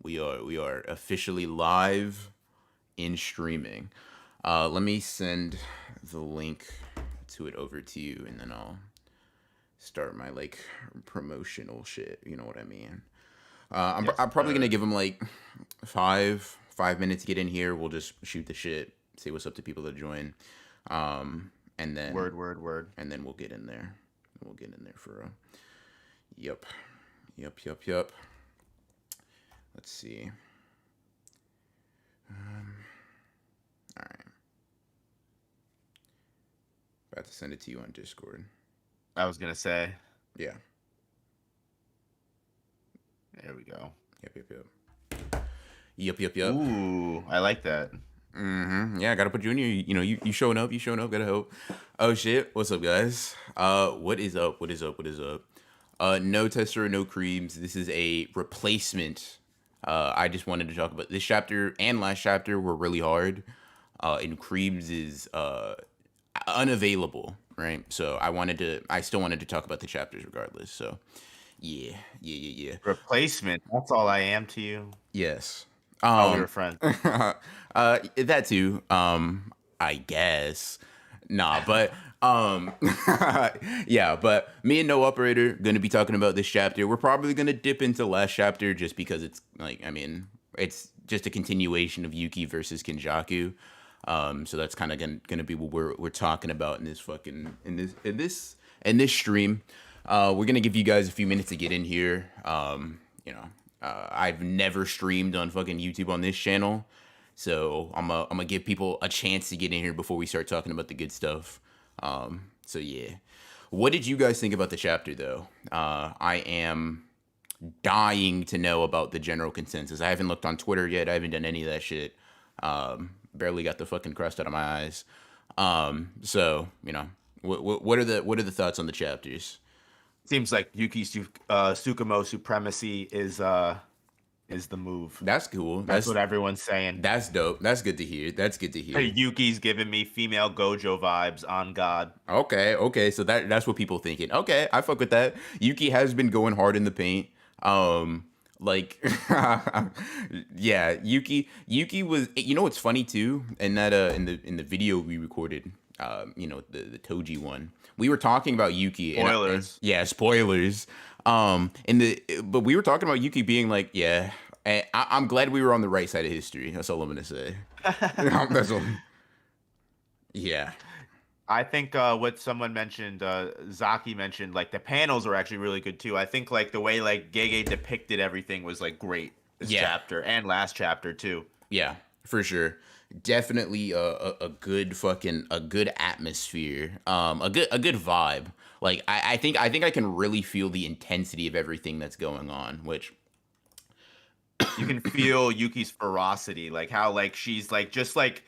We are officially live in streaming. Let me send the link to it over to you, and then I'll start my like promotional shit. You know what I mean? Yes, I'm probably gonna sir. give them like five minutes to get in here. We'll just shoot the shit, say what's up to people that join, and then Word, word, word. we'll get in there. We'll get in there for a. Yep, yep. Let's see. All right. About to send it to you on Discord. I was gonna say. Yeah. There we go. Yep. Ooh, I like that. Yeah, I gotta put you in here. You know, you showing up. You showing up. Gotta help. Oh shit. What's up, guys? What is up? What is up? No tester, no creams. This is a replacement. I just wanted to talk about this chapter and last chapter were really hard. And creams is unavailable, right? So I still wanted to talk about the chapters regardless. So yeah. Replacement. That's all I am to you. Yes. Oh, we were friends. That too. I guess. Nah, but yeah, but me and No Operator gonna be talking about this chapter. We're probably gonna dip into last chapter just because it's like, I mean, it's just a continuation of Yuki versus Kenjaku. So that's kind of gonna be what we're talking about in this fucking in this stream. We're gonna give you guys a few minutes to get in here. I've never streamed on fucking YouTube on this channel, so I'm gonna give people a chance to get in here before we start talking about the good stuff. So yeah, what did you guys think about the chapter though? I am dying to know about the general consensus. I haven't looked on Twitter yet. I haven't done any of that shit. Barely got the fucking crust out of my eyes. So you know, what are the thoughts on the chapters? Seems like Yuki's Tsukumo supremacy is the move. That's cool. That's what everyone's saying. That's dope. That's good to hear. Hey, Yuki's giving me female Gojo vibes on God. Okay. So that's what people thinking. Okay, I fuck with that. Yuki has been going hard in the paint. Like, yeah, Yuki was. You know what's funny too, and that in the video we recorded, the Toji one, we were talking about Yuki. Spoilers. Yeah, spoilers. But we were talking about Yuki being like, yeah. And I'm glad we were on the right side of history. That's all I'm gonna say. That's all. Yeah. I think what someone mentioned, Zaki mentioned, like the panels are actually really good too. I think like the way like Gege depicted everything was like great this chapter and last chapter too. Yeah, for sure. Definitely a good atmosphere. A good vibe. Like I think I can really feel the intensity of everything that's going on, which you can feel Yuki's ferocity, like how like she's just like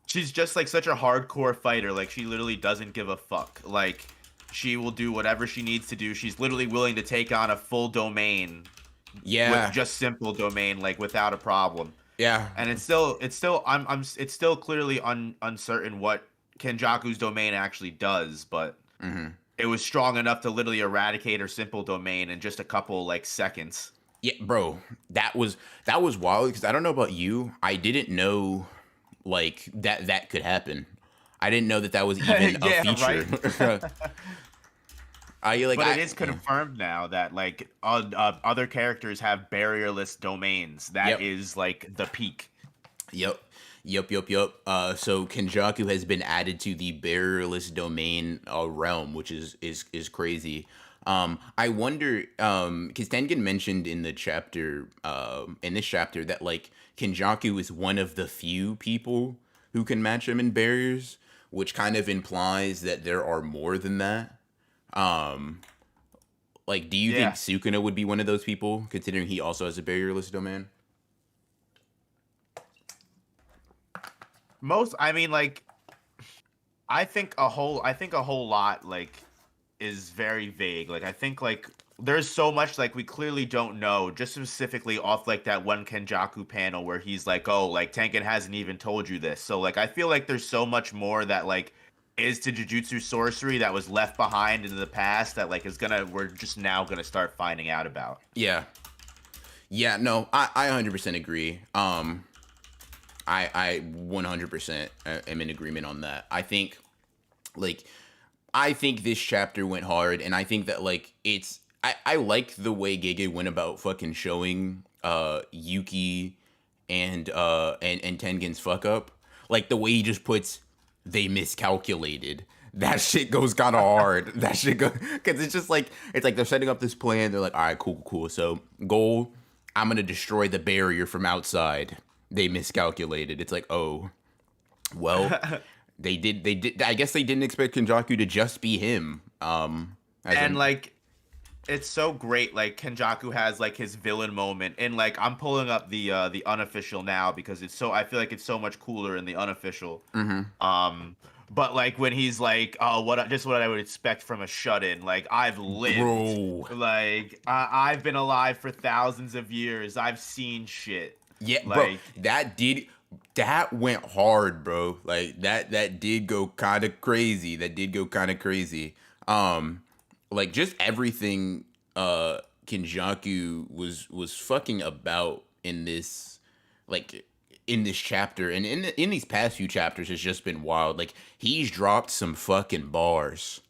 such a hardcore fighter. Like she literally doesn't give a fuck. Like she will do whatever she needs to do. She's literally willing to take on a full domain. Yeah. With just simple domain, like without a problem. Yeah. And it's still clearly uncertain what Kenjaku's domain actually does, but it was strong enough to literally eradicate her simple domain in just a couple like seconds. Yeah, bro, that was wild because I don't know about you. I didn't know like that could happen. I didn't know that was even a feature. Right? It is confirmed now that like other characters have barrierless domains. That is like the peak. Yep. So Kenjaku has been added to the barrierless domain realm, which is crazy. I wonder, because Tengen mentioned in the chapter, in this chapter, that like Kenjaku is one of the few people who can match him in barriers, which kind of implies that there are more than that. Like, do you think Sukuna would be one of those people, considering he also has a barrierless domain? I think a whole lot like is very vague. Like I think like there's so much like we clearly don't know, just specifically off like that one Kenjaku panel where he's like, oh, like Tengen hasn't even told you this. So like I feel like there's so much more that like is to Jujutsu sorcery that was left behind in the past that like we're just now gonna start finding out about. Yeah. Yeah, no, I 100% agree. I 100% am in agreement on that. Like I think this chapter went hard, and I think that like I like the way Gege went about fucking showing Yuki and Tengen's fuck up. Like the way he just puts they miscalculated. That shit goes kind of hard. That shit goes because it's like they're setting up this plan. They're like, all right, cool. So goal, I'm gonna destroy the barrier from outside. They miscalculated. It's like, oh, well, they did. I guess they didn't expect Kenjaku to just be him. And like it's so great. Like Kenjaku has like his villain moment, and like I'm pulling up the unofficial now because I feel like it's so much cooler in the unofficial. But like when he's like, oh, what I would expect from a shut-in. Like I've lived, Bro. like I've been alive for thousands of years. I've seen shit. Yeah, bro, Like that went hard, bro. Like that did go kind of crazy. That did go kind of crazy. Like just everything Kenjaku was fucking about in this like in this chapter and in these past few chapters has just been wild. Like he's dropped some fucking bars.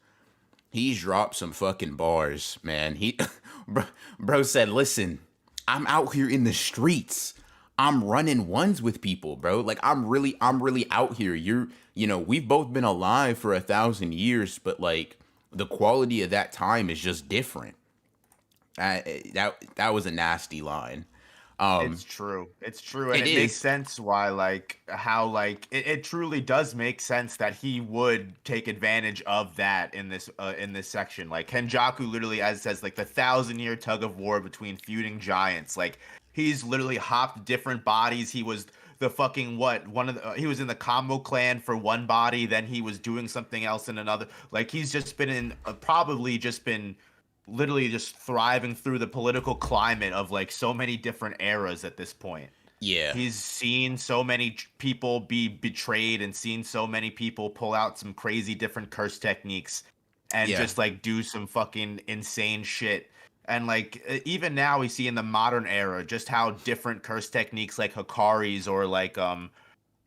He's dropped some fucking bars, man. Bro said, "Listen, I'm out here in the streets. I'm running ones with people, bro. Like I'm really out here. We've both been alive for 1,000 years, but like the quality of that time is just different." That was a nasty line. it's true. It's true, and It it makes is. sense why like how like it truly does make sense that he would take advantage of that in this section. Like Kenjaku literally, as it says, like the 1,000-year tug of war between feuding giants. Like he's literally hopped different bodies. He was the fucking he was in the combo clan for one body, then he was doing something else in another. Like he's just been in probably just been literally just thriving through the political climate of like so many different eras at this point. Yeah. He's seen so many people be betrayed and seen so many people pull out some crazy different curse techniques and Yeah. just like do some fucking insane shit. And like even now we see in the modern era just how different curse techniques like Hikari's or like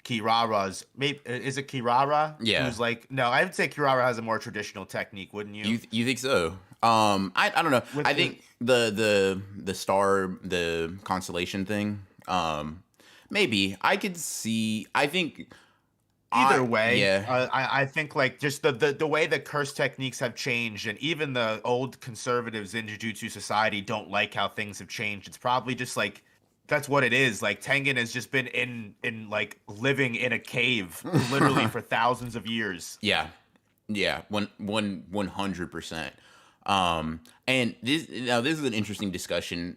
Kirara's, maybe is it Kirara? Yeah. Who's like no, I would say Kirara has a more traditional technique, wouldn't you? You think so? I don't know. With I the think the star, the constellation thing. Maybe I could see. I think Either way, yeah. I think like just the way that curse techniques have changed, and even the old conservatives in Jujutsu Society don't like how things have changed. It's probably just like that's what it is. Like Tengen has just been in like living in a cave literally for thousands of years. Yeah, yeah, 100%. And this is an interesting discussion.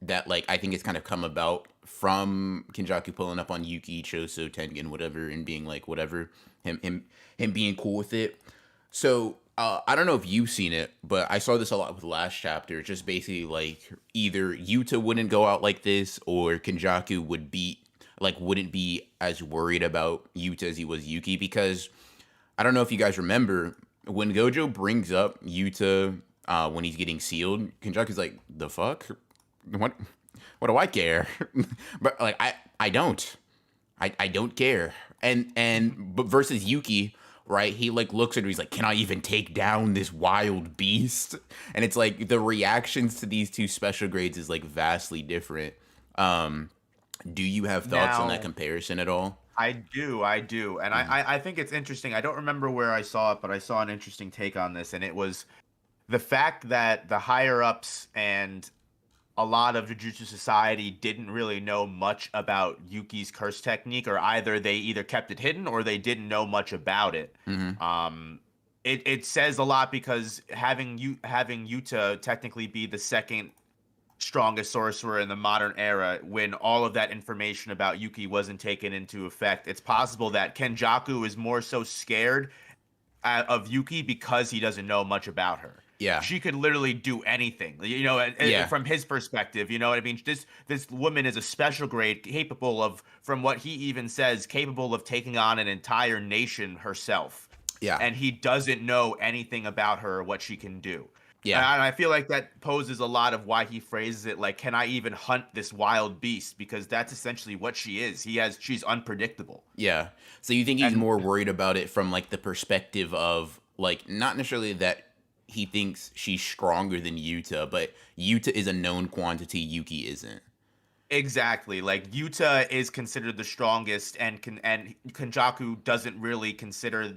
That like I think it's kind of come about from Kenjaku pulling up on Yuki, Choso, Tengen, whatever, and being like whatever, him being cool with it. So I don't know if you've seen it, but I saw this a lot with the last chapter. Just basically like either Yuta wouldn't go out like this, or Kenjaku wouldn't be as worried about Yuta as he was Yuki, because I don't know if you guys remember when Gojo brings up Yuta when he's getting sealed. Kenjaku's like, the fuck? What do I care? But like I don't. I don't care. But versus Yuki, right? He like looks at her, he's like, can I even take down this wild beast? And it's like the reactions to these two special grades is like vastly different. Do you have thoughts on that Now comparison at all? I do, and I think it's interesting. I don't remember where I saw it, but I saw an interesting take on this, and it was the fact that the higher ups and a lot of Jujutsu Society didn't really know much about Yuki's curse technique, or they either kept it hidden or they didn't know much about it. Mm-hmm. It says a lot because having Yuta technically be the second strongest sorcerer in the modern era, when all of that information about Yuki wasn't taken into effect, it's possible that Kenjaku is more so scared of Yuki because he doesn't know much about her. Yeah. She could literally do anything, Yeah. from his perspective, you know what I mean? This woman is a special grade capable of, from what he even says, capable of taking on an entire nation herself. Yeah. And he doesn't know anything about her or what she can do. And Yeah. I feel like that poses a lot of why he phrases it like, "Can I even hunt this wild beast?" Because that's essentially what she is. She's unpredictable. Yeah. So you think he's And more worried about it from like the perspective of like not necessarily that he thinks she's stronger than Yuta, but Yuta is a known quantity, Yuki isn't. exactly, like Yuta is considered the strongest, and Kenjaku doesn't really consider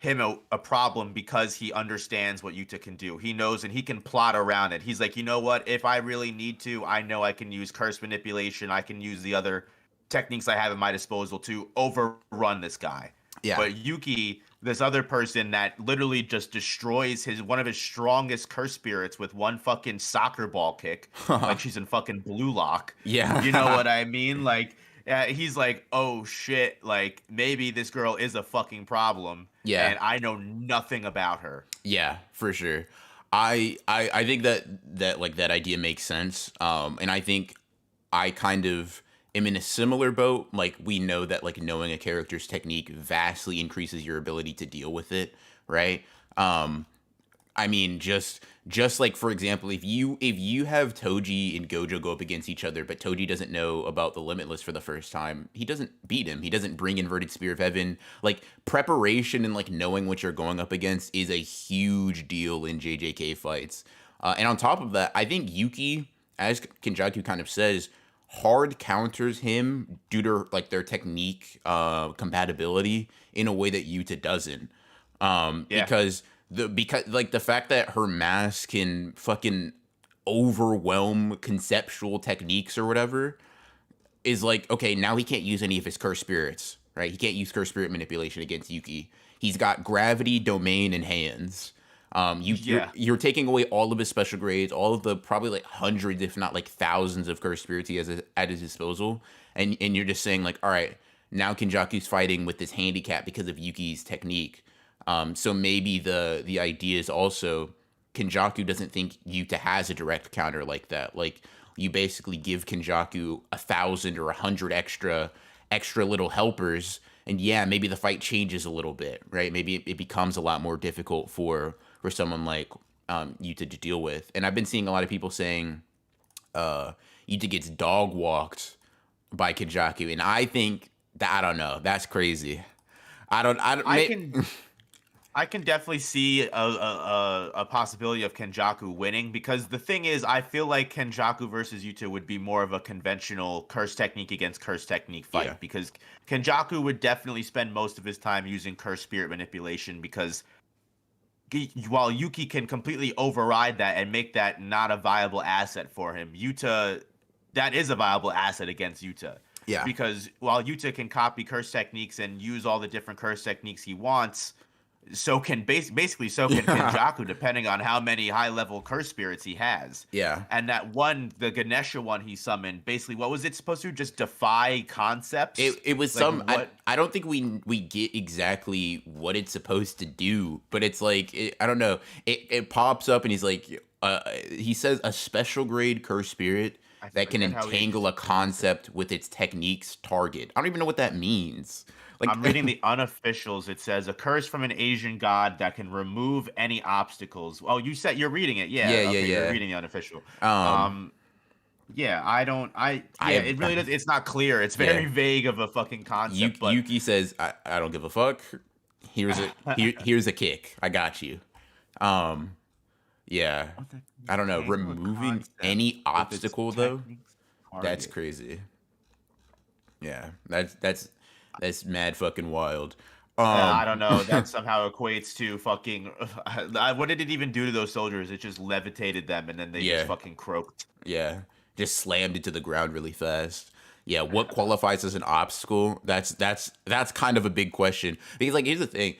him a problem because he understands what Yuta can do. He knows and he can plot around it. He's like, you know what? If I really need to, I know I can use curse manipulation. I can use the other techniques I have at my disposal to overrun this guy. Yeah. But Yuki, this other person that literally just destroys his one of his strongest curse spirits with one fucking soccer ball kick, like she's in fucking Blue Lock. You know Yeah. what I mean? Like, he's like, oh shit, like maybe this girl is a fucking problem, Yeah. and I know nothing about her. Yeah, for sure. I think that like that idea makes sense. And I think I kind of am in a similar boat. Like we know that like knowing a character's technique vastly increases your ability to deal with it, right? I mean, just like for example, if you have Toji and Gojo go up against each other, but Toji doesn't know about the Limitless for the first time, he doesn't beat him. He doesn't bring Inverted Spear of Heaven. Like preparation and like knowing what you're going up against is a huge deal in JJK fights. And on top of that, I think Yuki, as Kenjaku kind of says, hard counters him due to like their technique compatibility in a way that Yuta doesn't. Yeah, Because like the fact that her mask can fucking overwhelm conceptual techniques or whatever is like, okay, now he can't use any of his curse spirits, right? He can't use curse spirit manipulation against Yuki. He's got gravity, domain, and hands. yeah. You're taking away all of his special grades, all of the probably like hundreds, if not like thousands of curse spirits he has at his disposal, and you're just saying like, all right, now Kenjaku's fighting with this handicap because of Yuki's technique. So maybe the idea is also Kenjaku doesn't think Yuta has a direct counter like that. Like you basically give Kenjaku 1,000 or 100 extra little helpers, and yeah, maybe the fight changes a little bit, right? Maybe it becomes a lot more difficult for someone like Yuta to deal with. And I've been seeing a lot of people saying Yuta gets dog walked by Kenjaku, and I think that I don't know. That's crazy. I don't. I can I can definitely see a possibility of Kenjaku winning, because the thing is, I feel like Kenjaku versus Yuta would be more of a conventional curse technique against curse technique fight, Yeah. because Kenjaku would definitely spend most of his time using curse spirit manipulation, because while Yuki can completely override that and make that not a viable asset for him, Yuta, that is a viable asset against Yuta. Yeah. Because while Yuta can copy curse techniques and use all the different curse techniques he wants, so can basically so can Yeah. Kenjaku, depending on how many high level curse spirits he has. Yeah. And that one, the Ganesha one he summoned, basically what was it supposed to? Just defy concepts? It was Like some what? I don't think we get exactly what it's supposed to do, but it's like I don't know. It pops up and he's like he says a special grade curse spirit I that can forget how he entangle a explains it. concept with its technique's target. I don't even know what that means. Like I'm reading the unofficials. It says a curse from an Asian god that can remove any obstacles. Oh, you said you're reading it. Yeah. yeah, yeah, Okay, you're yeah. reading the unofficial. Um Um, yeah, I don't. I Yeah, have it really does. It's not clear. It's very yeah. vague of a fucking concept. But Yuki says I don't give a fuck. Here's a kick. I got you. Um yeah. what the I don't know. entangle a Removing concept any with its obstacle though, techniques that's target. crazy. Yeah, that's mad fucking wild. I Um, don't know. That somehow equates to fucking. What did it even do to those soldiers? It just levitated them, and then they just yeah, fucking croaked. yeah, just slammed into the ground really fast. Yeah, what qualifies as an obstacle? That's kind of a big question because like here's the thing.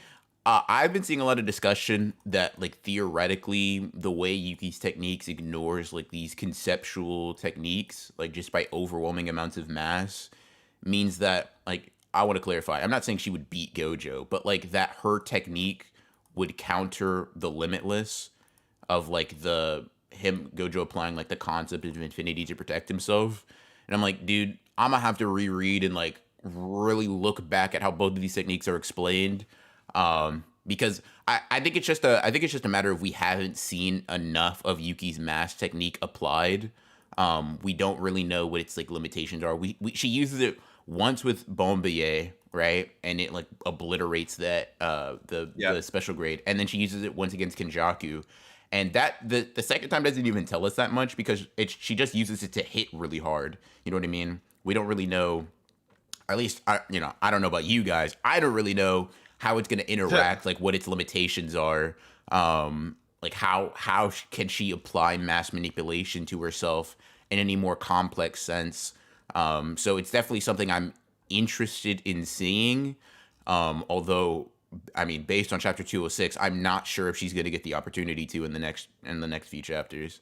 I've been seeing a lot of discussion that like theoretically the way Yuki's techniques ignores like these conceptual techniques like just by overwhelming amounts of mass means that like I want to clarify. I'm not saying she would beat Gojo, but like that her technique would counter the limitless of like the him Gojo applying like the concept of infinity to protect himself. And I'm like, dude, I'm gonna have to reread and like really look back at how both of these techniques are explained. because I think it's just a matter of we haven't seen enough of Yuki's mask technique applied. We don't really know what its like limitations are. She uses it once with Bombaye, right? And it like obliterates that the Yep. special grade. And then she uses it once against Kenjaku. And that the second time doesn't even tell us that much because she just uses it to hit really hard. You know what I mean? We don't really know, at least I don't know about you guys. I don't really know how it's going to interact, like what its limitations are. Like how can she apply mass manipulation to herself in any more complex sense? So it's definitely something I'm interested in seeing. Although, I mean, based on chapter 206, I'm not sure if she's going to get the opportunity to in the next few chapters.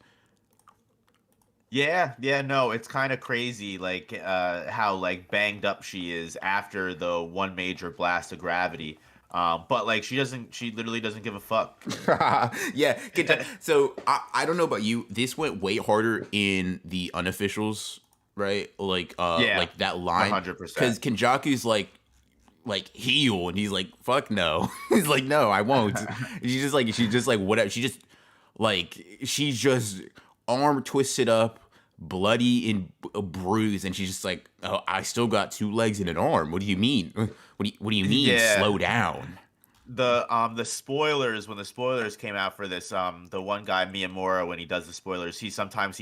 Yeah, no, it's kind of crazy, like how like banged up she is after the one major blast of gravity. But like she literally doesn't give a fuck. Yeah. So I don't know about you. This went way harder in the unofficials, right? Yeah, Like that a line, hundred because percent. Kenjaku's like heal, and he's like fuck no. He's like no, I won't. She's just like whatever. She's just arm twisted up, bloody and bruised, and she's just like, oh, I still got two legs and an arm. What do you mean? What do you mean? Yeah, Slow down. the spoilers, when the spoilers came out for this, the one guy Miyamura, when he does the spoilers, he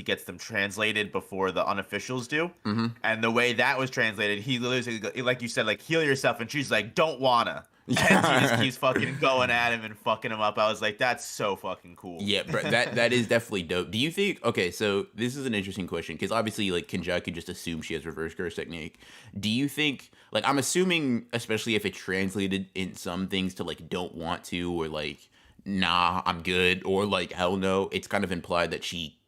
gets them translated before the unofficials do. Hmm. And the way that was translated, he literally, like you said, like heal yourself, and she's like, don't wanna. And he just keeps fucking going at him and fucking him up. I was like, that's so fucking cool. Yeah, bro, that is definitely dope. Do you think? Okay, so this is an interesting question because obviously, like Kenjaku just assumes she has reverse curse technique. Do you think? Like, I'm assuming, especially if it's translated in some things to like don't want to or like nah, I'm good or like hell no. It's kind of implied that she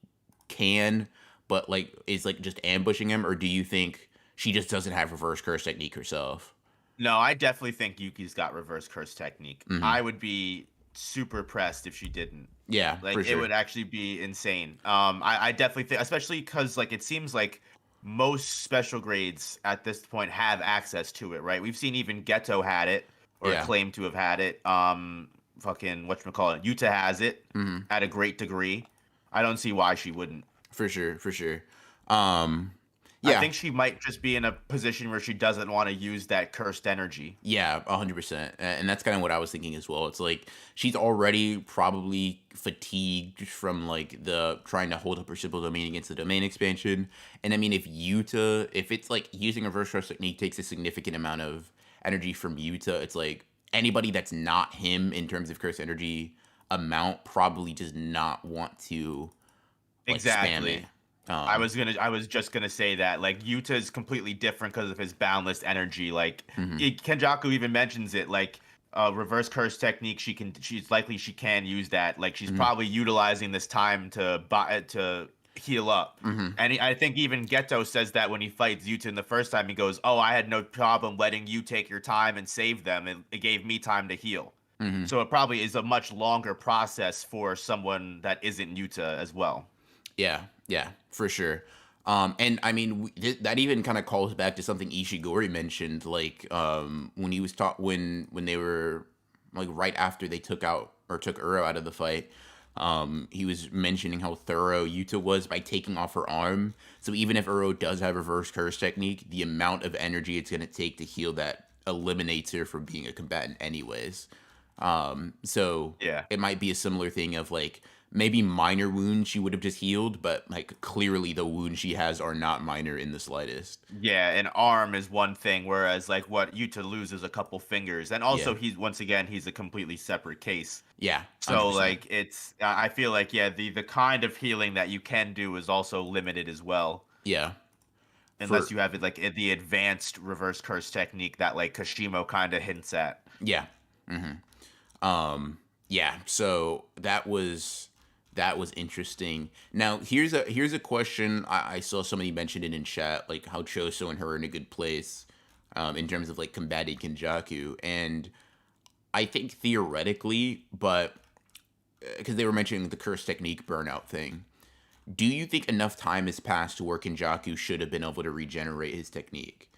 can, but like is like just ambushing him, or do you think she just doesn't have reverse curse technique herself? No, I definitely think Yuki's got reverse curse technique. Hmm. I would be super pressed if she didn't. Yeah, for Like it sure. would actually be insane. I definitely think, especially because like it seems like most special grades at this point have access to it, right? We've seen even Ghetto had it or Yeah. claimed to have had it. Fucking whatchamacallit, Yuta has it Hmm. at a great degree. I don't see why she wouldn't. For sure. For sure. Um. I Yeah. think she might just be in a position where she doesn't want to use that cursed energy. Yeah, 100%. And that's kind of what I was thinking as well. It's like she's already probably fatigued from like the trying to hold up her simple domain against the domain expansion. And I mean, if it's like using a reverse thrust technique takes a significant amount of energy from Yuta, it's like anybody that's not him in terms of curse energy amount probably does not want to like spam it. Exactly. Um, I was just gonna say that like Yuta is completely different because of his boundless energy. Like mhm. Kenjaku even mentions it. Like reverse curse technique, she's likely she can use that. Like she's Mhm. probably utilizing this time to heal up. Mhm. And I think even Geto says that when he fights Yuta in the first time, he goes, "Oh, I had no problem letting you take your time and save them. It gave me time to heal." Mhm. So it probably is a much longer process for someone that isn't Yuta as well. Yeah, yeah, for sure. And I mean that even kind of calls back to something Ishigori mentioned, like when he was taught when they were like right after they took Uro out of the fight. He was mentioning how thorough Yuta was by taking off her arm. So even if Uro does have reverse curse technique, the amount of energy it's gonna take to heal that eliminates her from being a combatant anyways. So Yeah. it might be a similar thing of like maybe minor wounds she would have just healed, but like clearly the wounds she has are not minor in the slightest. Yeah, an arm is one thing, whereas like what Yuta loses a couple fingers, and Yeah. also he's a completely separate case. Yeah. So 100%. like I feel like yeah, the kind of healing that you can do is also limited as well, Yeah. unless For you have it like the advanced reverse curse technique that like Kashimo kind of hints at. yeah. Hmm. Yeah. So that was interesting. Now here's a question. I saw somebody mention it in chat, like how Choso and her are in a good place, in terms of like combating Kenjaku, and I think theoretically, but because they were mentioning the curse technique burnout thing. Do you think enough time has passed to where Kenjaku should have been able to regenerate his technique?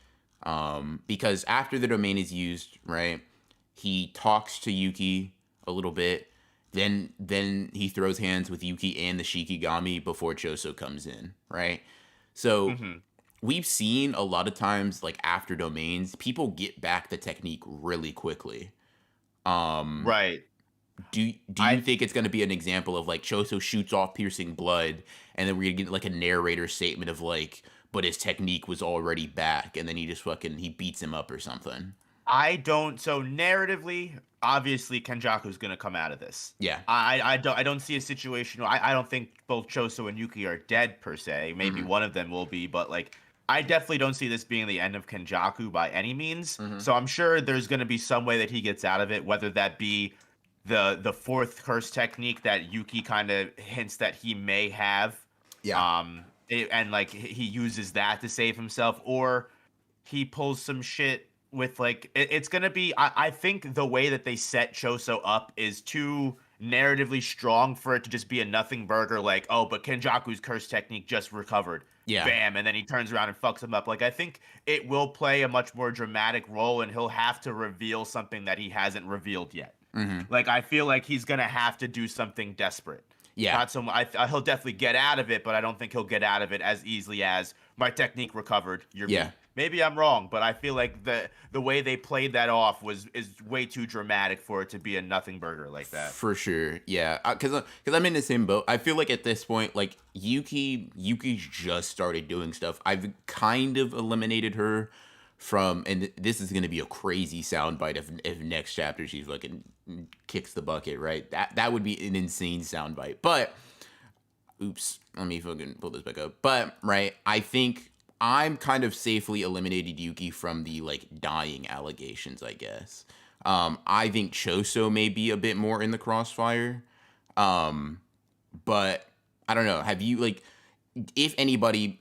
Because after the domain is used, right, he talks to Yuki a little bit. Then he throws hands with Yuki and the Shikigami before Choso comes in, right? So Hmm. we've seen a lot of times, like after domains, people get back the technique really quickly. Um, Right. do you I think it's going to be an example of like Choso shoots off piercing blood, and then we're gonna get like a narrator statement of like, but his technique was already back, and then he just fucking he beats him up or something? I don't. So narratively, obviously, Kenjaku's gonna come out of this. Yeah. I don't see a situation. I don't think both Choso and Yuki are dead per se. Maybe Hmm. one of them will be, but like I definitely don't see this being the end of Kenjaku by any means. Hmm. So I'm sure there's gonna be some way that he gets out of it, whether that be the fourth curse technique that Yuki kind of hints that he may have, Yeah. and like he uses that to save himself, or he pulls some shit with like it's gonna be I think the way that they set Choso up is too narratively strong for it to just be a nothing burger like, oh, but Kenjaku's curse technique just recovered. Yeah. Bam, and then he turns around and fucks him up. Like I think it will play a much more dramatic role and he'll have to reveal something that he hasn't revealed yet. Hmm. Like I feel like he's gonna have to do something desperate. Yeah. Not so much. He'll definitely get out of it, but I don't think he'll get out of it as easily as my technique recovered. You're Yeah. me. Maybe I'm wrong, but I feel like the way they played that off is way too dramatic for it to be a nothing burger like that. For sure, yeah. Because I'm in the same boat. I feel like at this point, like Yuki's just started doing stuff. I've kind of eliminated her from, and this is going to be a crazy soundbite if next chapter she fucking kicks the bucket, right? That would be an insane soundbite. But oops, let me fucking pull this back up. But right, I think I'm kind of safely eliminated Yuki from the like dying allegations, I guess. I think Choso may be a bit more in the crossfire. Um, but I don't know. Have you like if anybody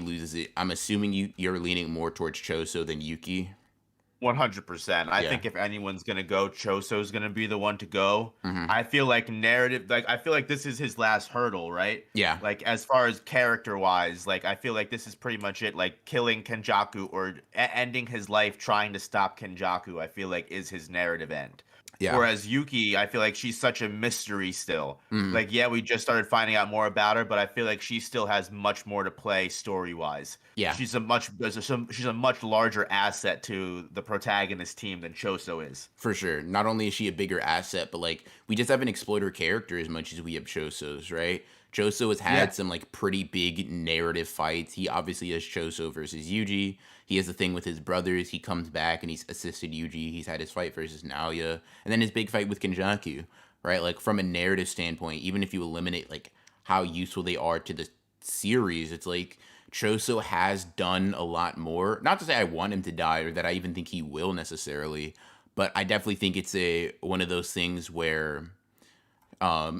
loses it, I'm assuming you're leaning more towards Choso than Yuki. 100%. I Yeah. think if anyone's gonna go, Choso's gonna be the one to go. Hmm. I feel like narrative, like I feel like this is his last hurdle, right? Yeah. Like as far as character wise, like I feel like this is pretty much it. Like killing Kenjaku or ending his life trying to stop Kenjaku, I feel like is his narrative end. Yeah. Whereas Yuki, I feel like she's such a mystery still. Hmm. Like, yeah, we just started finding out more about her, but I feel like she still has much more to play story wise. Yeah. She's a much larger asset to the protagonist team than Choso is. For sure. Not only is she a bigger asset, but like we just haven't explored her character as much as we have Choso's, right? Choso has Yeah. had some like pretty big narrative fights. He obviously has Choso versus Yuji. He has the thing with his brothers. He comes back and he's assisted Yuji. He's had his fight versus Naoya. And then his big fight with Kenjaku, right? Like from a narrative standpoint, even if you eliminate like how useful they are to the series, it's like Choso has done a lot more. Not to say I want him to die or that I even think he will necessarily, but I definitely think it's a one of those things where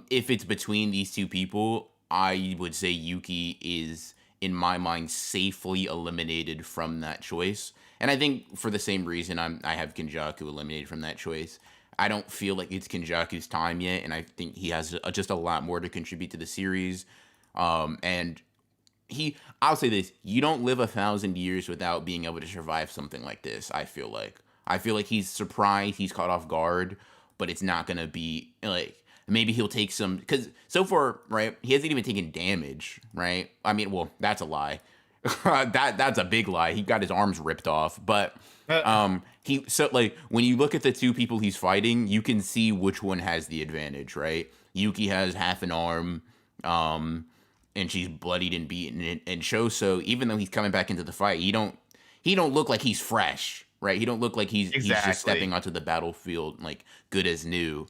if it's between these two people, I would say Yuki is, in my mind, safely eliminated from that choice. And I think for the same reason I have Kenjaku eliminated from that choice. I don't feel like it's Kenjaku's time yet, and I think he has just a lot more to contribute to the series. And I'll say this: you don't live 1,000 years without being able to survive something like this. I feel like he's surprised, he's caught off guard, but it's not gonna be like maybe he'll take some because so far, right? He hasn't even taken damage, right? I mean, well, that's a lie. That's a big lie. He got his arms ripped off, but he so like when you look at the two people he's fighting, you can see which one has the advantage, right? Yuki has half an arm, and she's bloodied and beaten, and Choso, even though he's coming back into the fight, he don't look like he's fresh, right? He don't look like he's just Exactly. stepping onto the battlefield like good as new.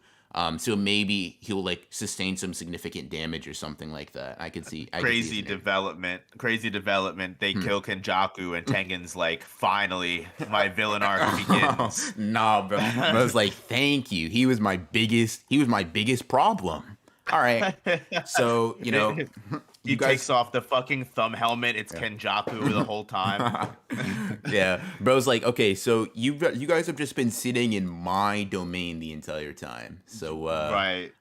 So maybe he'll like sustain some significant damage or something like that. I could see his Crazy name. development. Crazy development. They Hmm. kill Kenjaku, and Tengen's like, finally, my villain arc begins. Nah, bro. I was like, thank you. He was my biggest problem. All right. So, He you guys takes off the fucking thumb helmet. It's Kenjaku the whole time. yeah, bro's like, okay, so you guys have just been sitting in my domain the entire time. So Right.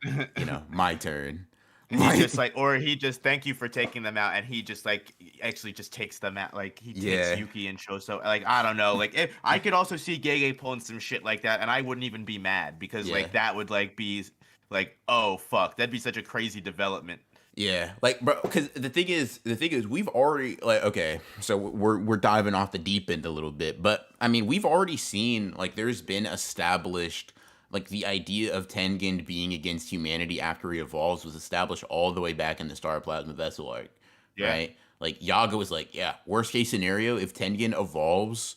my turn. He just Like, like, or he just thank you for taking them out, and he just like actually just takes them out. Like he takes yeah, Yuki and Choso. Like I don't know. Like I could also see Gege pulling some shit like that, and I wouldn't even be mad because yeah. like that would like be like, oh fuck, that'd be such a crazy development. Yeah, like, bro, because the thing is, we've already like, okay, so we're diving off the deep end a little bit, but I mean, we've already seen like there's been established like the idea of Tengen being against humanity after he evolves was established all the way back in the Star Plasma Vessel arc, Yeah, right? Like Yaga was like, yeah, worst case scenario, if Tengen evolves,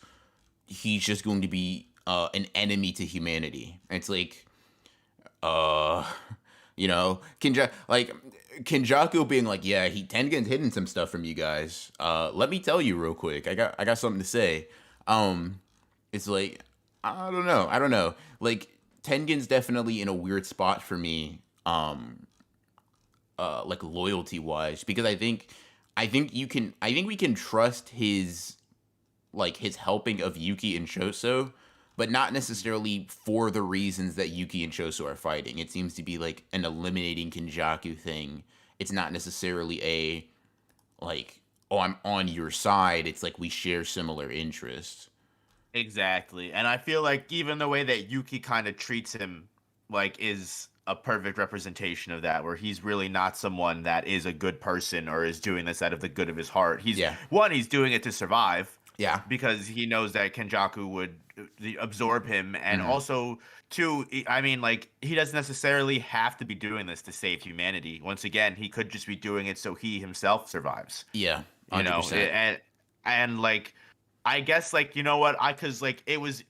he's just going to be an enemy to humanity. And it's like, uh Kenjaku being like, yeah, he Tengen's hidden some stuff from you guys. Let me tell you real quick. I got something to say. Um, it's like, I don't know. Like, Tengen's definitely in a weird spot for me. Like, loyalty wise, because I think we can trust his helping of Yuki and Choso, but not necessarily for the reasons that Yuki and Choso are fighting. It seems to be like an eliminating Kenjaku thing. It's not necessarily a like, oh, I'm on your side. It's like we share similar interests. exactly. And I feel like even the way that Yuki kind of treats him, like, is a perfect representation of that, where he's really not someone that is a good person or is doing this out of the good of his heart. Yeah. He's doing it to survive Yeah. because he knows that Kenjaku would absorb him, and Hmm. also two. I mean, like he doesn't necessarily have to be doing this to save humanity. Once again, he could just be doing it so he himself survives. Yeah. You know, 100%. and like I guess like you know what I cuz like it was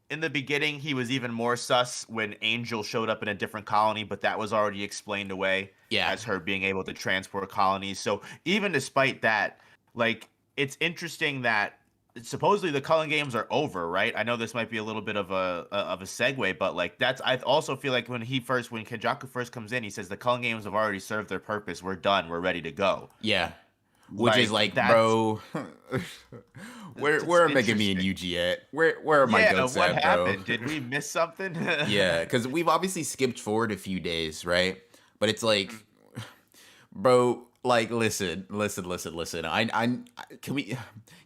in the beginning he was even more sus when Angel showed up in a different colony, but that was already explained away Yeah. as her being able to transport colonies. So even despite that, like it's interesting that supposedly the Cullen games are over, right? I know this might be a little bit of a segue, but like that's I also feel like when Kenjaku first comes in, he says the Cullen games have already served their purpose. We're done. We're ready to go. Yeah. Which is Like like, that's bro, where it's where are Mega Me and interesting. Yuji at? Where are my Yeah, goats what at, bro? happened? Did we miss something? Yeah, because we've obviously skipped forward a few days, right? But it's like, bro, like, listen. Can we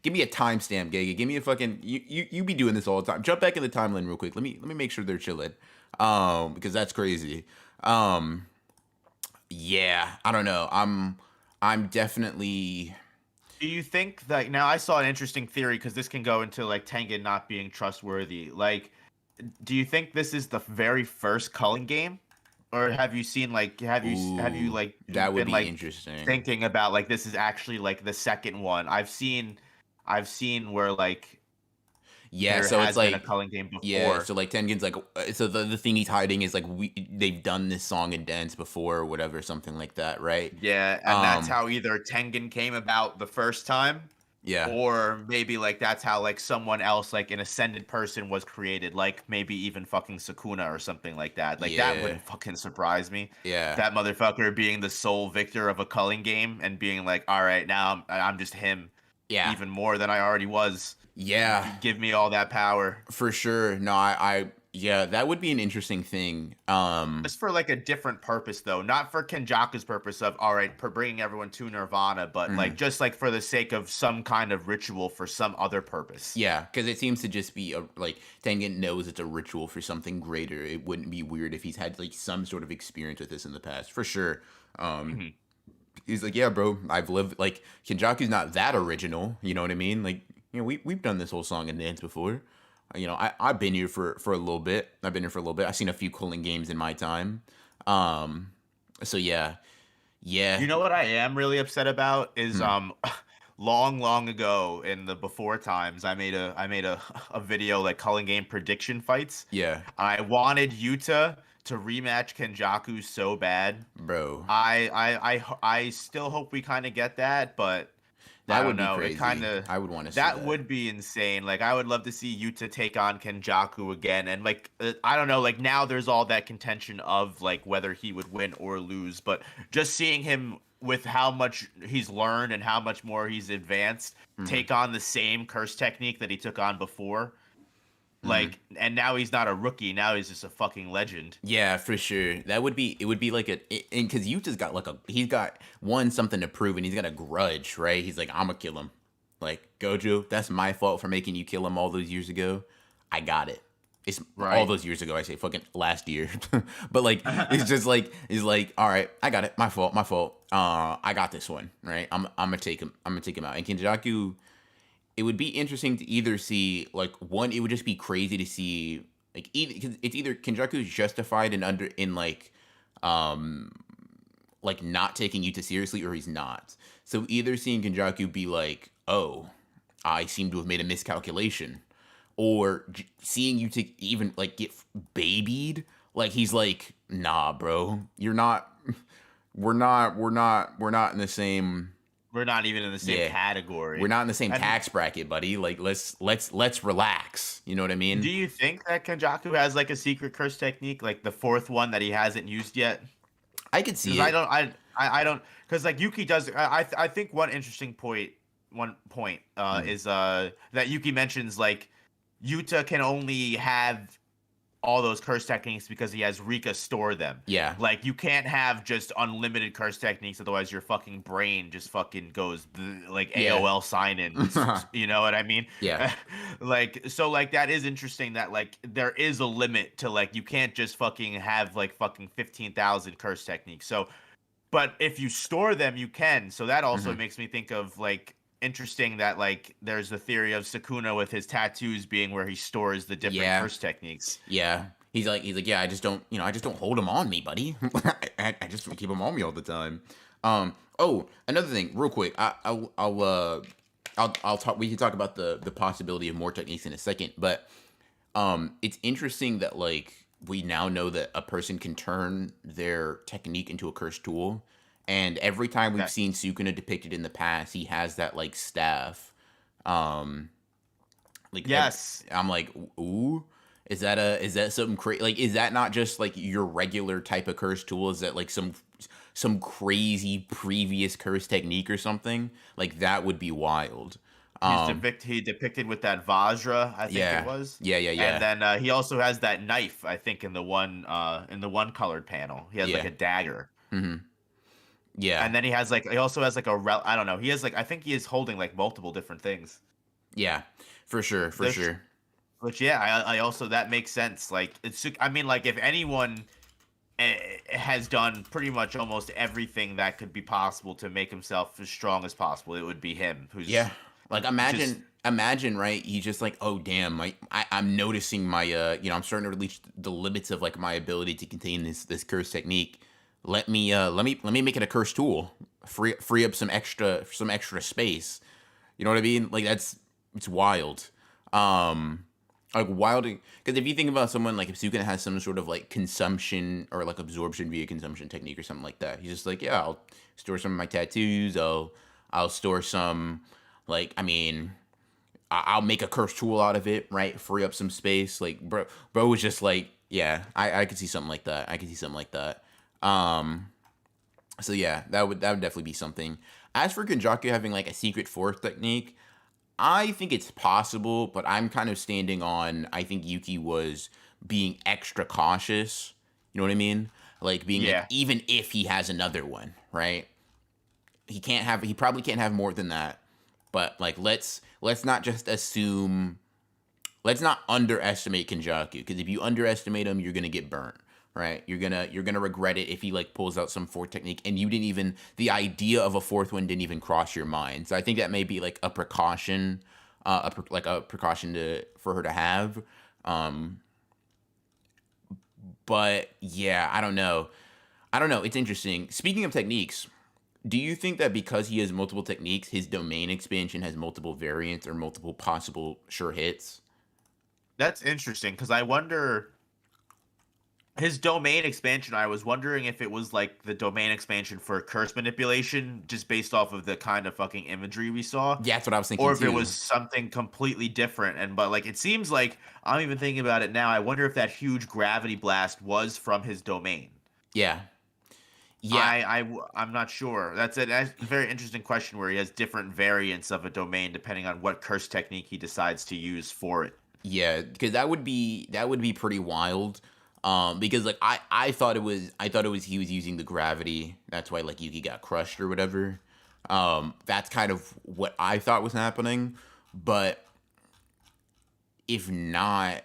give me a timestamp, Gege? Give me a fucking you be doing this all the time. Jump back in the timeline real quick. Let me make sure they're chilling. Because that's crazy. Um, yeah, I don't know. I'm definitely. Do you think that now I saw an interesting theory because this can go into like Tengen not being trustworthy. Like, do you think this is the very first Cullen game? Or have you seen like have you Ooh, like that would been be like interesting. thinking about like this is actually like the second one? I've seen where like Yeah, there so it's has been a like, Cullen game yeah, before. so like Tengen's like, so the thing he's hiding is like they've done this song and dance before or whatever, something like that, right? Yeah, and that's Um, how either Tengen came about the first time, yeah, or maybe like that's how like someone else, like an ascended person, was created, like maybe even fucking Sukuna or something like that. Like that yeah, wouldn't fucking surprise me. yeah, That motherfucker being the sole victor of a culling game and being like, all right, now I'm just him, yeah, even more than I already was. yeah, Give me all that power. for sure. No, yeah, that would be an interesting thing. Just for like a different purpose though, not for Kenjaku's purpose of all right, for bringing everyone to Nirvana, but like Mhm. just like for the sake of some kind of ritual for some other purpose. Yeah, because it seems to just be like Tengen knows it's a ritual for something greater. It wouldn't be weird if he's had like some sort of experience with this in the past, for sure. Um, Mhm. he's like, yeah, bro, I've lived like Kenjaku's not that original. You know what I mean? Like, we've done this whole song and dance before. I've been here for a little bit. I've been here for a little bit. I've seen a few cooling games in my time. Um, so yeah, yeah. You know what I am really upset about is Hmm. long ago in the before times I made a video like calling game prediction fights. Yeah, I wanted Yuta to rematch Kenjaku so bad. bro, I still hope we kind of get that, but I that don't would be know. It kind crazy. of I would want to see that that. would be insane. Like I would love to see Yuta take on Kenjaku again, and like I don't know. Like now there's all that contention of like whether he would win or lose, but just seeing him with how much he's learned and how much more he's advanced Hmm. take on the same curse technique that he took on before. Mm-hmm. Like, and now he's not a rookie. Now he's just a fucking legend. Yeah, for sure. That would be it. Would be like and because Yuta's got like he's got one something to prove, and he's got a grudge, right? He's like, I'm gonna kill him. Like Gojo, that's my fault for making you kill him all those years ago. I got it. It's all Right. those years ago. I say fucking last year, but like it's just like he's like, all right, I got it. My fault. My fault. I got this one. Right. I'm gonna take him. I'm gonna take him out. And Kenjaku, it would be interesting to either see like one. It would just be crazy to see like either cause it's either Kenjaku's justified in um like not taking Yuta seriously or he's not. So either seeing Kenjaku be like, oh, I seem to have made a miscalculation, or seeing Yuta even like get babied, like he's like, nah, bro, you're not. We're not in the same. We're not even in the same Yeah, we're category. not in the same And tax bracket, buddy. Like let's relax. You know what I do mean? you think that Kenjaku has like a secret curse technique, like the fourth one that he hasn't used yet? I could Because see it. I don't, because like Yuki does. I think one point Mm. is that Yuki mentions like Yuta can only have all those curse techniques because he has Rika store them. Yeah. Like you can't have just unlimited curse techniques, otherwise your fucking brain just fucking goes like Yeah. AOL sign in. You know what I mean? Yeah. Like so like that is interesting that like there is a limit to like you can't just fucking have like fucking 15,000 curse techniques. So but if you store them you can. So that also Mhm. makes me think of like interesting that like there's the theory of Sukuna with his tattoos being where he stores the different Yeah. curse techniques. Yeah. He's like, yeah, I just don't, I just don't hold them on me, buddy. I just keep them on me all the time. Oh, another thing, real quick. I'll talk. We can talk about the possibility of more techniques in a second, but it's interesting that like we now know that a person can turn their technique into a cursed tool, and every time we've Okay. seen Sukuna depicted in the past, he has that like staff. Um, Yes. I'm like, ooh, is that something crazy? Like, is that not just like your regular type of curse tool? Is that like some crazy previous curse technique or something? Like that would be wild. He depicted with that Vajra, I think it Yeah, was. yeah, And then he also has that knife, I think, in the one colored panel. He has like yeah, a dagger. hmm yeah, And then he also has like I don't know. He has like I think he is holding like multiple different things. yeah, for sure, for There's sure. which yeah, I also that makes sense. Like it's I mean like if anyone has done pretty much almost everything that could be possible to make himself as strong as possible, it would be him who's Yeah, like just imagine, right? He's just like, oh damn, I'm noticing my I'm starting to reach the limits of like my ability to contain this curse technique. Let me make it a curse tool. Free up some extra space. You know what I mean? Like it's wild. Um, like wild because if you think about someone like if Sukuna has some sort of like consumption or like absorption via consumption technique or something like that, he's just like, yeah, I'll store some of my tattoos. I'll store some like I mean I'll make a curse tool out of it, right? Free up some space. Like bro was just like, yeah, I could see something like that. I could see something like that. Um, so yeah, that would definitely be something. As for Kenjaku having like a secret fourth technique, I think it's possible, but I'm kind of standing on I think Yuki was being extra cautious. You know what I mean? Like being like yeah. even if he has another one, right? He probably can't have more than that. But like let's not just assume let's not underestimate Kenjaku because if you underestimate him, you're gonna get burnt, right? You're gonna regret it if he like pulls out some fourth technique and you didn't even the idea of a fourth one didn't even cross your mind. So I think that may be like a precaution, like a precaution to for her to have. Um, but yeah, I don't know. I don't know. It's interesting. Speaking of techniques, do you think that because he has multiple techniques, his domain expansion has multiple variants or multiple possible sure hits? That's interesting because I wonder his domain expansion. I was wondering if it was like the domain expansion for curse manipulation, just based off of the kind of fucking imagery we saw, Yeah, that's what I was thinking or if it too. was something completely different. And but like it seems like I'm even thinking about it now. I wonder if that huge gravity blast was from his domain. Yeah. Yeah. I'm not sure. That's a very interesting question where he has different variants of a domain depending on what curse technique he decides to use for it. Yeah, because that would be pretty wild. Because like I thought it was he was using the gravity. That's why like Yuki got crushed or whatever. That's kind of what I thought was happening. But if not,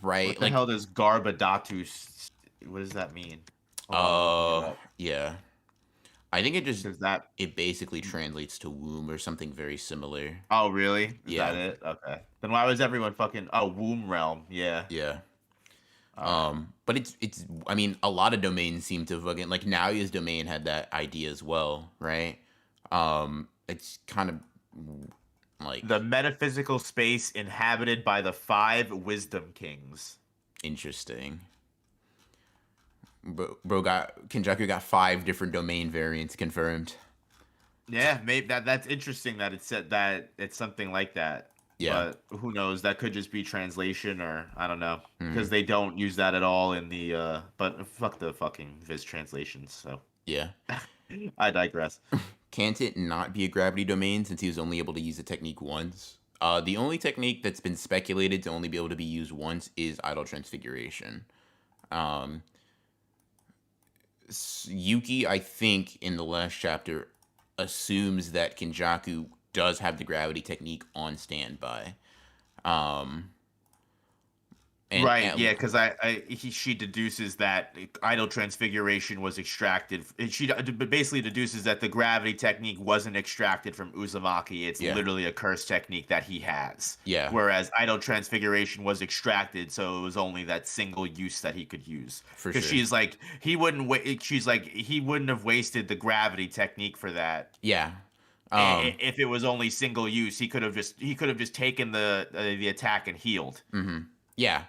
right? What the Like, hell does Garbadatu? What does that mean? Hold on, I'm looking it up. yeah. I think Is that? it basically translates to womb or something very similar. Oh, really? Is that Yeah, it? Okay. Then why was everyone fucking? Oh, womb realm. Yeah. yeah. All right. But it's I mean, a lot of domains seem to fucking like Naoya's domain had that idea as well, right? It's kind of like The metaphysical space inhabited by the five wisdom kings. interesting. Bro got Kenjaku got 5 different domain variants confirmed. Yeah, maybe that's interesting that it said that it's something like that. Yeah. But who knows? That could just be translation, or I don't know, Hmm. because they don't use that at all in the. But fuck the fucking Viz translations. So Yeah. I digress. Can't it not be a gravity domain since he was only able to use the technique once? The only technique that's been speculated to only be able to be used once is idle transfiguration. Um, Yuki, I think, in the last chapter, assumes that Kenjaku does have the gravity technique on standby. Um, Right, and yeah, because she deduces that idle transfiguration was extracted. She basically deduces that the gravity technique wasn't extracted from Uzumaki. It's yeah, literally a curse technique that he has. yeah, Whereas idle transfiguration was extracted, so it was only that single use that he could use. for Because sure. she's like, he wouldn't. She's like, he wouldn't have wasted the gravity technique for that. Yeah. Um, If it was only single use, he could have just taken the attack and healed. yeah,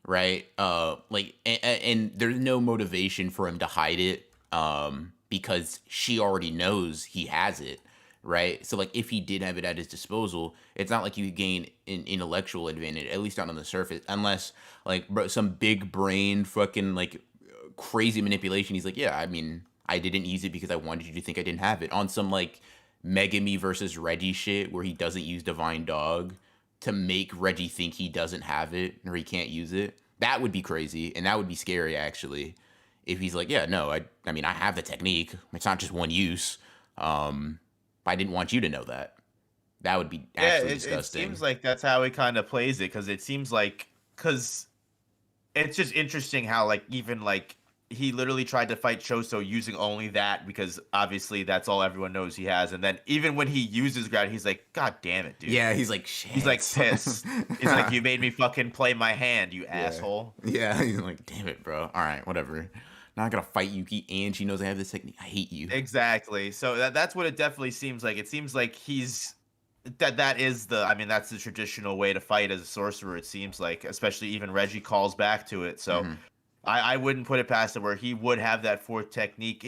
right. Like, and there's no motivation for him to hide it, because she already knows he has it, right? So, like, if he did have it at his disposal, it's not like you gain an intellectual advantage, at least not on the surface, unless, like, bro, some big brain fucking, like, crazy manipulation. He's like, yeah, I mean, I didn't use it because I wanted you to think I didn't have it. On some, like, Megami versus Reggie shit where he doesn't use Divine Dog to make Reggie think he doesn't have it or he can't use it. That would be crazy, and that would be scary actually. If he's like, yeah, no, I mean, I have the technique. It's not just one use. But I didn't want you to know that. That would be Yeah, actually it seems disgusting. like that's how he kind of plays it because it seems like because it's just interesting how like even like he literally tried to fight Choso using only that because obviously that's all everyone knows he has, and then even when he uses ground, he's like, God damn it, dude. Yeah, he's like, He's like shit. pissed. He's like, you made me fucking play my hand, you Yeah. asshole. Yeah, he's like, damn it, bro. All right, whatever. Not gonna fight Yuki, and she knows I have this technique. I hate you. Exactly. So that's what it definitely seems like. It seems like that is the I mean that's the traditional way to fight as a sorcerer. It seems like, especially even Reggie calls back to it. So Hmm. I wouldn't put it past him where he would have that fourth technique.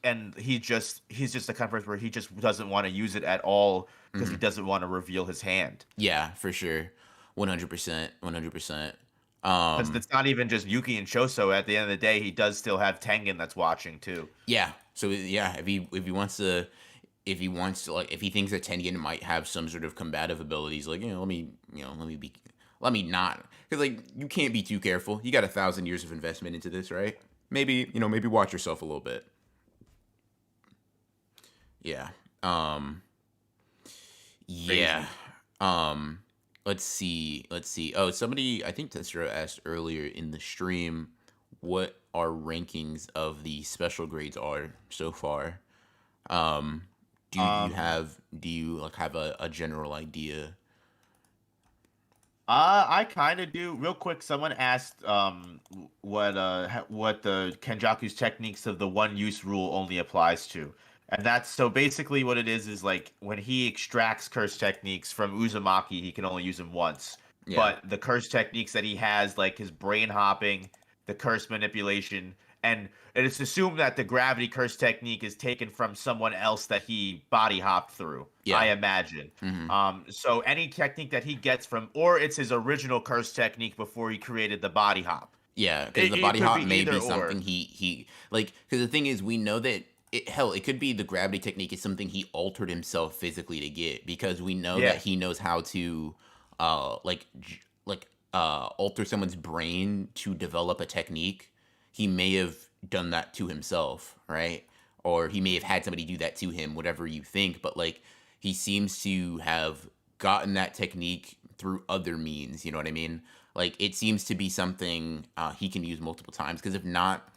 And he's just the kind of person where he just doesn't want to use it at all because he Hmm. doesn't want to reveal his hand. Yeah, for sure. 100%. 100%. Because it's not even just Yuki and Choso. At the end of the day, he does still have Tengen that's watching too. Yeah. So yeah, if he wants to like if he thinks that Tengen might have some sort of combative abilities, like let me not because like you can't be too careful. You got 1,000 years of investment into this, right? Maybe watch yourself a little bit. Yeah. Yeah. Crazy. Um. Let's see. Oh, somebody I think Tessera asked earlier in the stream what our rankings of the special grades are so far. Um, Um, do you like have a general idea? I kind of do. Real quick, someone asked what the Kenjaku's techniques of the one use rule only applies to. And that's so basically what it is like when he extracts curse techniques from Uzumaki, he can only use them once. Yeah. But the curse techniques that he has, like his brain hopping, the curse manipulation, and it's assumed that the gravity curse technique is taken from someone else that he body hopped through, I Yeah. imagine. Hmm. So any technique that he gets from, or it's his original curse technique before he created the body hop. Yeah, because It, the it body could hop be may either be or. something he like. Because the thing is, we know that it could be the gravity technique is something he altered himself physically to get because we know that Yeah. he knows how to like alter someone's brain to develop a technique, he may have done that to himself, right? Or he may have had somebody do that to him, whatever you think, but like he seems to have gotten that technique through other means, you know what I mean? Like it seems to be something he can use multiple times, because if not,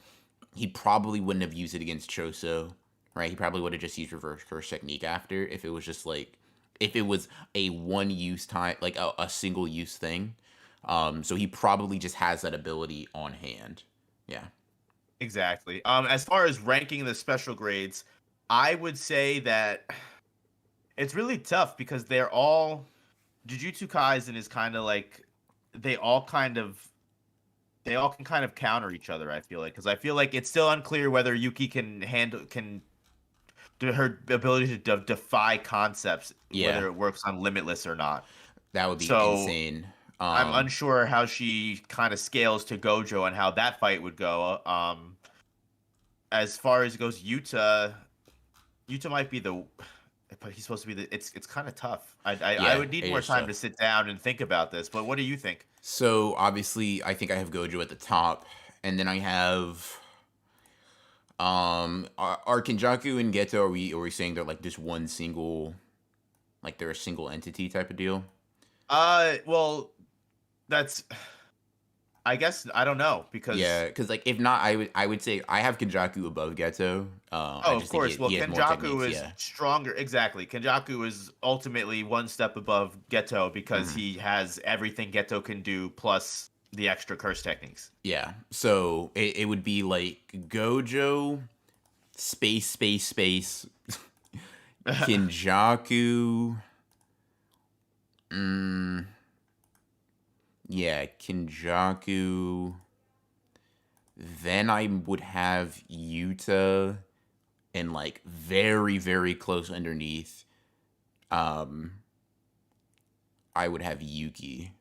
he probably wouldn't have used it against Choso, right? He probably would have just used reverse curse technique after, if it was just like, if it was a one use time, like a single use thing. So he probably just has that ability on hand. Yeah. Exactly. As far as ranking the special grades, I would say that it's really tough because they're all Jujutsu Kaisen is kind of like they all kind of they all can kind of counter each other. I feel like because I feel like it's still unclear whether Yuki can handle can do her ability to defy concepts, Yeah. whether it works on Limitless or not. That would be So insane. I'm unsure how she kind of scales to Gojo and how that fight would go. As far as goes, Yuta might be the, but he's supposed to be the. It's kind of tough. I Yeah, would need it more is time tough. to sit down and think about this. But what do you think? So obviously, I think I have Gojo at the top, and then I have are Kenjaku and Geto. Are we saying they're like just one single, like they're a single entity type of deal? Well, that's. I guess I don't know because. Yeah, because like if not, I would say I have Kenjaku above Geto. I Oh, of just think course. Well, he has more Kenjaku techniques. is Yeah. stronger. Exactly. Kenjaku is ultimately one step above Geto because Mhm. he has everything Geto can do plus the extra curse techniques. Yeah. So it would be like Gojo, space, Kenjaku. Mm, yeah, Kenjaku. Then I would have Yuta, and like very, very close underneath. Um, I would have Yuki.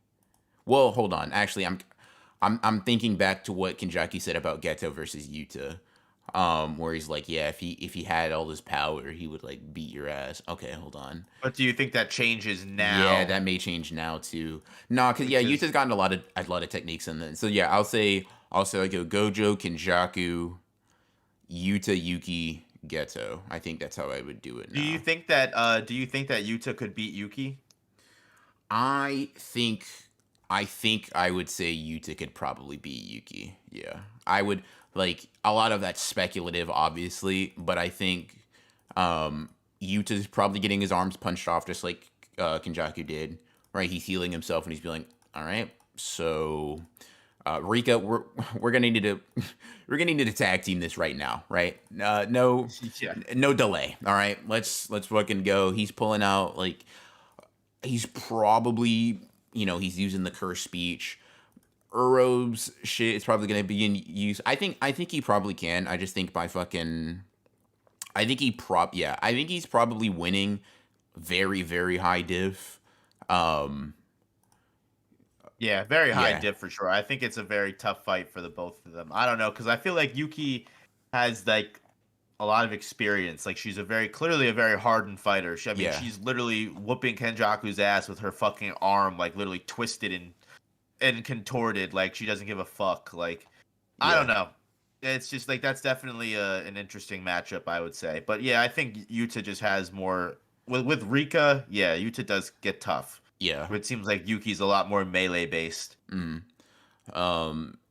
Well, hold on. Actually, I'm thinking back to what Kenjaki said about Geto versus Yuta. Where he's like, yeah, if he had all this power, he would like beat your ass. Okay, hold on. But do you think that changes Yeah, now? that may change now too. Nah, cause yeah, Because Yuta's gotten a lot of techniques in then. So yeah, I'll say I go Gojo, Kenjaku, Yuta, Yuki, Geto. I think that's how I would do it now. do you think that Yuta could beat Yuki? I think I would say Yuta could probably beat Yuki. Yeah. I would, like, a lot of that's speculative obviously, but I think Yuta's probably getting his arms punched off just like Kenjaku did. Right? He's healing himself and he's be like, "All right. So Rika, we're gonna need to we're gonna need to tag team this right now, right? No, Yeah. no delay. All right, let's fucking go. He's pulling out like he's probably he's using the curse speech. Uro's shit is probably gonna be in use. I think he probably can. I just think by fucking I think he's probably winning very very high diff. Um Yeah, very high yeah. dip for sure. I think it's a very tough fight for the both of them. I don't know because I feel like Yuki has like a lot of experience. Like she's clearly a very hardened fighter. I mean, Yeah. she's literally whooping Kenjaku's ass with her fucking arm, like literally twisted and contorted. Like she doesn't give a fuck. Like I don't Yeah. know. It's just like that's definitely an interesting matchup, I would say. But yeah, I think Yuta just has more with Rika. Yeah, Yuta does get tough. Yeah. It seems like Yuki's a lot more melee based. Mm.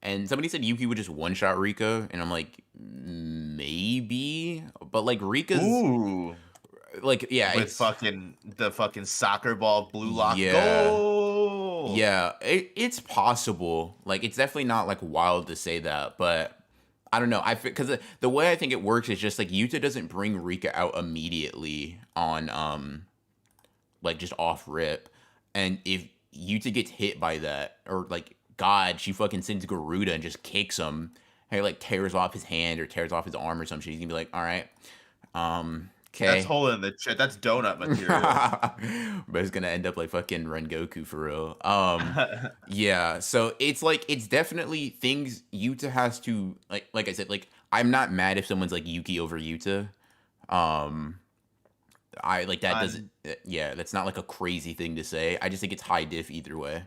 And somebody said Yuki would just one shot Rika, and I'm like, maybe, but like Rika's Ooh, like, yeah, with it's fucking the fucking soccer ball blue lock yeah, goal. yeah, it's possible. Like, it's definitely not like wild to say that, but I don't know. Because the way I think it works is just like Yuta doesn't bring Rika out immediately on like just off rip, and if Yuta gets hit by that, or like God, she fucking sends Garuda and just kicks him, and he like tears off his hand or tears off his arm or some shit. He's gonna be like, all right, That's okay. hole in the chest. That's donut material. But it's gonna end up like fucking Rengoku for real. Yeah. So it's like it's definitely things Yuta has to like I said, like I'm not mad if someone's like Yuki over Yuta. Um I like that doesn't I'm yeah, that's not like a crazy thing to say. I just think it's high diff either way.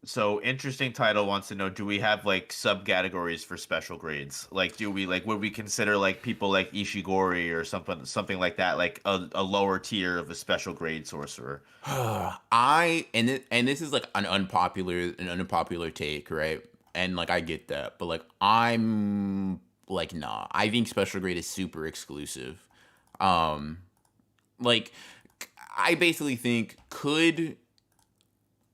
So interesting title wants to know, do we have like subcategories for special grades? Like do we like would we consider like people like Ishigori or something like that, like a lower tier of a special grade sorcerer? And this is like an unpopular take, right? And like I get that, but like I'm like nah. I think special grade is super exclusive. Um like I basically think could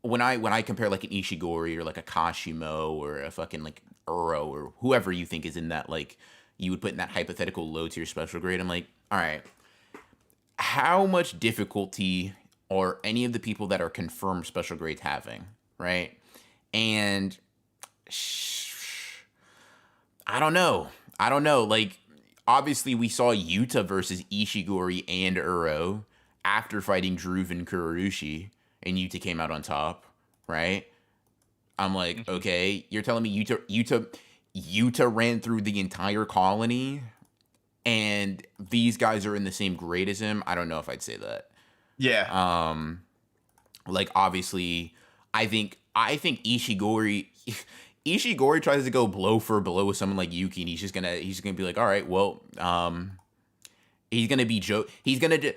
when I compare like an Ishigori or like a Kashimo or a fucking like Uro or whoever you think is in that like you would put in that hypothetical low tier special grade, I'm like, all right, how much difficulty are any of the people that are confirmed special grades having, right? And I don't know. I don't know. Like, obviously, we saw Yuta versus Ishigori and Uro after fighting Druve and Kururushi, and Yuta came out on top, right? I'm like, Mhm. okay, you're telling me Yuta ran through the entire colony, and these guys are in the same grade as him. I don't know if I'd say that. Yeah. Um, like obviously, I think Ishigori tries to go blow for blow with someone like Yuki, and he's just gonna be like, all right, well, he's gonna be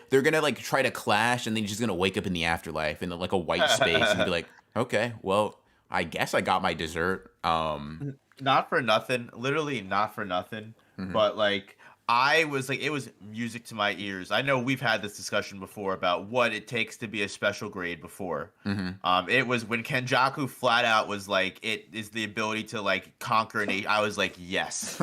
they're gonna like try to clash, and then he's just gonna wake up in the afterlife in like a white space and be like, okay, well, I guess I got my dessert. Not for nothing, literally not for nothing, Mhm, but like I was like it was music to my ears. I know we've had this discussion before about what it takes to be a special grade before. mhm. It was when Kenjaku flat out was like it is the ability to like conquer an I was like yes,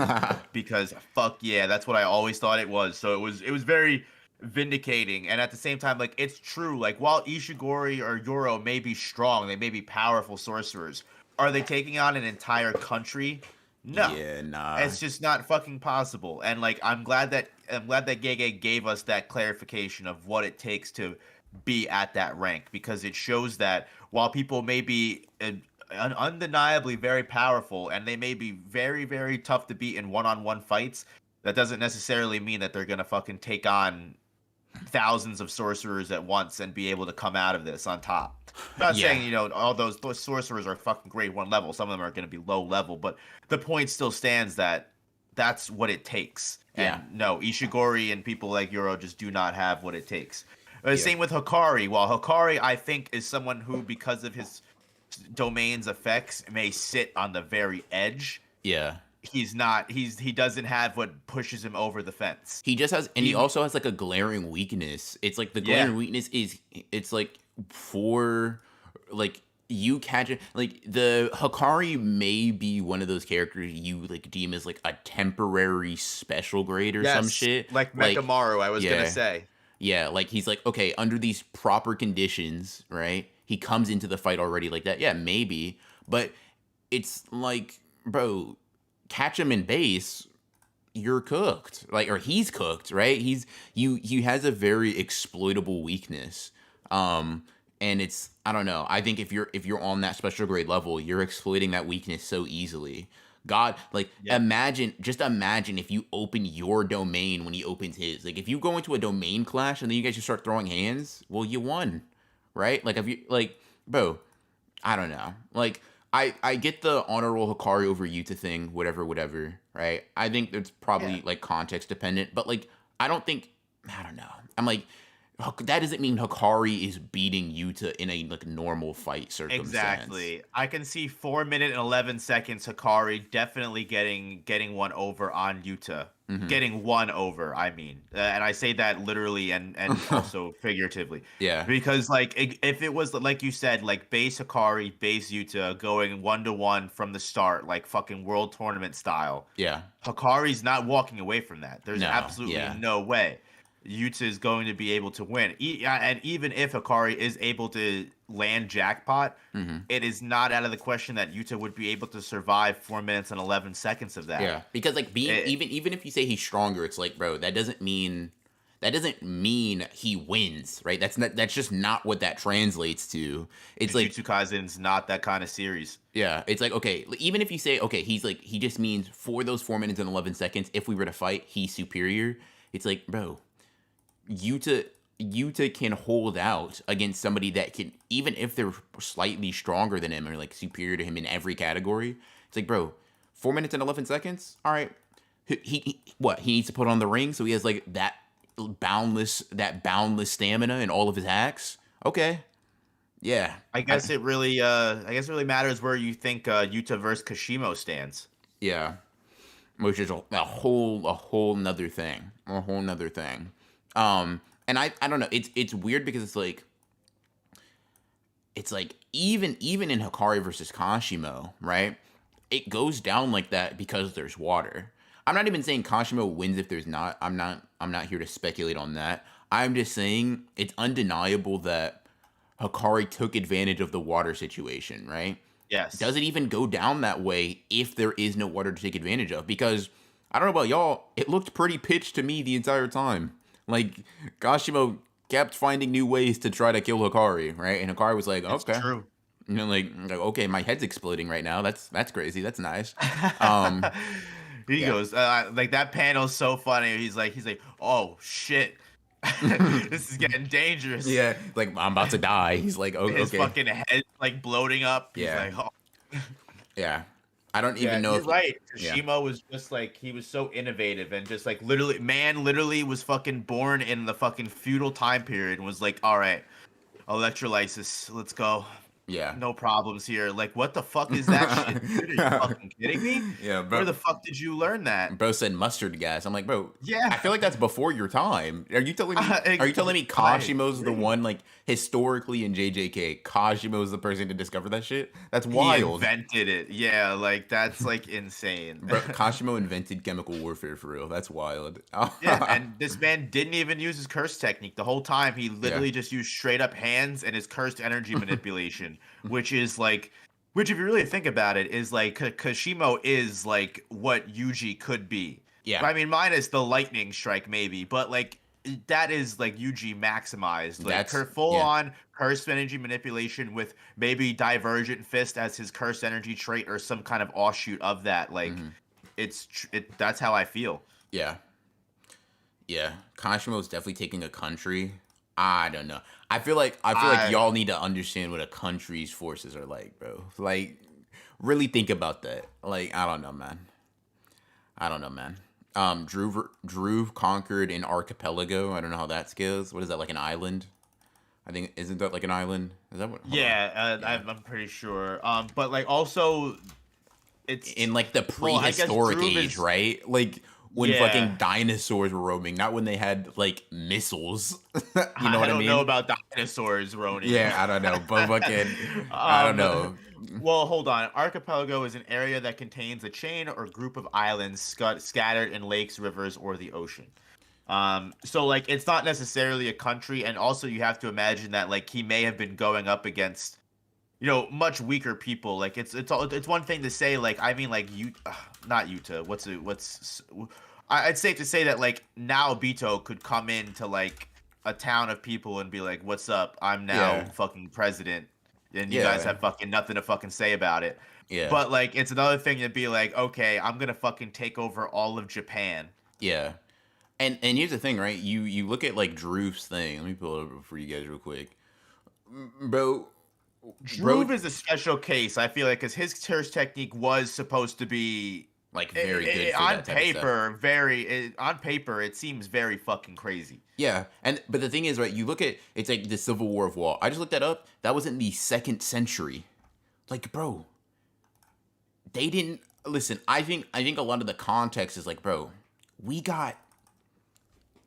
because fuck yeah, that's what I always thought it was. So it was very vindicating, and at the same time like it's true, like while Ishigori or Yoro may be strong, they may be powerful sorcerers, are they taking on an entire country? No. Yeah, nah. It's just not fucking possible. And like I'm glad that Gege gave us that clarification of what it takes to be at that rank, because it shows that while people may be undeniably very powerful and they may be very very tough to beat in one-on-one fights, that doesn't necessarily mean that they're going to fucking take on thousands of sorcerers at once and be able to come out of this on top. I'm not Yeah, saying, all those sorcerers are fucking grade one level. Some of them are going to be low level, but the point still stands that that's what it takes. yeah, And no, Ishigori and people like Euro just do not have what it takes. yeah, Same with Hikari. While Hikari, I think, is someone who, because of his domain's effects, may sit on the very edge. yeah. He's not. He doesn't have what pushes him over the fence. He just has, and he He, also has like a glaring weakness. It's like the yeah, glaring weakness is, it's like for like you catch it. Like the Hikari may be one of those characters you like deem as like a temporary special grade or some yes, shit. like Like, Mechamaru, I was gonna yeah, say. yeah. Like he's like, okay, under these proper conditions, right? He comes into the fight already like that. Yeah, maybe, but it's like, bro, catch him in base, you're cooked, like, or he's cooked, right? He has a very exploitable weakness. And it's, I don't know, I think if you're on that special grade level, you're exploiting that weakness so easily. God, like, Yep. just imagine if you open your domain when he opens his. Like, if you go into a domain clash and then you guys just start throwing hands, well, you won, right? Like, if you like, bro, I don't know. Like, I get the honor roll Hikari over Yuta thing, whatever, right? I think it's Yeah. probably like context dependent, but like I don't think, I don't know. I'm like, that doesn't mean Hikari is beating Yuta in a like normal fight circumstance. Exactly. I can see 4 minute and 11 seconds Hikari definitely getting one over on Yuta. Hmm. Getting one over, I mean, and I say that literally and also figuratively, Yeah, because like if it was like you said, like base Hikari, base Yuta going 1-to-1 from the start, like fucking world tournament style, yeah, Hikari's not walking away from that. There's no, absolutely yeah, no way Yuta is going to be able to win. And even if Hikari is able to land jackpot, hmm, it is not out of the question that Yuta would be able to survive 4 minutes and 11 seconds of that. yeah. Because like being, It, even if you say he's stronger, it's like, bro, that doesn't mean he wins, right? That's just not what that translates to. It's like, Jujutsu Kaisen's not that kind of series. yeah, it's like, okay, even if you say, okay, he's like, he just means for those 4 minutes and 11 seconds, if we were to fight, he's superior. It's like, bro, Yuta, Yuta can hold out against somebody that can, even if they're slightly stronger than him or like superior to him in every category. It's like, bro, 4 minutes and 11 seconds. All right, what he needs to put on the ring so he has like that boundless stamina in all of his hacks. Okay, yeah, I guess it really matters where you think Yuta versus Kashimo stands. yeah, which is a whole nother thing, a whole nother thing. And I don't know. It's weird because it's like even in Hikari versus Kashimo, right? It goes down like that because there's water. I'm not even saying Kashimo wins if there's not. I'm not here to speculate on that. I'm just saying it's undeniable that Hikari took advantage of the water situation, right? Yes. Does it even go down that way if there is no water to take advantage of? Because I don't know about y'all, it looked pretty pitched to me the entire time. Like Kashimo kept finding new ways to try to kill Hikari, right? And Hikari was like, It's okay, true. okay, my head's exploding right now. That's crazy. That's nice. Um, He yeah. goes like that panel's so funny. He's like, oh shit, this is getting dangerous. Yeah, like I'm about to die. He's like, oh, His okay, fucking head like bloating up. He's yeah, like, oh. yeah. I don't Yeah, even know you're if, right. yeah, Kashimo was just like he was so innovative and just like literally was fucking born in the fucking feudal time period and was like, all right, electrolysis, let's go. yeah. No problems here. Like, what the fuck is that shit, dude? Are you fucking kidding me? Yeah, Where bro. the fuck did you learn that? Bro said mustard gas. I'm like, bro, Yeah, I feel like that's before your time. Are you telling me? Are you telling me I Kashimo's the agree. one, like, historically in JJK? Kashimo's the person to discover that shit. That's He wild, invented it. Yeah, like that's like insane. bro. Kashimo invented chemical warfare for real. That's wild. Yeah, and this man didn't even use his curse technique the whole time. He Yeah, literally just used straight up hands and his cursed energy manipulation, which is like, which if you really think about it, is like Kashimo is like what Yuji could be. yeah. I mean, minus the lightning strike maybe, but like that is like Yuji maximized, like That's full yeah. on cursed energy manipulation with maybe Divergent Fist as his cursed energy trait or some kind of offshoot of that. Like Hmm. that's how I feel. Yeah, yeah. Kashimo's definitely taking a country. I don't know. I feel like I y'all need to understand what a country's forces are like, bro. Like, really think about that. Like, I don't know, man. I don't know, man. Drew conquered an archipelago. I don't know how that scales. What is that, like an island? I think isn't that like an island? Is that what? Hold on. Yeah, Yeah. I'm pretty sure. But like also, it's In like the well, I guess prehistoric Droove age, is right? Like when yeah. fucking dinosaurs were roaming, not when they had like missiles. You know I what I don't know mean? about dinosaurs, Roni. Yeah, I don't know, but fucking, I don't um, know. well, hold on. Archipelago is an area that contains a chain or group of islands scattered in lakes, rivers, or the ocean. So like it's not necessarily a country, and also you have to imagine that like he may have been going up against much weaker people. Like it's one thing to say like I mean like you not Utah. It's safe to say that like now Bito could come into like a town of people and be like, "What's up? I'm now Yeah, fucking president." And you guys yeah, have fucking nothing to fucking say about it. yeah, But like it's another thing to be like, "Okay, I'm going to fucking take over all of Japan." yeah. And here's the thing, right? You look at like Drew's thing. Let me pull it up for you guys real quick, bro. Bro, Droove is a special case, I feel like, because his terrorist technique was supposed to be like very good for on that type of stuff. paper on paper it seems very fucking crazy. Yeah, and but the thing is, right? You look at it's like the Civil War of Wall. I just looked that up. That was in the second century. Like, bro, they didn't listen. I think a lot of the context is like, bro, we got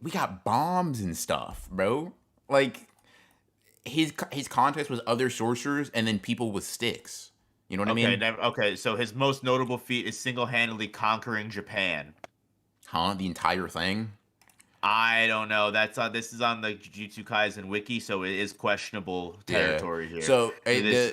we got bombs and stuff, bro. Like his context was other sorcerers and then people with sticks. You know what I Okay, mean? okay, so his most notable feat is single-handedly conquering Japan. Huh? The entire thing? I don't know. That's this is on the Jujutsu Kaisen wiki, so it is questionable Yeah. territory here. So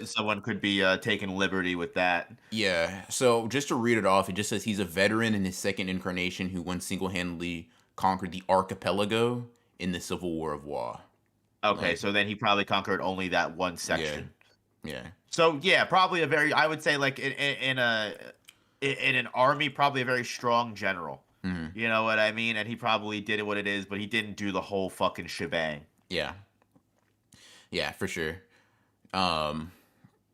Someone could be taking liberty with that. yeah. So just to read it off, it just says he's a veteran in his second incarnation who once single-handedly conquered the archipelago in the Civil War of Wa. Okay, Like, so then he probably conquered only that one yeah, section. yeah, So yeah, probably a very I would say like in an army, probably a very strong general. hmm You know what I mean? And he probably did it what it is, but he didn't do the whole fucking shebang. Yeah. Yeah, for sure. Um,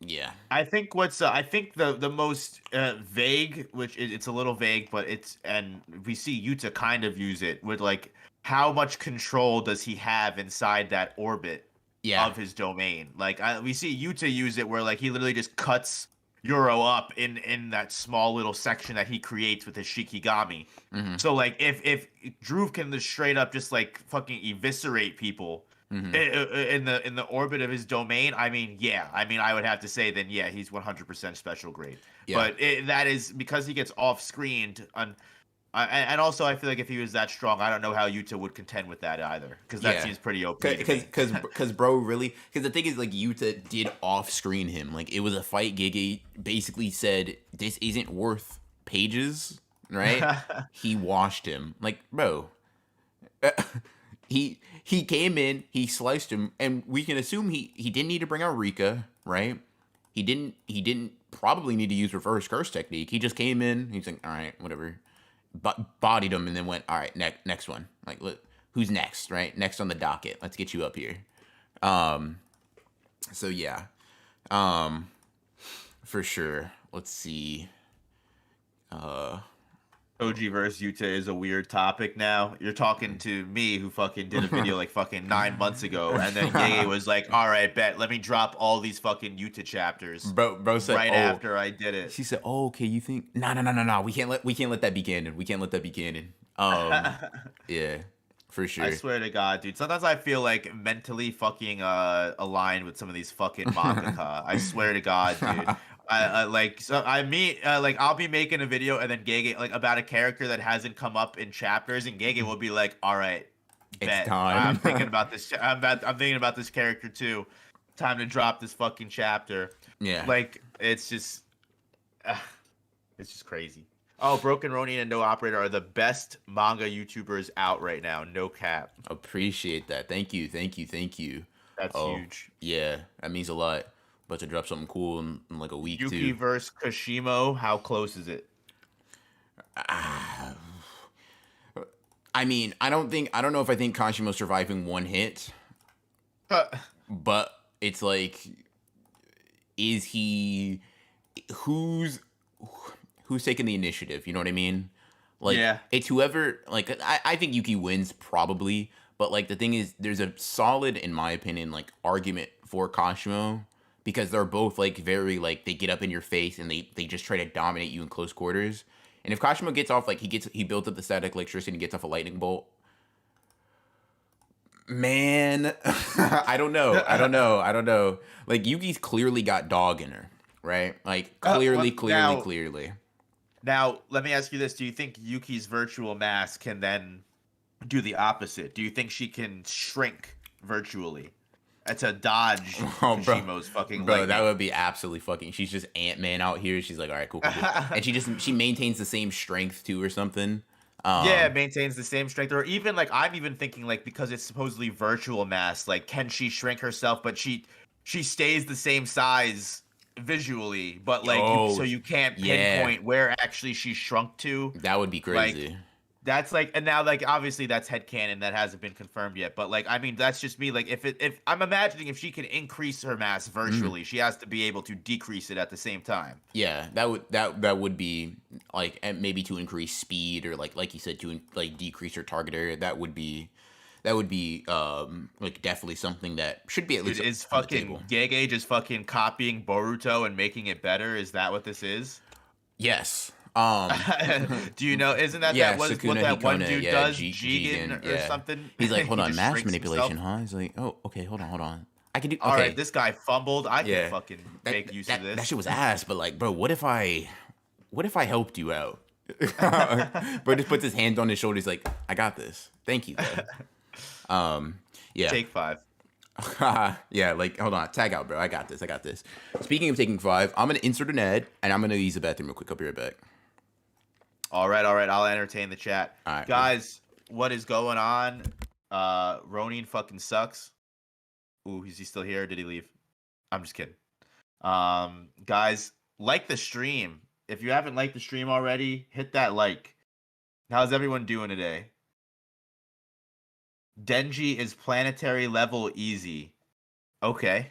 yeah. I think the most vague, which it's a little vague, but it's and we see Yuta kind of use it with like how much control does he have inside that orbit Yeah. of his domain? Like we see Yuta use it where like he literally just cuts Euro up in that small little section that he creates with his Shikigami. Mm-hmm. So like if Drew can just straight up just like fucking eviscerate people Mm-hmm. in the orbit of his domain, I mean, yeah, I mean, I would have to say then, yeah, he's 100% special grade. Yeah. But that is because he gets off screened on, and also I feel like if he was that strong, I don't know how Yuta would contend with that either, because that Yeah. seems pretty OP to me. Cause bro, really, because the thing is, like, Yuta did off screen him. Like, it was a fight. Gege basically said, "This isn't worth pages," right? He washed him. Like, bro, he came in, he sliced him, and we can assume he didn't need to bring out Rika, right? He didn't probably need to use reverse curse technique. He just came in. He's like, all right, whatever, bodied him, and then went, all right, next one. Like, look, who's next, right? Next on the docket. Let's get you up here. So yeah, for sure. Let's see. OG versus Yuta is a weird topic now. You're talking to me who fucking did a video like fucking 9 months ago, and then Gege was like, all right, bet, let me drop all these fucking Yuta chapters Bro said, right oh, after I did it. she said, "Oh, okay, you think? No. We can't let that be canon. We can't let that be canon." Yeah, for sure. I swear to God, dude. Sometimes I feel like mentally fucking aligned with some of these fucking mangaka. I swear to God, dude. Like I'll be making a video and then Gege like about a character that hasn't come up in chapters, and Gege will be like, "All right, It's bet. time." I'm thinking about this. I'm thinking about this character too. Time to drop this fucking chapter." Yeah. Like it's just crazy. Oh, Broken Ronin and No Operator are the best manga YouTubers out right now. No cap. Appreciate that. Thank you. That's huge. Yeah, that means a lot. About to drop something cool in like a week Yuki too. versus Kashimo. How close is it? I mean, I don't know if I think Kashimo's surviving one hit, but it's like, is he? Who's taking the initiative? You know what I mean? Like, Yeah. it's whoever. Like, I think Yuki wins probably, but like the thing is, there's a solid, in my opinion, like argument for Kashimo, because they're both like very like they get up in your face and they just try to dominate you in close quarters. And if Kashimo gets off like he builds up the static electricity and gets off a lightning bolt, man, I don't know. Like, Yuki's clearly got dog in her, right? Like, clearly. Now, let me ask you this: do you think Yuki's virtual mask can then do the opposite? Do you think she can shrink virtually? That's a dodge. Oh, bro. Kashimo's fucking Bro, lightning. that would be absolutely fucking. She's just Ant-Man out here. She's like, all right, cool. And she maintains the same strength too, or something. Yeah, it maintains the same strength, or even like I'm even thinking like because it's supposedly virtual mass, like can she shrink herself, but she stays the same size visually, but like so you can't pinpoint where actually she shrunk to. That would be crazy. Like, that's like, and now like obviously that's headcanon, that hasn't been confirmed yet, but like I mean that's just me, like if I'm imagining if she can increase her mass virtually, she has to be able to decrease it at the same time. Yeah, that would be like, and maybe to increase speed, or like you said, to like decrease her target area. That would be like definitely something that should be at least Is on the fucking table. Gege just fucking copying Boruto and making it better? Is that what this is? Yes. Do you know? Isn't that what Sukuna that one Hikone, dude yeah, does? Jigen, Jigen or something. He's like, hold He on, just mass shrinks manipulation, himself. huh? He's like, oh, okay, hold on. I can do. Okay. All right, this guy fumbled. I Yeah. can fucking make use of this. That shit was ass, but like, bro, what if I helped you out? Bro just puts his hand on his shoulder. He's like, I got this. Thank you, though. Yeah. Take 5. Yeah, like, hold on. Tag out, bro. I got this. Speaking of taking 5, I'm going to insert an ad, and I'm going to use the bathroom real quick. I'll be right back. All right. I'll entertain the chat. All right, Guys, what is going on? Ronin fucking sucks. Ooh, is he still here? Did he leave? I'm just kidding. Guys, like the stream. If you haven't liked the stream already, hit that like. How's everyone doing today? Denji is planetary level easy. Okay.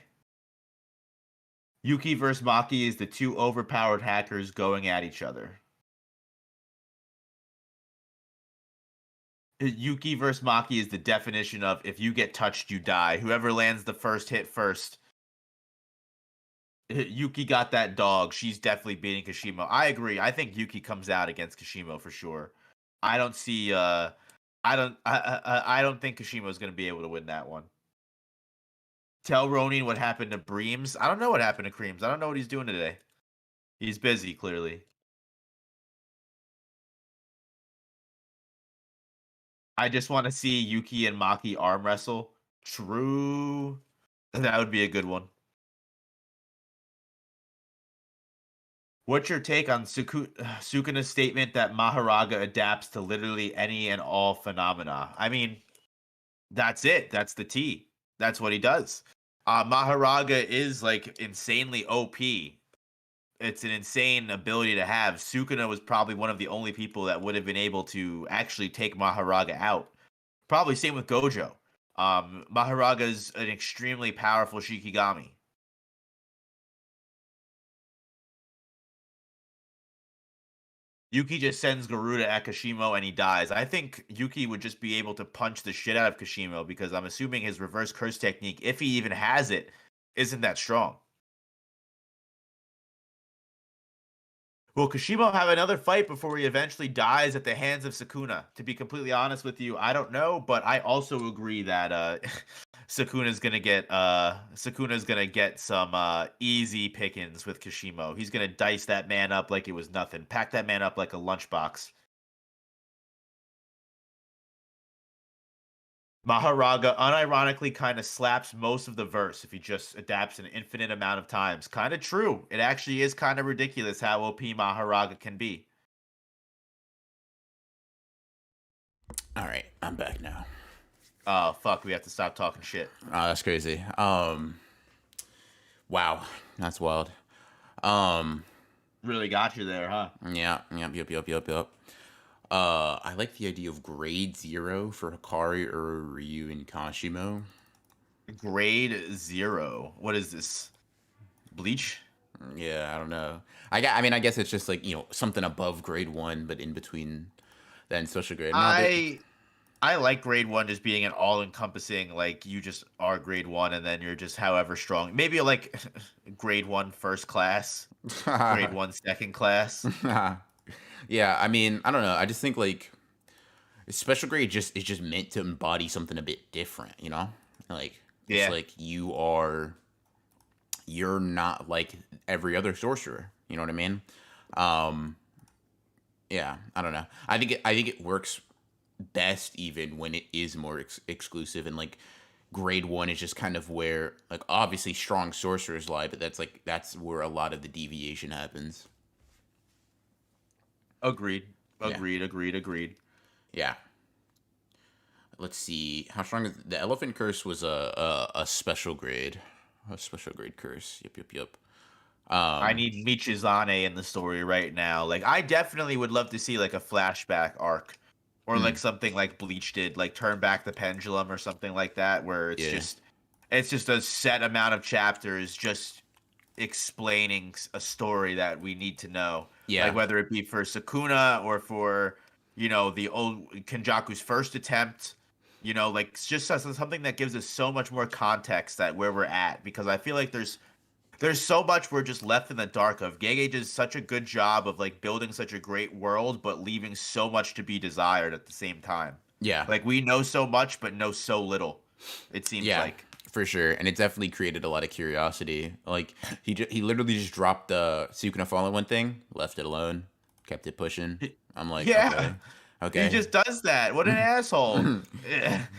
Yuki versus Maki is the two overpowered hackers going at each other. Yuki versus Maki is the definition of if you get touched, you die. Whoever lands the first hit first. Yuki got that dog. She's definitely beating Kashimo. I agree. I think Yuki comes out against Kashimo for sure. I don't see. I don't think Kashimo is going to be able to win that one. Tell Ronin what happened to Breams. I don't know what happened to Creams. I don't know what he's doing today. He's busy, clearly. I just want to see Yuki and Maki arm wrestle. True. That would be a good one. What's your take on Sukuna's statement that Maharaga adapts to literally any and all phenomena? I mean, that's it. That's the T. That's what he does. Maharaga is like insanely OP. It's an insane ability to have. Sukuna was probably one of the only people that would have been able to actually take Maharaga out. Probably same with Gojo. Maharaga is an extremely powerful Shikigami. Yuki just sends Garuda at Kashimo and he dies. I think Yuki would just be able to punch the shit out of Kashimo because I'm assuming his reverse curse technique, if he even has it, isn't that strong. Will Kashimo have another fight before he eventually dies at the hands of Sukuna? To be completely honest with you, I don't know, but I also agree that Sukuna's gonna get some easy pickings with Kashimo. He's gonna dice that man up like it was nothing. Pack that man up like a lunchbox. Maharaga unironically kind of slaps most of the verse if he just adapts an infinite amount of times. Kind of true. It actually is kind of ridiculous how OP Maharaga can be. All right, I'm back now. Oh, fuck. We have to stop talking shit. Oh, that's crazy. Wow, that's wild. Really got you there, huh? Yeah, yep. I like the idea of grade 0 for Hikari or Ryu and Kashimo. Grade 0. What is this? Bleach? Yeah, I don't know. I mean, I guess it's just like, something above grade 1, but in between then special grade. I like grade 1 just being an all-encompassing, like, you just are grade 1 and then you're just however strong. Maybe like grade 1 first class, grade 1 second class. Yeah, I mean, I don't know. I just think like special grade is just meant to embody something a bit different, Like it's like you're not like every other sorcerer, you know what I mean? Yeah, I don't know. I think it works best even when it is more exclusive, and like grade 1 is just kind of where like obviously strong sorcerers lie, but that's where a lot of the deviation happens. Agreed. Yeah. Yeah. Let's see. How strong is the elephant curse was a special grade. A special grade curse. Yep. I need Michizane in the story right now. Like I definitely would love to see like a flashback arc. Or like something like Bleach did, like turn back the pendulum or something like that, where it's just a set amount of chapters just explaining a story that we need to know. Yeah. Like whether it be for Sukuna or for, the old Kenjaku's first attempt, like it's just something that gives us so much more context at where we're at. Because I feel like there's so much we're just left in the dark of. Gege does such a good job of like building such a great world, but leaving so much to be desired at the same time. Yeah. Like we know so much, but know so little. It seems like. For sure, and it definitely created a lot of curiosity. Like he literally just dropped the Sukuna Fallen one thing, left it alone, kept it pushing. I'm like, okay. He just does that. What an asshole.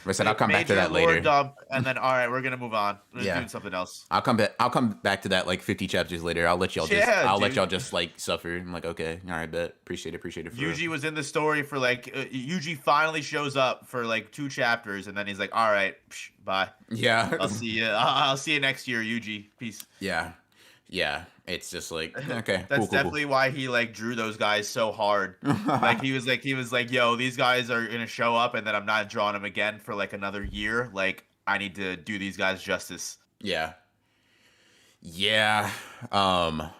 Listen, I'll come back to that later. Dump, and then all right, we're gonna move on. We're doing something else. I'll come back to that like 50 chapters later. I'll let y'all just like suffer. I'm like, okay, all right, bet. Appreciate it. Yuji was in the story for like Yuji finally shows up for like 2 chapters, and then he's like, all right, bye. Yeah. I'll see you. I'll see you next year, Yuji. Peace. Yeah. Yeah, it's just like, okay, That's cool. definitely why he like drew those guys so hard. Like he was like, yo, these guys are gonna show up, and then I'm not drawing them again for like another year. Like I need to do these guys justice. Yeah. Yeah. Um,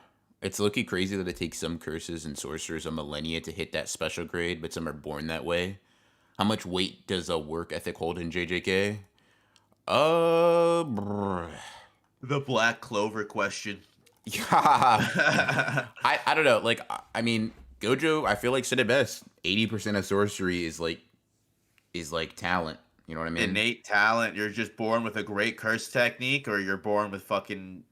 it's looking crazy that it takes some curses and sorcerers a millennia to hit that special grade, but some are born that way. How much weight does a work ethic hold in JJK? Brr. The Black Clover question. Yeah. I don't know. Like, I mean, Gojo, I feel like said it best. 80% of sorcery is like talent. You know what I mean? Innate talent. You're just born with a great curse technique, or you're born with fucking,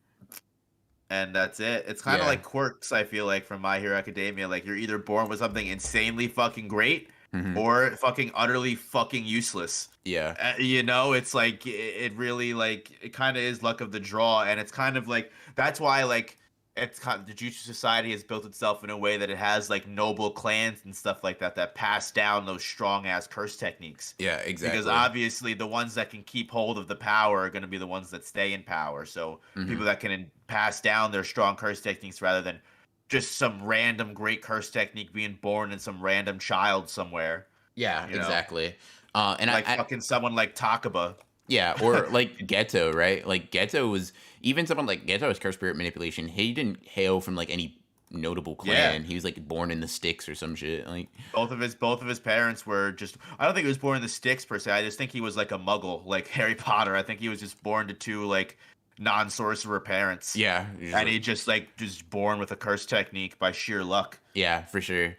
and that's it. It's kind of Yeah. like quirks. I feel like from My Hero Academia, like you're either born with something insanely fucking great, Hmm. or fucking utterly fucking useless. Yeah. It's like it really like it kind of is luck of the draw, and it's kind of like that's why like it's kind of the Jujutsu Society has built itself in a way that it has like noble clans and stuff like that that pass down those strong ass curse techniques. Yeah, Because exactly. obviously the ones that can keep hold of the power are going to be the ones that stay in power. So Hmm. people that can pass down their strong curse techniques rather than just some random great curse technique being born in some random child somewhere, Yeah, you know, exactly. And like fucking someone like Takaba. yeah, or like Geto, right? Like Geto was even someone like Geto's curse spirit manipulation. He didn't hail from like any notable Yeah. clan. He was like born in the sticks or some shit. Like, Both of his parents were just I don't think he was born in the sticks per se. I just think he was like a muggle, like Harry Potter. I think he was just born to two like non-sorcerer parents. yeah, just And like, he just born with a curse technique by sheer luck, yeah, for sure.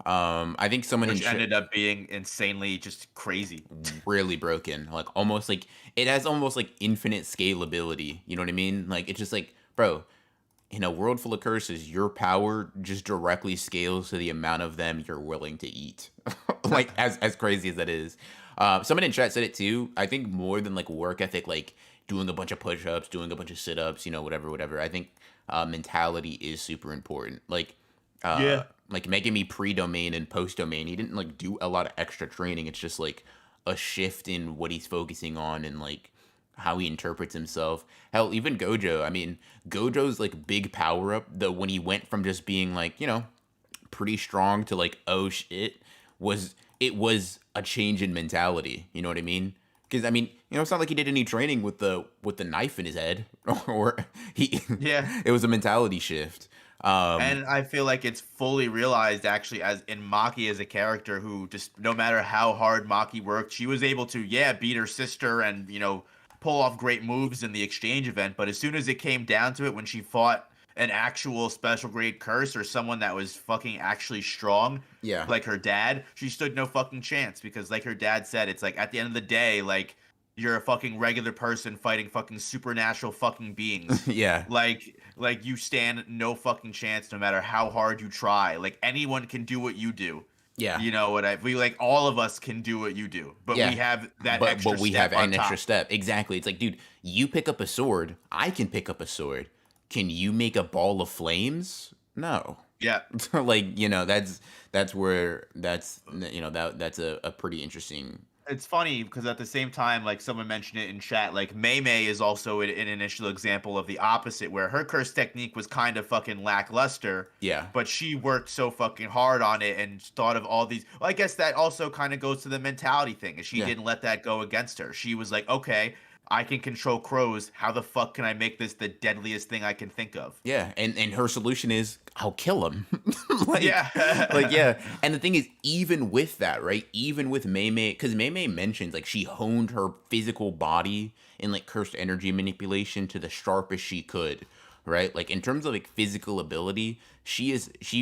I think someone in which chat ended up being insanely just crazy. really broken. Like almost like it has almost like infinite scalability. You know what I mean? Like it's just like, bro, in a world full of curses, your power just directly scales to the amount of them you're willing to eat. Like as crazy as that is. Someone in chat said it too. I think more than like work ethic, like doing a bunch of push-ups, doing a bunch of sit-ups, whatever. I think mentality is super important. Like making me pre-domain and post-domain. He didn't like do a lot of extra training. It's just like a shift in what he's focusing on and like how he interprets himself. Hell, even Gojo. I mean, Gojo's like big power up, though, when he went from just being like, pretty strong to like, oh shit, was a change in mentality. You know what I mean? Because I mean, it's not like he did any training with the knife in his head, or he. Yeah. It was a mentality shift. And I feel like it's fully realized actually as in Maki as a character who just no matter how hard Maki worked, she was able to beat her sister and pull off great moves in the exchange event, but as soon as it came down to it when she fought an actual special grade curse or someone that was fucking actually strong, Yeah. like her dad, she stood no fucking chance because like her dad said, it's like at the end of the day, like you're a fucking regular person fighting fucking supernatural fucking beings. Yeah. Like you stand no fucking chance no matter how hard you try. Like anyone can do what you do. Yeah. You know what we like all of us can do what you do. But we Yeah. have that But extra we have step on an extra top. step. Exactly. It's like, dude, you pick up a sword, I can pick up a sword. Can you make a ball of flames? No. Yeah. Like, that's where that's a pretty interesting. It's funny because at the same time, like someone mentioned it in chat, like Mei Mei is also an initial example of the opposite, where her curse technique was kind of fucking lackluster, Yeah. but she worked so fucking hard on it and thought of all these. Well, I guess that also kind of goes to the mentality thing, is she Yeah. didn't let that go against her. She was like, okay, I can control crows. How the fuck can I make this the deadliest thing I can think of? Yeah, and her solution is I'll kill him. like like Yeah. yeah. And the thing is, even with that, right? Even with Mei Mei, because Mei Mei mentions like she honed her physical body and like cursed energy manipulation to the sharpest she could, right? Like in terms of like physical ability, she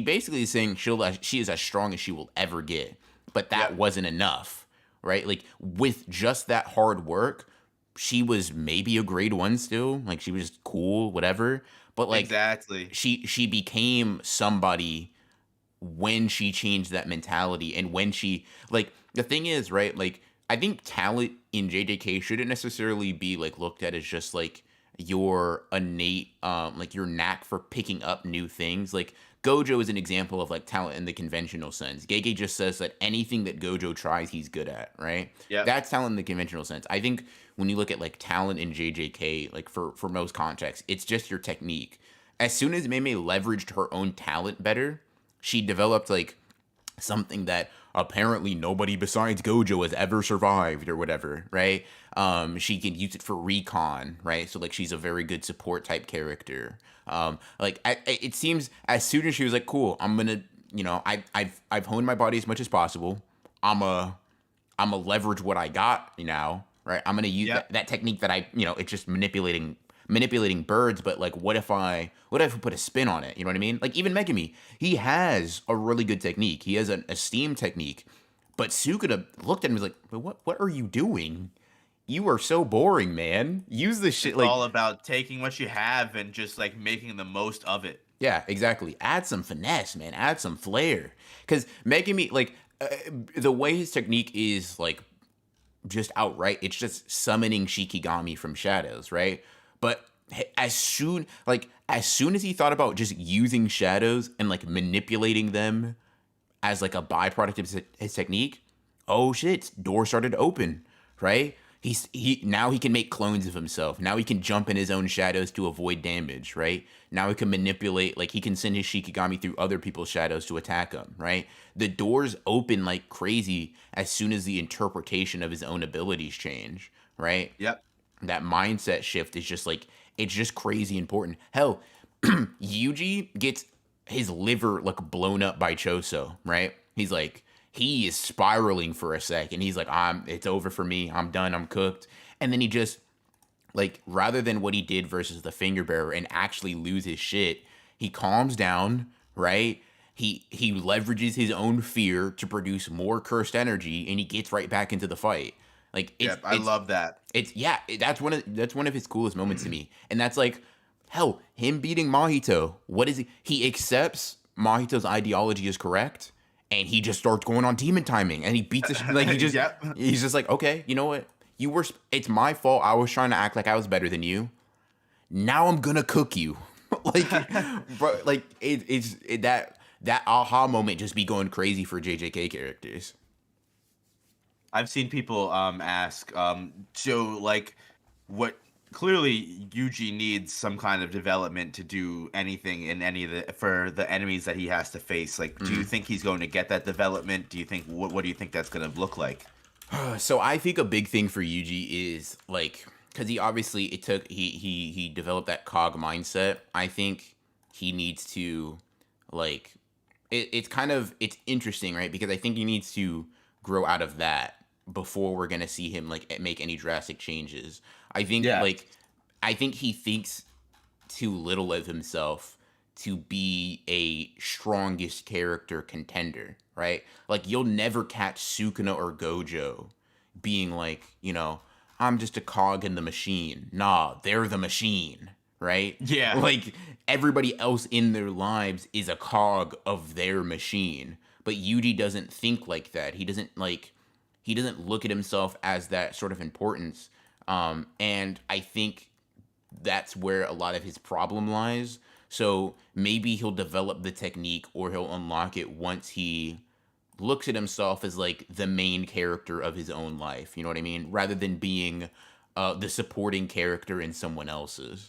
basically is saying she is as strong as she will ever get. But that Yep. wasn't enough, right? Like with just that hard work, she was maybe a grade one still. Like she was just cool, whatever. But like Exactly. she became somebody when she changed that mentality, and when she like the thing is, right, like I think talent in JJK shouldn't necessarily be like looked at as just like your innate like your knack for picking up new things. Like Gojo is an example of like talent in the conventional sense. Gege just says that anything that Gojo tries he's good at, right? Yep. That's talent in the conventional sense. I think when you look at like talent in JJK, like for most contexts, it's just your technique. as soon as Mei leveraged her own talent better, she developed like something that apparently nobody besides Gojo has ever survived or whatever, right? She can use it for recon, right? So like she's a very good support type character. It seems as soon as she was like, cool, I'm gonna, I've honed my body as much as possible. I'm a leverage what I got now, right? I'm gonna use that technique that it's just manipulating birds, but like what if I put a spin on it? You know what I mean? Like even Megumi, he has a really good technique. He has an esteem technique. But Sukuna looked at him and was like, but what are you doing? You are so boring, man. Use this shit It's like all about taking what you have and just like making the most of it. yeah, exactly. Add some finesse, man. Add some flair. Because Megumi, like, the way his technique is, like, just outright, it's just summoning Shikigami from shadows, right? But as soon as he thought about just using shadows and, like, manipulating them as, like, a byproduct of his technique, oh, shit, doors started to open, right? Now he can make clones of himself. Now he can jump in his own shadows to avoid damage, right? Now he can manipulate, like he can send his Shikigami through other people's shadows to attack him, right? The doors open like crazy as soon as the interpretation of his own abilities change, right? Yep. That mindset shift is just like, it's just crazy important. Hell, Yuji gets his liver like blown up by Choso, right? He is spiraling for a second. He's like, it's over for me. I'm done. I'm cooked. And then he just, like, rather than what he did versus the finger bearer and actually lose his shit, he calms down, right? He leverages his own fear to produce more cursed energy, and he gets right back into the fight. Like, I love that. That's one of his coolest moments to me. And that's like, hell, him beating Mahito. What is he? He accepts Mahito's ideology is correct. And he just starts going on demon timing, and he beats the like he just he's just like, okay, you know what? It's my fault. I was trying to act like I was better than you. Now I'm gonna cook you, like, bro. Like that aha moment just be going crazy for JJK characters. I've seen people ask so like what clearly Yuji needs some kind of development to do anything in any of for the enemies that he has to face. Like, do you think he's going to get that development? Do you think what do you think that's going to look like? So I think a big thing for Yuji is like, because he obviously he developed that cog mindset. I think he needs to like it's interesting, right? Because I think he needs to grow out of that before we're gonna see him like make any drastic changes. I think I think he thinks too little of himself to be a strongest character contender, right? Like you'll never catch Sukuna or Gojo being like, I'm just a cog in the machine. Nah, they're the machine, right? Yeah. Like everybody else in their lives is a cog of their machine. But Yuji doesn't think like that. He doesn't look at himself as that sort of importance. And I think that's where a lot of his problem lies. So maybe he'll develop the technique or he'll unlock it once he looks at himself as like the main character of his own life. You know what I mean? Rather than being the supporting character in someone else's.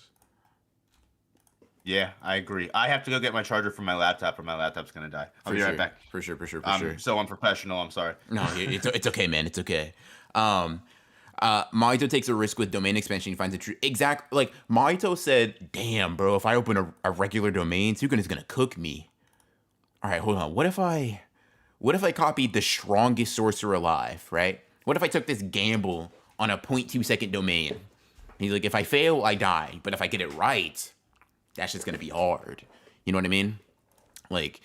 Yeah, I agree. I have to go get my charger from my laptop or my laptop's going to die. I'll be right back. For sure. So unprofessional. I'm sorry. No, it's okay, man. It's okay. Mahito takes a risk with domain expansion. He finds a true like Mahito said, damn, bro, if I open a regular domain, Sukuna's gonna cook me. All right, hold on. What if I copied the strongest sorcerer alive, right? What if I took this gamble on a 0.2 second domain? He's like, if I fail, I die. But if I get it right, that's just gonna be hard. You know what I mean? Like,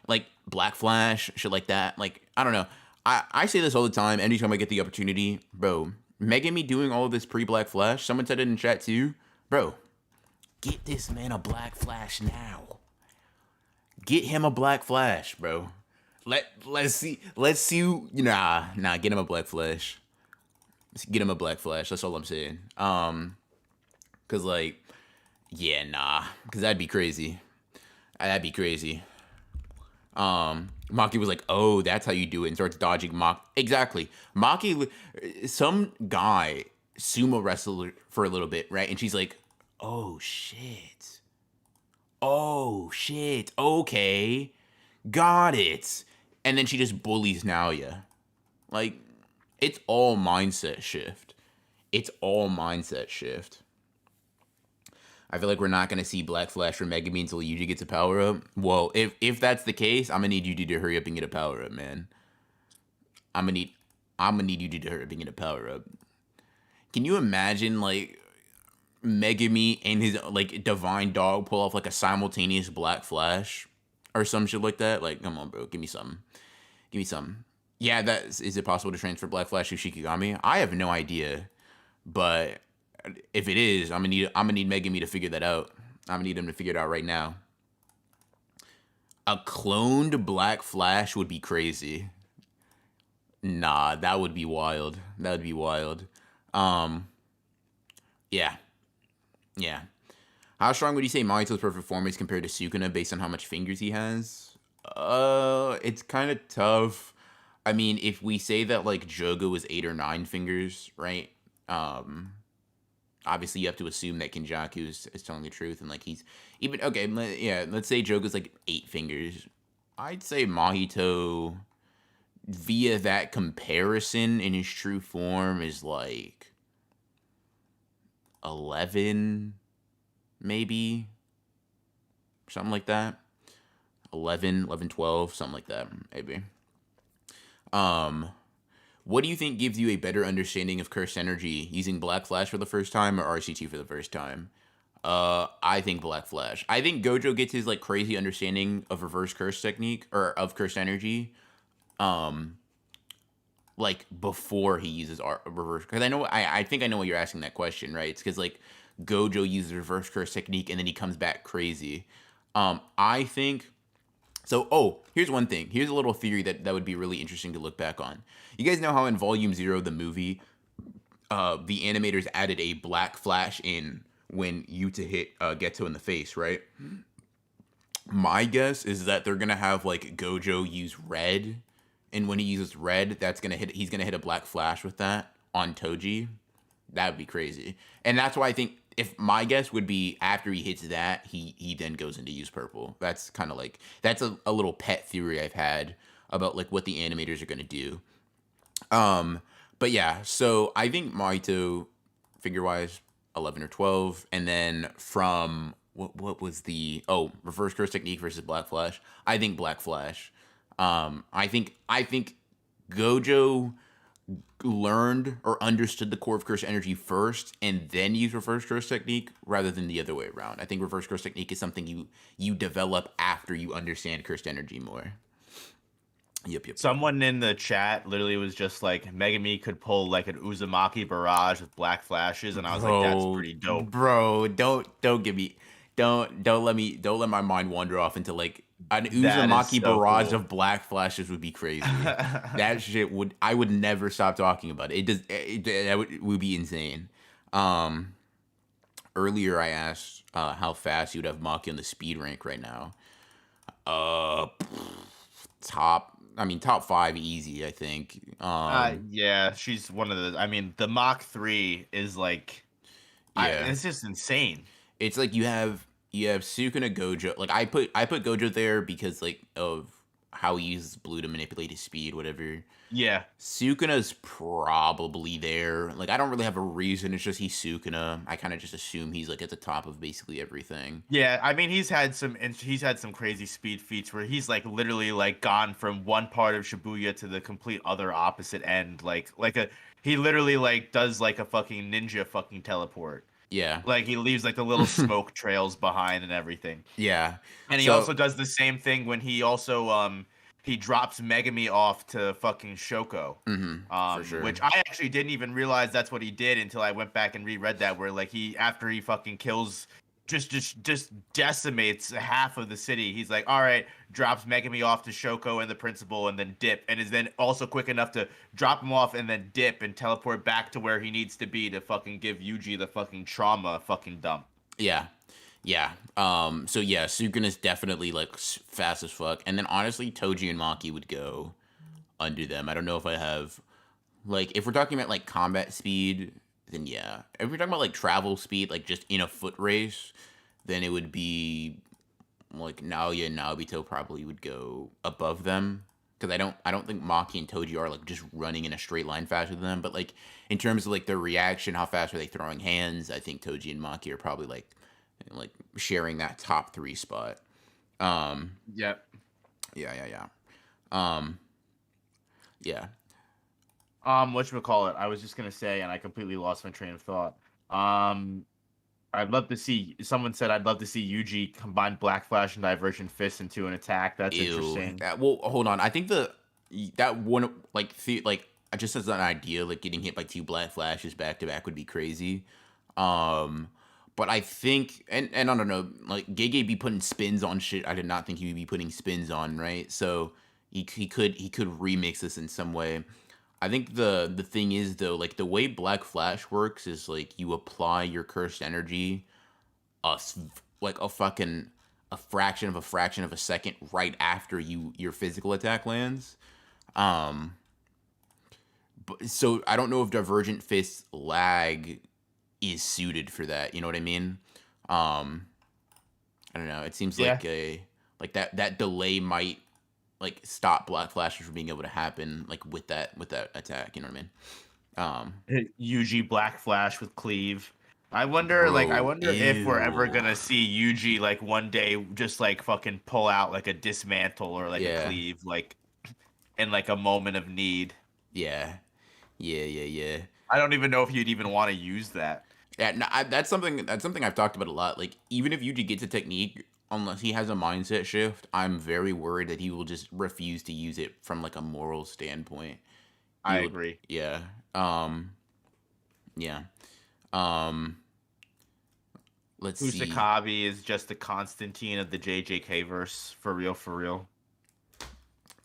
like Black Flash, shit like that. Like, I don't know. I say this all the time. Anytime I get the opportunity, bro, Megami doing all of this pre-Black Flash, someone said it in chat too, bro, get this man a Black Flash now. Get him a Black Flash, bro. Let's see, get him a Black Flash. Get him a Black Flash, that's all I'm saying. Cause like, cause that'd be crazy. Maki was like, oh, that's how you do it, and starts dodging Maki. Exactly. Maki, some guy sumo wrestled for a little bit, right? And she's like, oh, shit. Oh shit. Okay. Got it. And then she just bullies Naoya. Like, it's all mindset shift. It's all mindset shift. I feel like we're not gonna see Black Flash for Megami until Yuji gets a power up. Well, if that's the case, I'm gonna need Yuji to hurry up and get a power up, man. I'm gonna need Yuji to hurry up and get a power up. Can you imagine like Megami and his like divine dog pull off like a simultaneous Black Flash or some shit like that? Like, come on, bro, give me something. Give me something. Yeah, is it possible to transfer Black Flash to Shikigami? I have no idea, but if it is, I'm gonna need Megami to figure that out. I'm gonna need him to figure it out right now. A cloned Black Flash would be crazy. Nah, that would be wild. That would be wild. Um, yeah, yeah. How strong would you say Mahito's perfect form is compared to Sukuna based on how much fingers he has? It's kind of tough. I mean, if we say that like Jogo is 8 or 9 fingers, right? Obviously you have to assume that Kenjaku is telling the truth, and like he's even okay. Yeah, let's say Jogo's like 8 fingers. I'd say Mahito, via that comparison in his true form, is like 11, maybe something like that. 11, 12, something like that, maybe. What do you think gives you a better understanding of cursed energy, using Black Flash for the first time or RCT for the first time? I think Black Flash. I think Gojo gets his like crazy understanding of reverse curse technique or of cursed energy, like before he uses reverse. Because I think I know what you're asking that question, right? It's because like Gojo uses reverse curse technique and then he comes back crazy. I think. So, here's one thing. Here's a little theory that would be really interesting to look back on. You guys know how in Volume 0 of the movie, the animators added a Black Flash in when Yuta hit Geto in the face, right? My guess is that they're going to have, like, Gojo use red, and when he uses red, he's going to hit a Black Flash with that on Toji. That would be crazy. And that's why I think, if my guess would be after he hits that, he then goes into use purple. That's kind of like, that's a little pet theory I've had about like what the animators are going to do. But yeah, so I think Mahito, figure wise, 11 or 12. And then from what was the reverse curse technique versus Black Flash? I think Black Flash. I think Gojo learned or understood the core of curse energy first and then use reverse curse technique rather than the other way around. I think reverse curse technique is something you develop after you understand cursed energy more. Yep. Someone in the chat literally was just like, Megami could pull like an Uzumaki barrage with Black Flashes, and I was like, that's pretty dope. Bro, don't let my mind wander off into like an Uzumaki barrage of Black Flashes would be crazy. That shit I would never stop talking about it. That would be insane. Earlier I asked how fast you'd have Maki on the speed rank right now. Top 5 easy, I think. Yeah, she's one of the. I mean, the Mach 3 is like, it's just insane. It's like you have Sukuna Gojo. Like I put Gojo there because like of how he uses blue to manipulate his speed, whatever. Yeah. Sukuna's probably there. Like I don't really have a reason. It's just he's Sukuna. I kind of just assume he's like at the top of basically everything. Yeah, I mean he's had some crazy speed feats where he's like literally like gone from one part of Shibuya to the complete other opposite end. He literally like does like a fucking ninja fucking teleport. Yeah. Like he leaves like the little smoke trails behind and everything. Yeah. And he also does the same thing when he also he drops Megami off to fucking Shoko. For sure. Which I actually didn't even realize that's what he did until I went back and reread that, where like after he fucking kills, just decimates half of the city. He's like, all right, drops Megami off to Shoko and the principal and then dip, and is then also quick enough to drop him off and then dip and teleport back to where he needs to be to fucking give Yuji the fucking trauma fucking dump. Yeah. So yeah, Sukuna's definitely like fast as fuck, and then honestly, Toji and Maki would go under them. I don't know if I have like, if we're talking about like combat speed, then yeah. If we're talking about like travel speed, like just in a foot race, then it would be like Naoya and Naobito probably would go above them because I don't think Maki and Toji are like just running in a straight line faster than them. But like in terms of like their reaction, how fast are they throwing hands? I think Toji and Maki are probably like sharing that top three spot. Um, Yep. yeah, yeah, yeah. Um, yeah. Whatchamacallit, I was just gonna say, and I completely lost my train of thought. Um, I'd love to see. Someone said I'd love to see Yuji combine Black Flash and Divergent Fist into an attack. That's Ew. interesting. Well, hold on. I think that one like just as an idea, like getting hit by two Black Flashes back to back would be crazy. Um, but I think and I don't know, like Gege be putting spins on shit. I did not think he would be putting spins on, right? So he could remix this in some way. I think the thing is though, like the way Black Flash works is like you apply your cursed energy like a fraction of a second right after your physical attack lands. Um, but so I don't know if Divergent Fist lag is suited for that. You know what I mean? Um, I don't know. It seems Yeah. like that delay might like stop Black Flashes from being able to happen like with that attack. You know what I mean? Um, Yuji Black Flash with Cleave. I bro, wonder if we're ever ew. gonna see Yuji like one day just like fucking pull out like a dismantle or like a Yeah, cleave like in like a moment of need. yeah, yeah, yeah, yeah. I don't even know if you'd even want to use that. Yeah, no, that's something I've talked about a lot. Like even if Yuji gets a technique, unless he has a mindset shift, I'm very worried that he will just refuse to use it from like a moral standpoint. He I will, agree. yeah, yeah. Um, let's see. Kusakabe is just the Constantine of the JJK verse for real, for real.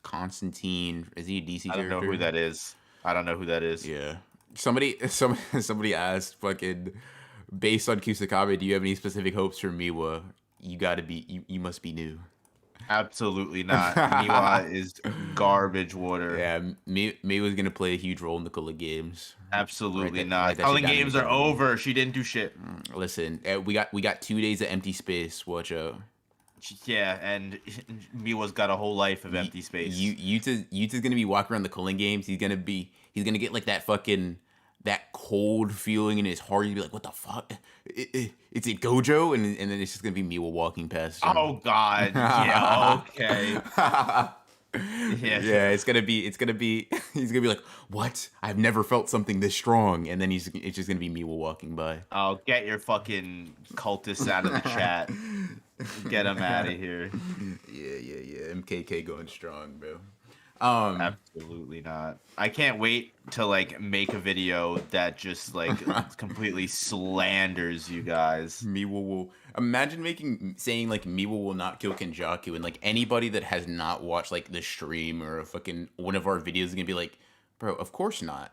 Constantine, is he a DC I don't know who character? that is. I don't know who that is. Yeah. Somebody asked fucking based on Kusakabe, do you have any specific hopes for Miwa? You must be new. Absolutely not. Miwa is garbage water. Yeah, May was gonna play a huge role in the Cola games. Absolutely Write not. that shit Calling down in your games are journal. over. She didn't do shit. Listen, we got 2 days of empty space. Watch out. Yeah, and Miwa's got a whole life of empty space. Yuta's gonna be walking around the Culling games. He's gonna get like that cold feeling in his heart. He'd be like, "What the fuck? Is it Gojo?" And then it's just gonna be Miwa walking past him. Oh God. Yeah. Okay. Yeah. Yeah, it's gonna be he's gonna be like, "What? I've never felt something this strong." And then it's just gonna be Miwa walking by. Oh, get your fucking cultists out of the chat. Get them out of here. Yeah, yeah, yeah. MKK going strong, bro. Absolutely not. I can't wait to like make a video that just like completely slanders you guys. Miwa will imagine saying like Miwa will not kill Kenjaku, and like anybody that has not watched like the stream or a fucking one of our videos is gonna be like, bro, of course not.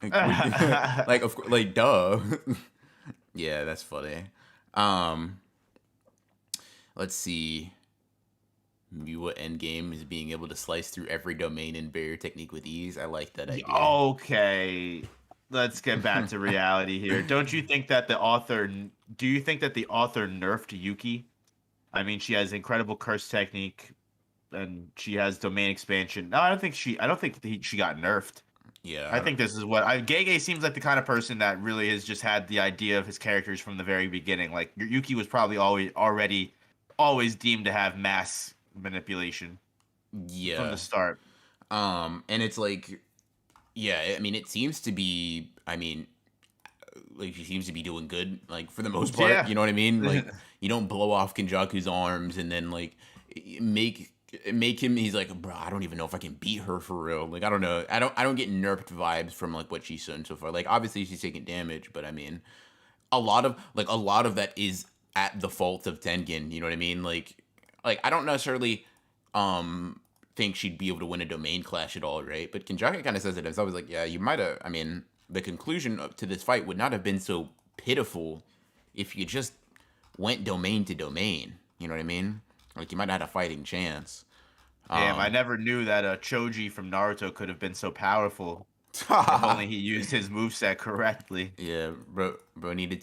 Like, like duh. Yeah, that's funny. Um, let's see. Miwa endgame is being able to slice through every domain and barrier technique with ease. I like that idea. Okay, let's get back to reality here. Don't you think that the author? Do you think that the author nerfed Yuki? I mean, she has incredible curse technique, and she has domain expansion. No, I don't think she. I don't think she got nerfed. Yeah, I think this is what Gege seems like the kind of person that really has just had the idea of his characters from the very beginning. Like Yuki was probably always deemed to have mass manipulation from yeah. the start. And it's like, yeah, I mean, it seems to be, I mean, like she seems to be doing good, like for the most part. Yeah. You know what I mean? Like you don't blow off Kenjaku's arms and then like make him. He's like, bro, I don't even know if I can beat her for real. Like I don't know. I don't get nerfed vibes from like what she's done so far. Like obviously she's taking damage, but I mean, a lot of that is at the fault of Tengen. You know what I mean? Like I don't necessarily think she'd be able to win a domain clash at all, right? But Kenjaku kind of says it himself. He's like, yeah, you might have. I mean, the conclusion to this fight would not have been so pitiful if you just went domain to domain. You know what I mean? Like you might have had a fighting chance. Damn, I Um, never knew that Choji from Naruto could have been so powerful. If only he used his moveset correctly. yeah, bro needed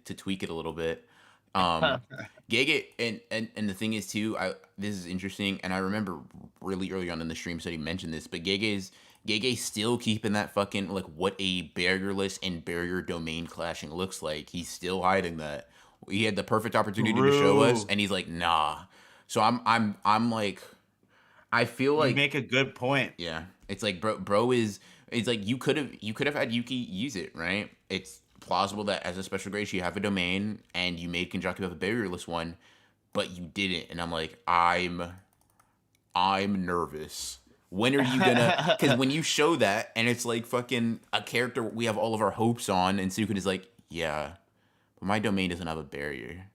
to tweak it a little bit. Um, Gege, and the thing is too, this is interesting, and I remember really early on in the stream somebody mentioned this, but Gege's still keeping that fucking like what a barrierless and barrier domain clashing looks like. He's still hiding that. He had the perfect opportunity to show us, True. and he's like, nah. So I'm like, I feel You like, make a good point. yeah, it's like bro is, it's like you could have had Yuki use it, right? It's plausible that as a special grace you have a domain and you made Kenjaku have a barrierless one, but you didn't, and I'm like, I'm nervous. When are you gonna? Because when you show that, and it's like fucking a character we have all of our hopes on, and Sukun is like, yeah, but my domain doesn't have a barrier,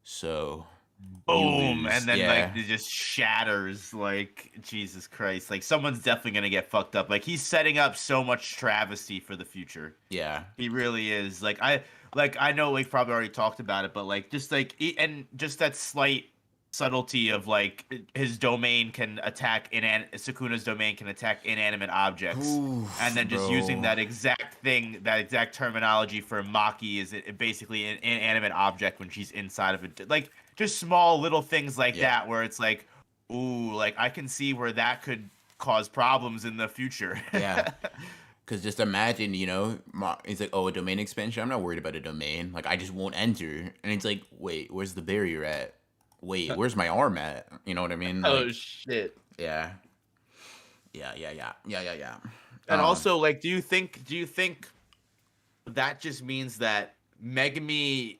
so you Boom, lose. and then Yeah, like it just shatters. Like Jesus Christ, like someone's definitely gonna get fucked up. Like he's setting up so much travesty for the future. yeah. He really is. I know we've probably already talked about it, but like just like and just that slight subtlety of like his domain can attack Sukuna's domain can attack inanimate objects, Oof, and then just using bro. that exact thing, that exact terminology for Maki is basically an inanimate object when she's inside of it. Like just small little things like Yeah, that where it's like, ooh, like I can see where that could cause problems in the future. yeah. Because just imagine, it's like, oh, a domain expansion. I'm not worried about a domain. Like, I just won't enter. And it's like, wait, where's the barrier at? Wait, where's my arm at? You know what I mean? Oh Like, shit. yeah, yeah. And also, like, do you think that just means that Megami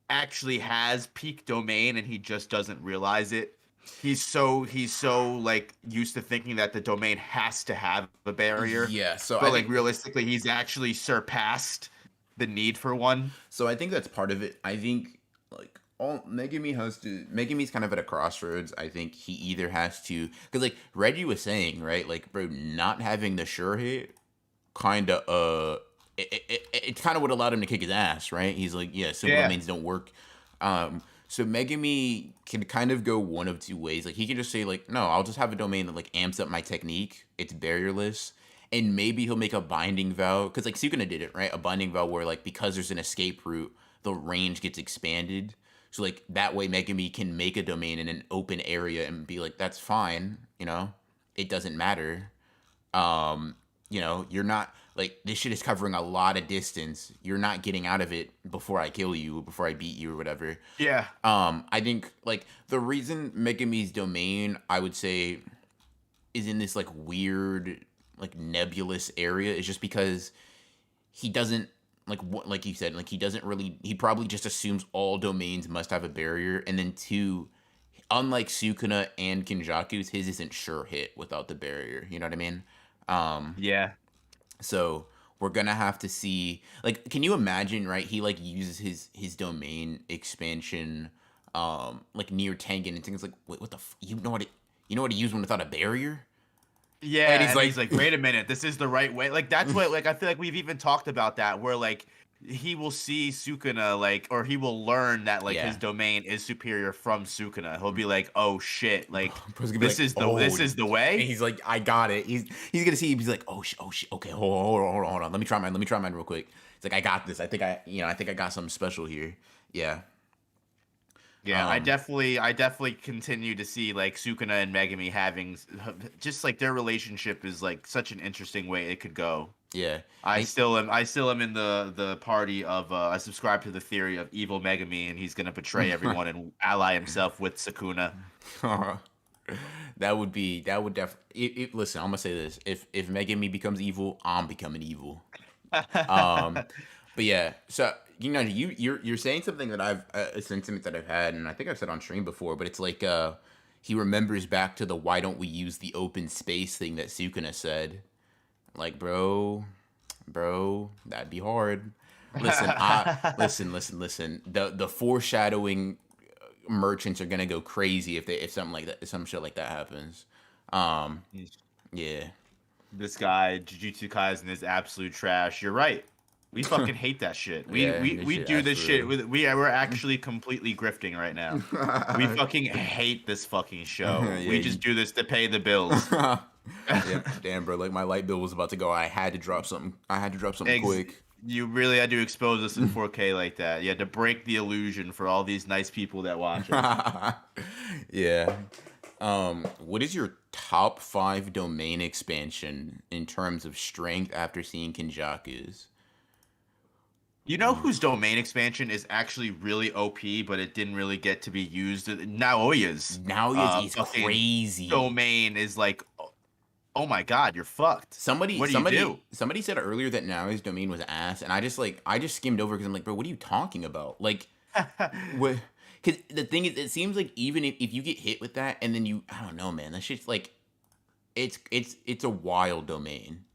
actually has peak domain and he just doesn't realize it? He's so like used to thinking that the domain has to have a barrier, Yeah. So but I like think, realistically, he's actually surpassed the need for one. that's part of it. I think like all Megami's kind of at a crossroads. I think he either has to, because like Reggie was saying, right? Like, bro, not having the sure hit kind of it kind of would allowed him to kick his ass, right? He's like, yeah, simple Yeah. domains don't work. So Megami can kind of go one of two ways. Like he can just say like, no, I'll just have a domain that like amps up my technique. It's barrierless, and maybe he'll make a binding vow because like Sukuna did it, right? A binding vow where like because there's an escape route, the range gets expanded. So like that way Megami can make a domain in an open area and be like, that's fine, it doesn't matter. um you're not like, this shit is covering a lot of distance, you're not getting out of it before I kill you, before I beat you or whatever. Yeah. I think like the reason Megami's domain, I would say, is in this like weird like nebulous area is just because he doesn't, like what, like you said, like he probably just assumes all domains must have a barrier, and then two, unlike Sukuna and Kinjaku's, his isn't sure hit without the barrier, you know what I mean? Yeah. So we're gonna have to see. Like, can you imagine? Right, he like uses his domain expansion, like near Tengen, and things like, wait, what the? You know what to use one without a barrier? And Yeah, he's and like, he's like, wait a minute, this is the right way. Like that's what like I feel like we've even talked about that where like he will see Sukuna like or he will learn that like his yeah. domain is superior from Sukuna. He'll be like, "Oh shit, like Bro's gonna be this like, is the oh, this is the and way?" he's like, I got it. He's gonna see. He's like, oh shit. Okay, hold on. Let me try mine real quick. It's like, I got this. I think I got something special here. Yeah. Yeah, I definitely continue to see like Sukuna and Megami having just like their relationship is like such an interesting way it could go. Yeah. I still am in the party of I subscribe to the theory of evil Megami and he's gonna betray everyone and ally himself with Sukuna. That would definitely. Listen, I'm gonna say this: if Megami becomes evil, I'm becoming evil. Um, but yeah, so you're saying something that I've a sentiment that I've had, and I think I've said on stream before, but it's like he remembers back to the "why don't we use the open space" thing that Sukuna said. Like, bro, that'd be hard. Listen. The foreshadowing merchants are gonna go crazy if something like that, if some shit like that happens. Um, yeah, This guy, Jujutsu Kaisen, is absolute trash. You're right. We fucking hate that shit. We yeah, we, this we shit do this shit absolutely. with we're actually completely grifting right now. We fucking hate this fucking show. Yeah, We just do this to pay the bills. yeah, damn, bro. Like my light bill was about to go. I had to drop something. Ex- Quick. You really had to expose us in 4K like that. You had to break the illusion for all these nice people that watch us. Yeah. What is your top five domain expansion in terms of strength after seeing Kenjaku's? You know whose domain expansion is actually really OP, but it didn't really get to be used? Naoya's Now is fucking crazy. domain is like, oh my god, you're fucked. Somebody, What do you do? somebody, somebody said earlier that now his domain was ass, and I just skimmed over because I'm like, bro, what are you talking about? Like, what? Because the thing is, it seems like even if you get hit with that, and then I don't know, man, that shit's like, it's a wild domain.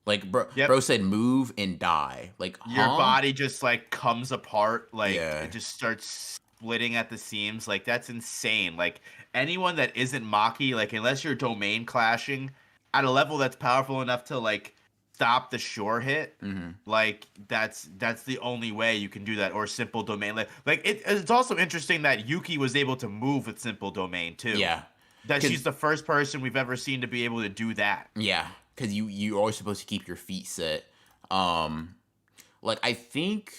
Like, Yep. bro said move and die. Like, Your huh? body just like comes apart, like Yeah, it just starts splitting at the seams. Like that's insane. Like anyone that isn't Maki, like unless you're domain clashing at a level that's powerful enough to like stop the sure hit, mm-hmm. like that's the only way you can do that. Or simple domain. It's also interesting that Yuki was able to move with simple domain too. Yeah, That she's because the first person we've ever seen to be able to do that. yeah, because you are supposed to keep your feet set. Um, like I think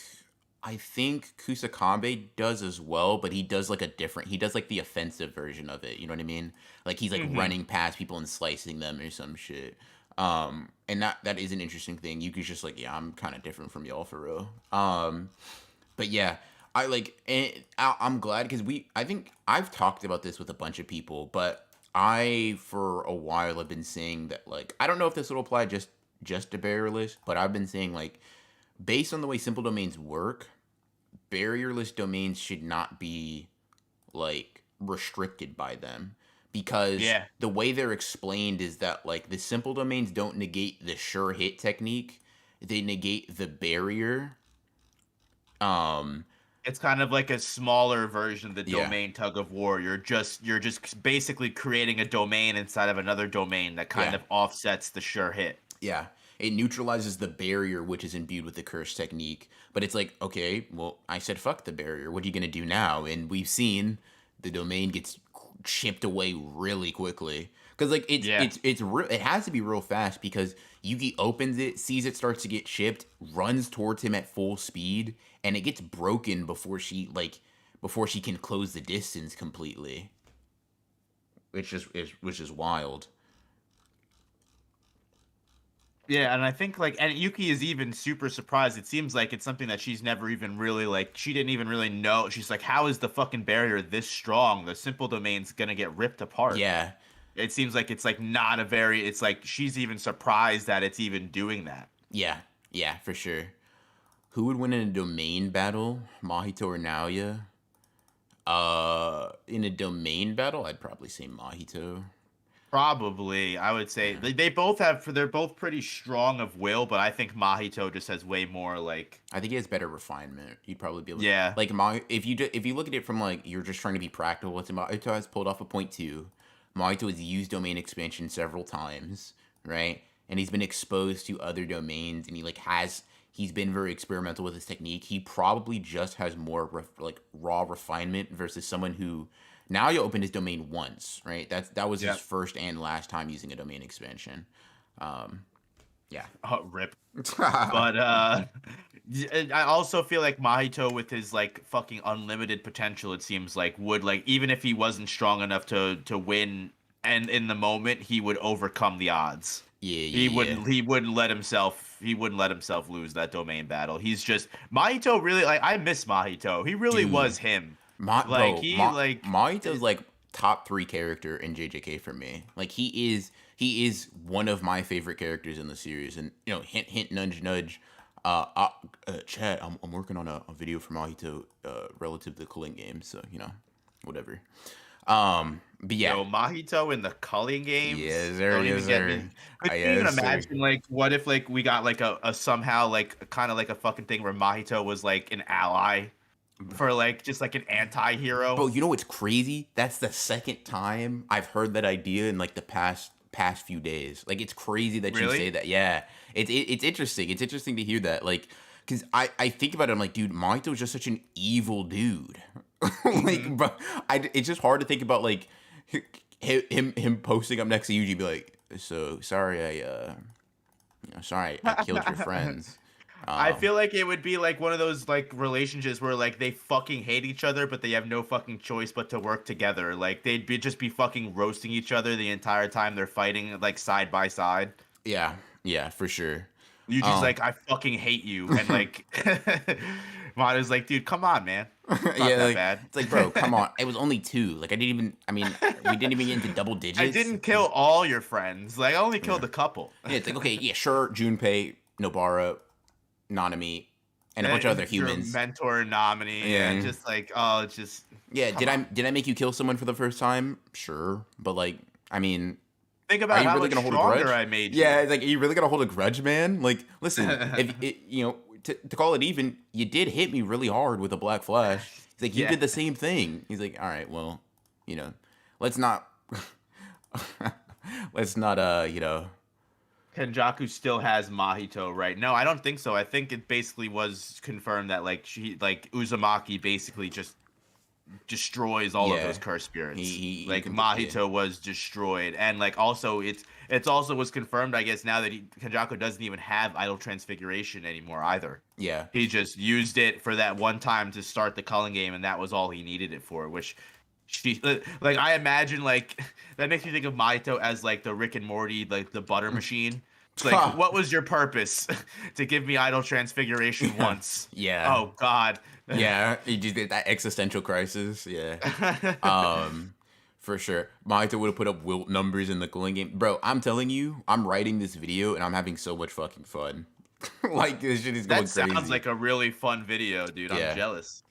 Kusakabe does as well, but he does like he does like the offensive version of it. You know what I mean? Like he's like Hmm. running past people and slicing them or some shit. And that is an interesting thing. Yuki's just like, yeah, I'm kind of different from y'all for real. But yeah, I'm glad because I think I've talked about this with a bunch of people, but I for a while have been saying that like I don't know if this will apply just to barrierless, but I've been saying like based on the way simple domains work, barrierless domains should not be like restricted by them because Yeah. the way they're explained is that like the simple domains don't negate the sure hit technique, they negate the barrier. um It's kind of like a smaller version of the yeah, domain tug of war. You're just basically creating a domain inside of another domain that kind yeah, of offsets the sure hit. yeah, it neutralizes the barrier which is imbued with the curse technique, but it's like, okay, well, I said fuck the barrier, what are you gonna do now? And we've seen the domain gets chipped away really quickly because like Yeah. it has to be real fast because Yugi opens it, sees it starts to get chipped, runs towards him at full speed, and it gets broken before she can close the distance completely, which is wild. Yeah, and I think like and Yuki is even super surprised. It seems like it's something that she's never even really like she didn't even really know. She's like, how is the fucking barrier this strong? The simple domain's gonna get ripped apart. Yeah, It seems like it's like not a very it's like she's even surprised that it's even doing that. yeah, yeah, for sure. Who would win in a domain battle, Mahito or Naoya? In a domain battle, I'd probably say Mahito. Probably, I would say Yeah. they both have they're both pretty strong of will, but I think Mahito just has way more like I think he has better refinement. You'd probably be able to, yeah. like if you look at it from like you're just trying to be practical. Let's say Mahito has pulled off a point two. Mahito has used domain expansion several times, right? And he's been exposed to other domains, and he's been very experimental with his technique. He probably just has more like raw refinement versus someone who now you opened his domain once, right? That was his Yeah. first and last time using a domain expansion. Um, yeah. Rip. But I also feel like Mahito with his like fucking unlimited potential, it seems like would like even if he wasn't strong enough to win and in the moment he would overcome the odds. Yeah, He yeah, yeah. wouldn't he wouldn't let himself lose that domain battle. He's just Mahito really like I miss Mahito. He really was Dude, him. Ma Like bro, he Ma like Mahito's like top three character in JJK for me. Like he is one of my favorite characters in the series. And hint hint nudge nudge. Chat. I'm working on a video for Mahito relative to the Culling game. So whatever. But yeah, Yo, Mahito in the culling games. yes sir, Don't even yes get sir, me. Could you even yes sir. imagine like what if like we got like a somehow like kind of like a fucking thing where Mahito was like an ally for like just like an anti-hero? Bro, you know what's crazy? That's the second time I've heard that idea in like the past few days. Like it's crazy that you say Really? that. Yeah, it's interesting. It's interesting to hear that. Like, cause I think about it. I'm like, dude, Mahito's just such an evil dude. Hmm. Like, bro, it's just hard to think about like him posting up next to Yuji, be like, so sorry, sorry I killed your friends. I feel like it would be like one of those like relationships where like they fucking hate each other, but they have no fucking choice but to work together. Like they'd be just be fucking roasting each other the entire time they're fighting like side by side. Yeah, yeah, for sure. Yuji's Um, like, I fucking hate you, and like Mado's like, dude, come on, man, it's not yeah, that like bad. it's like, bro, come on. It was only two. Like I didn't even. I mean, we didn't even get into double I digits. didn't kill all your friends. Like I only Yeah, killed a couple. yeah. It's like okay, yeah, sure. Junpei, Nobara, Nanami, and a bunch of other Your humans. mentor nominee, and Yeah, just like, oh, it's just yeah. come Did I on. did I make you kill someone for the first time? Sure, but like, I mean, Think are about you how really much gonna hold a stronger grudge? I made you. Yeah, it's like, are you really gonna hold a grudge, man? Like, listen, if it, to call it even, you did hit me really hard with a black flash. He's like, you Yeah. did the same thing. He's like, all right, well, you know, let's not, let's not, Kenjaku still has Mahito, right? No, I don't think so. I think it basically was confirmed that like Uzumaki basically just destroys all of yeah, those curse spirits. he Like yeah, Mahito was destroyed, and like also it's also was confirmed, I guess, now that Kenjaku doesn't even have idol transfiguration anymore either. yeah, He just used it for that one time to start the culling game, and that was all he needed it for. Which she like I imagine like that makes me think of Mahito as like the Rick and Morty, like the butter machine. It's like, what was your purpose to give me idol transfiguration yeah, once? yeah, Oh God. yeah. He just did that existential crisis. Yeah, um, for sure. Mahito would have put up wilt numbers in the cooling game, bro. I'm telling you, I'm writing this video and I'm having so much fucking fun. Like this shit is That going sounds crazy. like a really fun video, dude. I'm Yeah, jealous.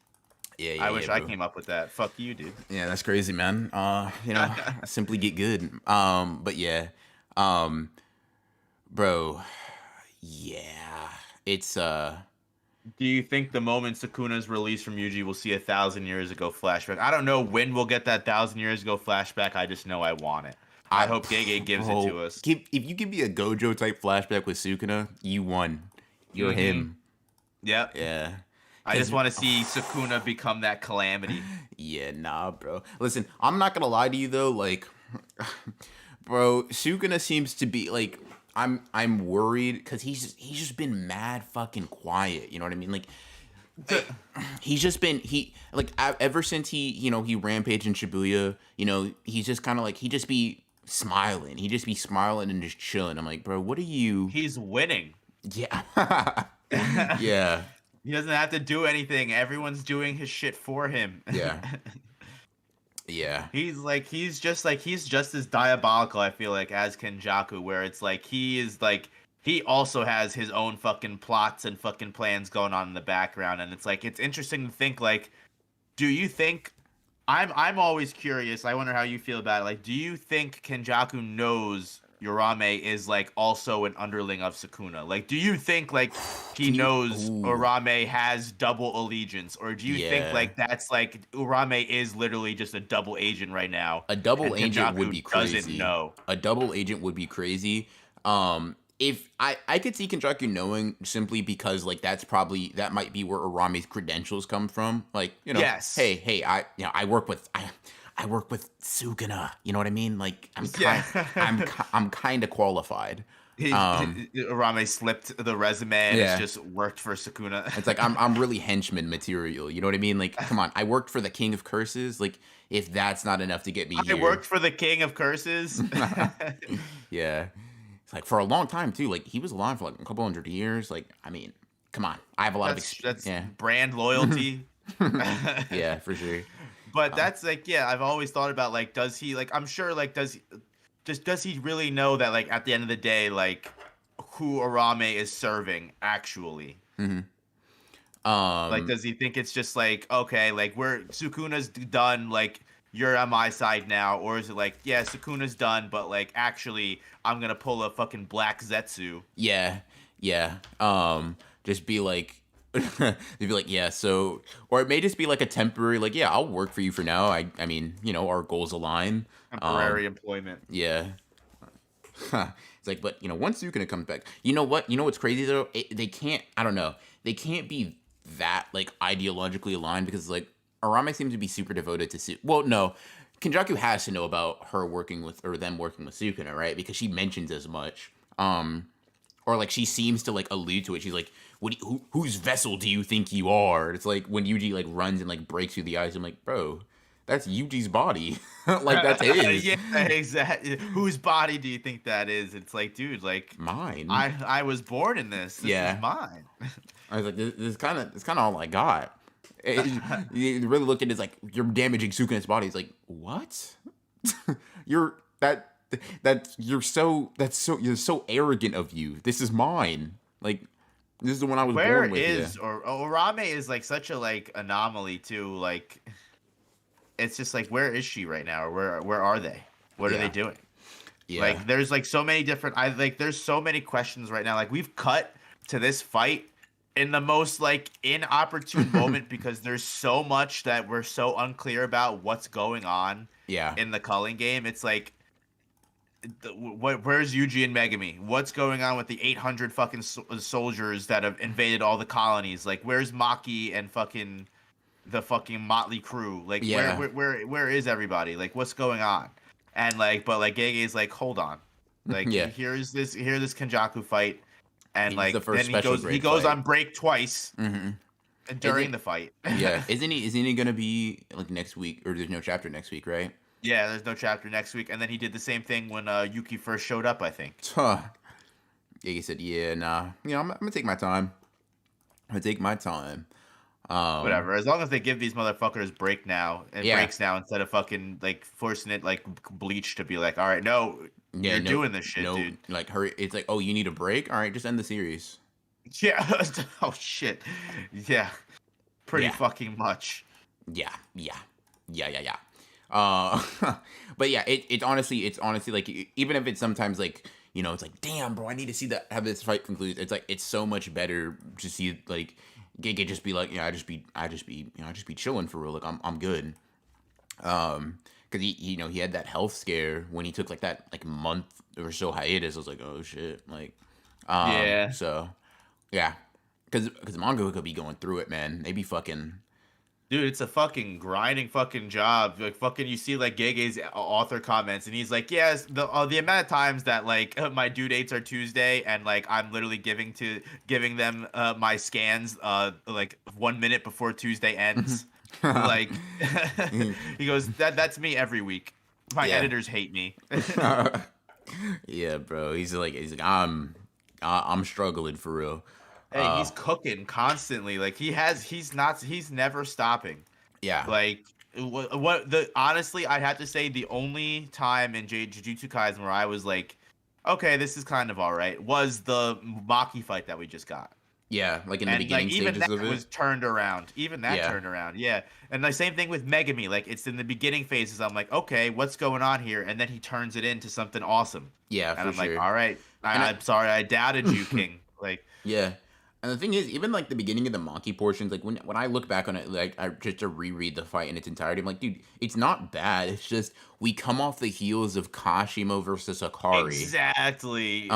yeah, yeah, I yeah, wish I bro. came up with that. Fuck you, dude. Yeah, that's crazy, man. Simply get good. But yeah, um, bro, yeah, it's Do you think the moment Sukuna's released from Yuji will see 1,000 years ago flashback? I don't know when we'll get that 1,000 years ago flashback. I just know I want it. I I, hope Gege gives it bro, to us. if you give me a Gojo type flashback with Sukuna, you won. You're Mm-hmm. him. Yep. Yeah. I just want to see Sukuna become that calamity. Yeah, nah, bro. Listen, I'm not gonna lie to you though. Like, bro, Sukuna seems to be like, I'm worried because he's just been mad fucking quiet. You know what I mean? Like he's just been ever since he rampaged in Shibuya. He's just kind of like he just be smiling. He just be smiling and just chilling. I'm like, bro, what are you? He's winning. Yeah, He yeah, doesn't have to do anything. Everyone's doing his shit for him. yeah, yeah, He's just as diabolical, I feel like, as Kenjaku, where it's like he also has his own fucking plots and fucking plans going on in the background, and it's like it's interesting to think like, do you think I'm always curious, I wonder how you feel about it. Like, do you think Kenjaku knows Urame is like also an underling of Sukuna? Like, do you think like he Can you? knows Ooh, Urame has double allegiance, or do you think yeah. like that's like Urame is literally just a double agent right now, A double and agent would be Kenjaku doesn't crazy. know? A double agent would be crazy. If I could see Kenjaku knowing simply because like that might be where Arame's credentials come from. Like Yes. hey, I work with I work with Sugana. You know what I mean? Like Yeah. I'm kind of qualified. Um, Urame slipped the resume and it's yeah. just worked for Sukuna. It's like I'm really henchman material. You know what I mean? Like, come on, I worked for the King of Curses. Like, if that's not enough to get me I here, worked for the King of Curses. yeah. It's like for a long time too. Like he was alive for like a couple hundred years. Like, I mean, come on, I have a lot of That's yeah, brand loyalty. yeah, for sure. But that's like, yeah, I've always thought about like, does he like? I'm sure like, does he really know that like at the end of the day like who Arame is serving actually? Hmm. Like, does he think it's just like, okay, like we're Sukuna's done, like you're on my side now, or is it like, yeah, Sukuna's done, but like actually I'm gonna pull a fucking black Zetsu? Yeah, yeah. Just be like, they'd be like, yeah. So, or it may just be like a temporary, like, yeah, I'll work for you for now. I mean, our goals align. Temporary employment. Yeah. It's like, but once Sukuna comes back, you know what? You know what's crazy though? They can't. I don't know. They can't be that like ideologically aligned because like Arame seems to be super devoted to Well, no, Kenjaku has to know about her working with or them working with Sukuna, right? Because she mentions as much. or like she seems to like allude to it. She's like, whose vessel do you think you are? It's like when Yuji like runs and like breaks through the ice. I'm like, bro, that's Yuji's body. Like that's his. Yeah, exactly. Whose body do you think that is? It's like, dude, like Mine. I was born in this. This is Yeah. mine. I was like, this is kind of all I got. You really looked at it as like, you're damaging Sukuna's body. It's like, what? you're you're so arrogant of you. This is mine. Like, this is the one I was Where born with. is or Orame is like such a like anomaly too. Like, it's just like, where is she right now, or where are they? What are they doing? Yeah. Like, there's like so many different. There's so many questions right now. Like, we've cut to this fight in the most like inopportune moment because there's so much that we're so unclear about what's going on. Yeah. In the culling game, it's like, where's Yuji and Megami? What's going on with the 800 fucking soldiers that have invaded all the colonies? Like, where's Maki and fucking the fucking motley crew? Like, where is everybody? Like, what's going on? And like, but like Gege's like, hold on, like, here's this Kenjaku fight, and like then he goes on break twice during the fight. Yeah, isn't he gonna be like next week, or there's no chapter next week, right? Yeah, there's no chapter next week, and then he did the same thing when Yuki first showed up, I think. Yeah, he said, "Yeah, nah, you know, I'm gonna take my time. Whatever. As long as they give these motherfuckers breaks now instead of fucking like forcing it like Bleach to be like, all right, no, you're doing this shit, dude. Like, hurry. It's like, oh, you need a break. All right, just end the series. Yeah. Oh shit. Yeah. Pretty fucking much. Yeah. But yeah, it's honestly like, even if it's sometimes like, you know, it's like, damn, bro, I need to see that, have this fight conclude. It's like, it's so much better to see like Gege just be like, yeah, I just be chilling for real. Like, I'm good. Because he, you know, he had that health scare when he took like that like month or so hiatus. I was like, oh shit, like, yeah. So yeah, because manga could be going through it, man. They be fucking. Dude, it's a fucking grinding fucking job. Like, fucking, you see like Gege's author comments, and he's like, yes, the amount of times that like my due dates are Tuesday, and like I'm literally giving them my scans like 1 minute before Tuesday ends. Like, he goes, that's me every week. My editors hate me. Yeah, bro. He's like I'm struggling for real. Hey, he's cooking constantly. Like, he's never stopping. Yeah. Like, honestly, I'd have to say the only time in Jujutsu Kaisen where I was like, okay, this is kind of all right, was the Maki fight that we just got. Yeah, like in the beginning stages of it. Even that was turned around. Turned around. Yeah. And the same thing with Megami. Like, it's in the beginning phases. I'm like, okay, what's going on here? And then he turns it into something awesome. Yeah, and I'm like, all right. I'm sorry, I doubted you, King. Like, yeah. And the thing is, even like the beginning of the Maki portions, like when I look back on it, like I just to reread the fight in its entirety, I'm like, dude, it's not bad. It's just we come off the heels of Kashimo versus Akari. Exactly.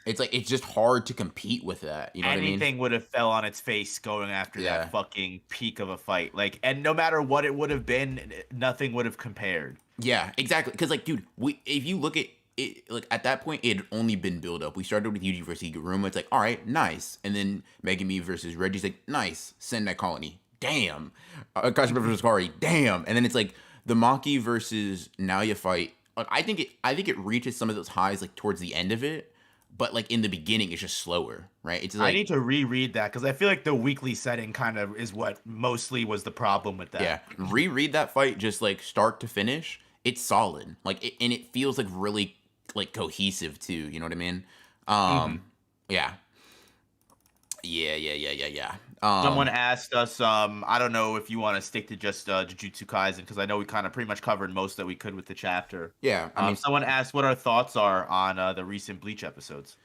It's like it's just hard to compete with that. You know what I mean? Anything would have fell on its face going after that fucking peak of a fight. Like, and no matter what it would have been, nothing would have compared. Yeah, exactly. Because like, dude, if you look at it, like at that point, it had only been build up. We started with Yuji versus Higuruma. It's like, all right, nice. And then Megami versus Reggie's like, nice. Send that colony. Damn. Kashima versus Kari. Damn. And then it's like the Maki versus Naoya fight. Like, I think it reaches some of those highs like towards the end of it, but like in the beginning, it's just slower, right? It's like, I need to reread that because I feel like the weekly setting kind of is what mostly was the problem with that. Yeah, reread that fight just like start to finish. It's solid, like, and it feels like really like cohesive too. You know what I mean? Yeah. Someone asked us, I don't know if you want to stick to just Jujutsu Kaisen, because I know we kind of pretty much covered most that we could with the chapter. Yeah, I mean, someone asked what our thoughts are on the recent Bleach episodes.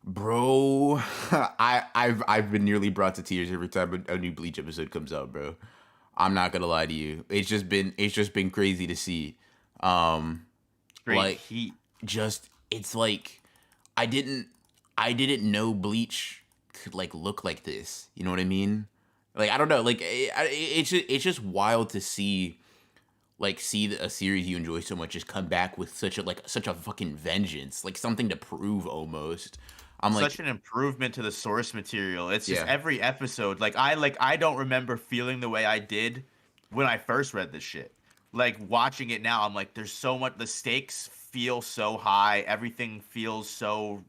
Bro, I've been nearly brought to tears every time a new Bleach episode comes out, bro. I'm not gonna lie to you. It's just been crazy to see. Straight like heat. Just it's like I didn't know Bleach could like look like this. You know what I mean? Like, I don't know. Like, it's just wild to see a series you enjoy so much just come back with such a fucking vengeance, like something to prove almost. I'm such like, an improvement to the source material. It's just yeah, every episode. I don't remember feeling the way I did when I first read this shit. Like watching it now, I'm like, there's so much. The stakes feel so high. Everything feels so.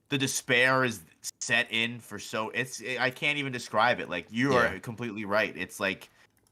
The despair is set in for so. I can't even describe it. Like you yeah. are completely right. It's like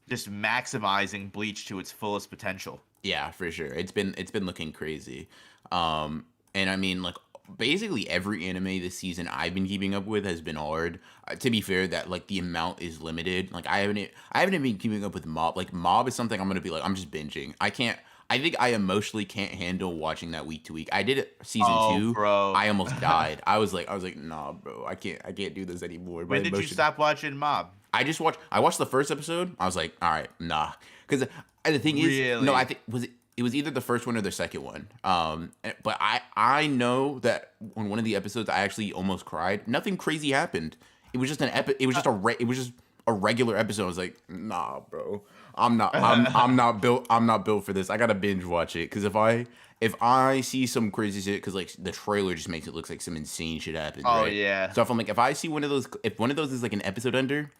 just maximizing Bleach to its fullest potential. Yeah, for sure. It's been looking crazy. And I mean like basically every anime this season I've been keeping up with has been hard. To be fair, that like the amount is limited. Like I haven't been keeping up with Mob. Like Mob is something I'm gonna be like I'm just binging. I can't. I think I emotionally can't handle watching that week to week. I did it season Oh, two. bro. I almost died. I was like, nah, bro. I can't do this anymore. My When did you emotion. stop watching Mob? I watched the first episode. I was like, all right, nah. Because the thing is, no, I Really? think it was either the first one or the second one. But I know that on one of the episodes I actually almost cried. Nothing crazy happened. It was just it was just a regular episode. I was like, nah, bro. I'm not built for this. I gotta binge watch it because if I see some crazy shit, because like the trailer just makes it look like some insane shit happens, Oh right? yeah. So if I'm like, if I see one of those, if one of those is like an episode under,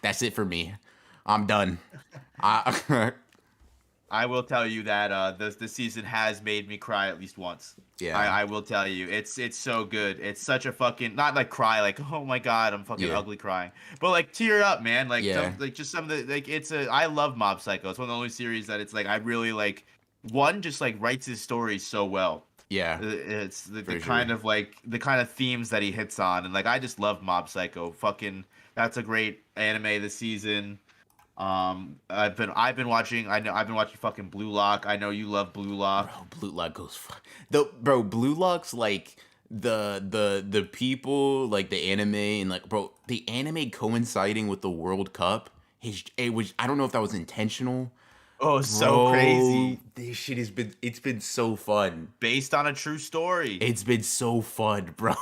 that's it for me. I'm done. I, I will tell you that the season has made me cry at least once. yeah, I will tell you, it's so good. It's such a fucking not like cry like oh my god I'm fucking yeah, ugly crying, but like tear up man. Like yeah, like just some of the like I love Mob Psycho. It's one of the only series that it's like I really like. One just like writes his stories so well. yeah, It's the for kind sure. of like the kind of themes that he hits on, and like I just love Mob Psycho. Fucking that's a great anime this season. I've been watching. I know I've been watching fucking Blue Lock. I know you love Blue Bro, Lock. Blue Lock goes. The bro, Blue Lock's like the people like the anime and like bro, the anime coinciding with the World Cup. It was. I don't know if that was intentional. Oh, so Bro, crazy. this shit it's been so fun. Based on a true story. It's been so fun, bro.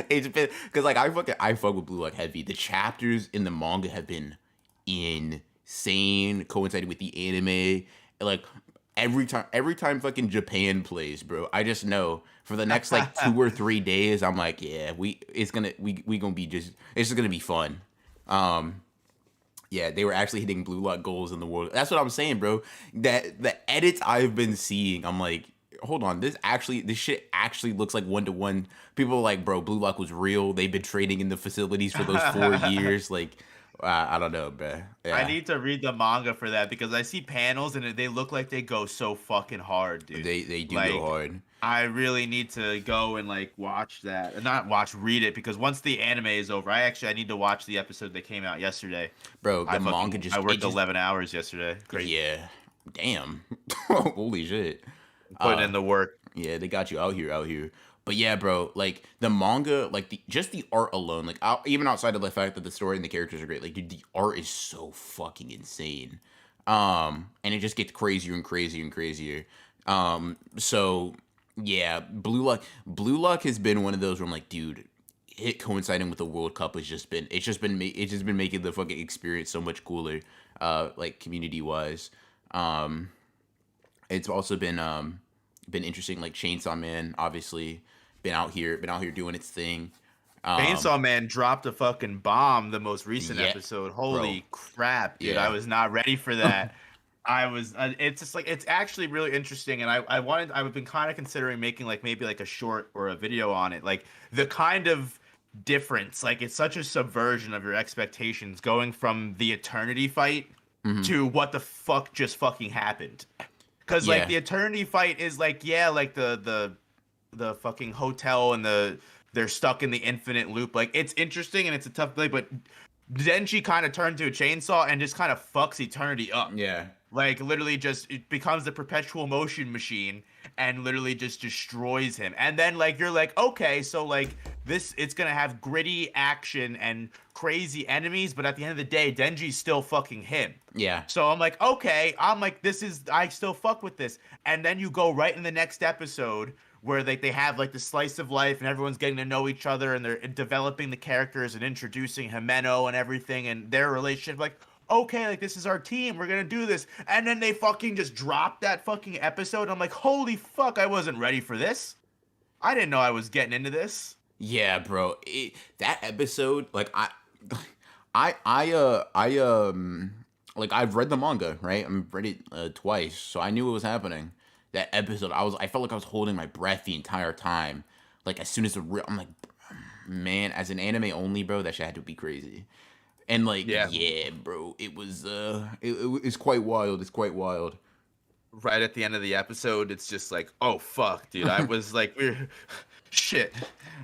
It's been because like I fuck with Blue Lock heavy. The chapters in the manga have been insane, coinciding with the anime. Like every time fucking Japan plays, bro, I just know for the next like 2 or 3 days, I'm like, yeah, we gonna be just it's just gonna be fun. Um, yeah, they were actually hitting Blue Lock goals in the world. That's what I'm saying, bro. That the edits I've been seeing, I'm like, hold on, this shit actually looks like 1-to-1. People are like, bro, Blue Lock was real. They've been training in the facilities for those 4 years. Like, I don't know, bro. I Yeah, need to read the manga for that because I see panels and they look like they go so fucking hard, dude. they do go Like hard, I really need to go and like watch that. Not watch, read it because once the anime is over, I need to watch the episode that came out yesterday. bro. The manga I just it worked just 11 hours yesterday. Crazy. yeah, damn, holy shit. Putting in the work. Yeah, they got you out here. But yeah, bro, like the manga, like just the art alone, like even outside of the fact that the story and the characters are great, like dude, the art is so fucking insane. And it just gets crazier and crazier and crazier. So yeah, Blue Lock has been one of those where I'm like, dude, it coinciding with the World Cup has it's just been making the fucking experience so much cooler, like community wise. Um, it's also been interesting, like Chainsaw Man, obviously been out here doing its thing. Um, Chainsaw Man dropped a fucking bomb the most recent yeah, episode. bro, Holy crap, dude. I yeah, was not ready for that. I was it's just like it's actually really interesting and I've been kind of considering making like maybe like a short or a video on it. Like the kind of difference, like it's such a subversion of your expectations going from the eternity fight hmm, to what the fuck just fucking happened. Cuz like yeah, the eternity fight is like yeah, like the fucking hotel and they're stuck in the infinite loop. Like it's interesting and it's a tough play, but Denji kind of turned to a chainsaw and just kind of fucks eternity up. yeah, Like literally just it becomes the perpetual motion machine and literally just destroys him. And then like you're like, okay, so like this it's gonna have gritty action and crazy enemies, but at the end of the day, Denji's still fucking him. yeah, So I'm like, okay, I'm like, this is I still fuck with this. And then you go right in the next episode where they have like the slice of life and everyone's getting to know each other and they're developing the characters and introducing Himeno and everything and their relationship. Like, okay, like this is our team, we're gonna do this. And then they fucking just drop that fucking episode. I'm like, holy fuck, I wasn't ready for this. I didn't know I was getting into this. Yeah, bro. That episode, like like I've read the manga, right? I've read it twice, so I knew it was happening. That episode, I felt like I was holding my breath the entire time. Like as soon as I'm like, man, as an anime only, bro, that shit had to be crazy. And like, Yeah. yeah, bro, it was it's quite wild. It's quite wild. Right at the end of the episode, it's just like, oh fuck, dude. I was like, we're shit.